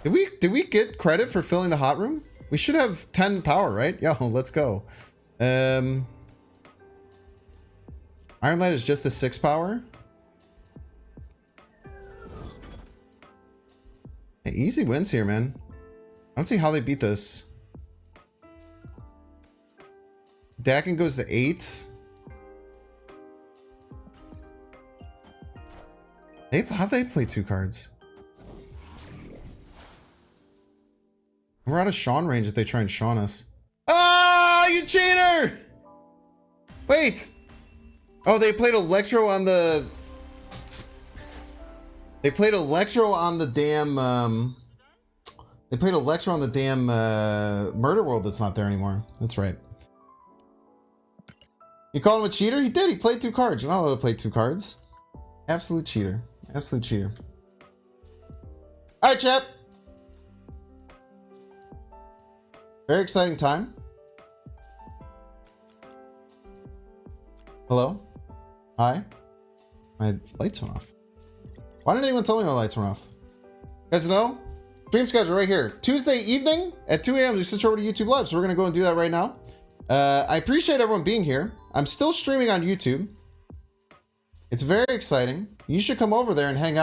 Did we get credit for filling the hot room? We should have 10 power, right? Yo, let's go. Iron Light is just a 6 power. Yeah, easy wins here, man. I don't see how they beat this. Daken goes to 8. How they play 2 cards? We're out of Sean range if they try and Sean us. Ah, you cheater! Wait. Oh, they played Electro on the... They played Electro on the damn... They played Electro on the damn Murder World that's not there anymore. That's right. You called him a cheater? He did. He played 2 cards. You're not allowed to play 2 cards. Absolute cheater. Absolute cheater. All right, chap. Very exciting time. Hello? Hi? My lights went off. Why didn't anyone tell me my lights went off? Guys know? Stream schedule right here. Tuesday evening at 2 a.m. Just switch over to YouTube Live. So we're going to go and do that right now. I appreciate everyone being here. I'm still streaming on YouTube. It's very exciting. You should come over there and hang out.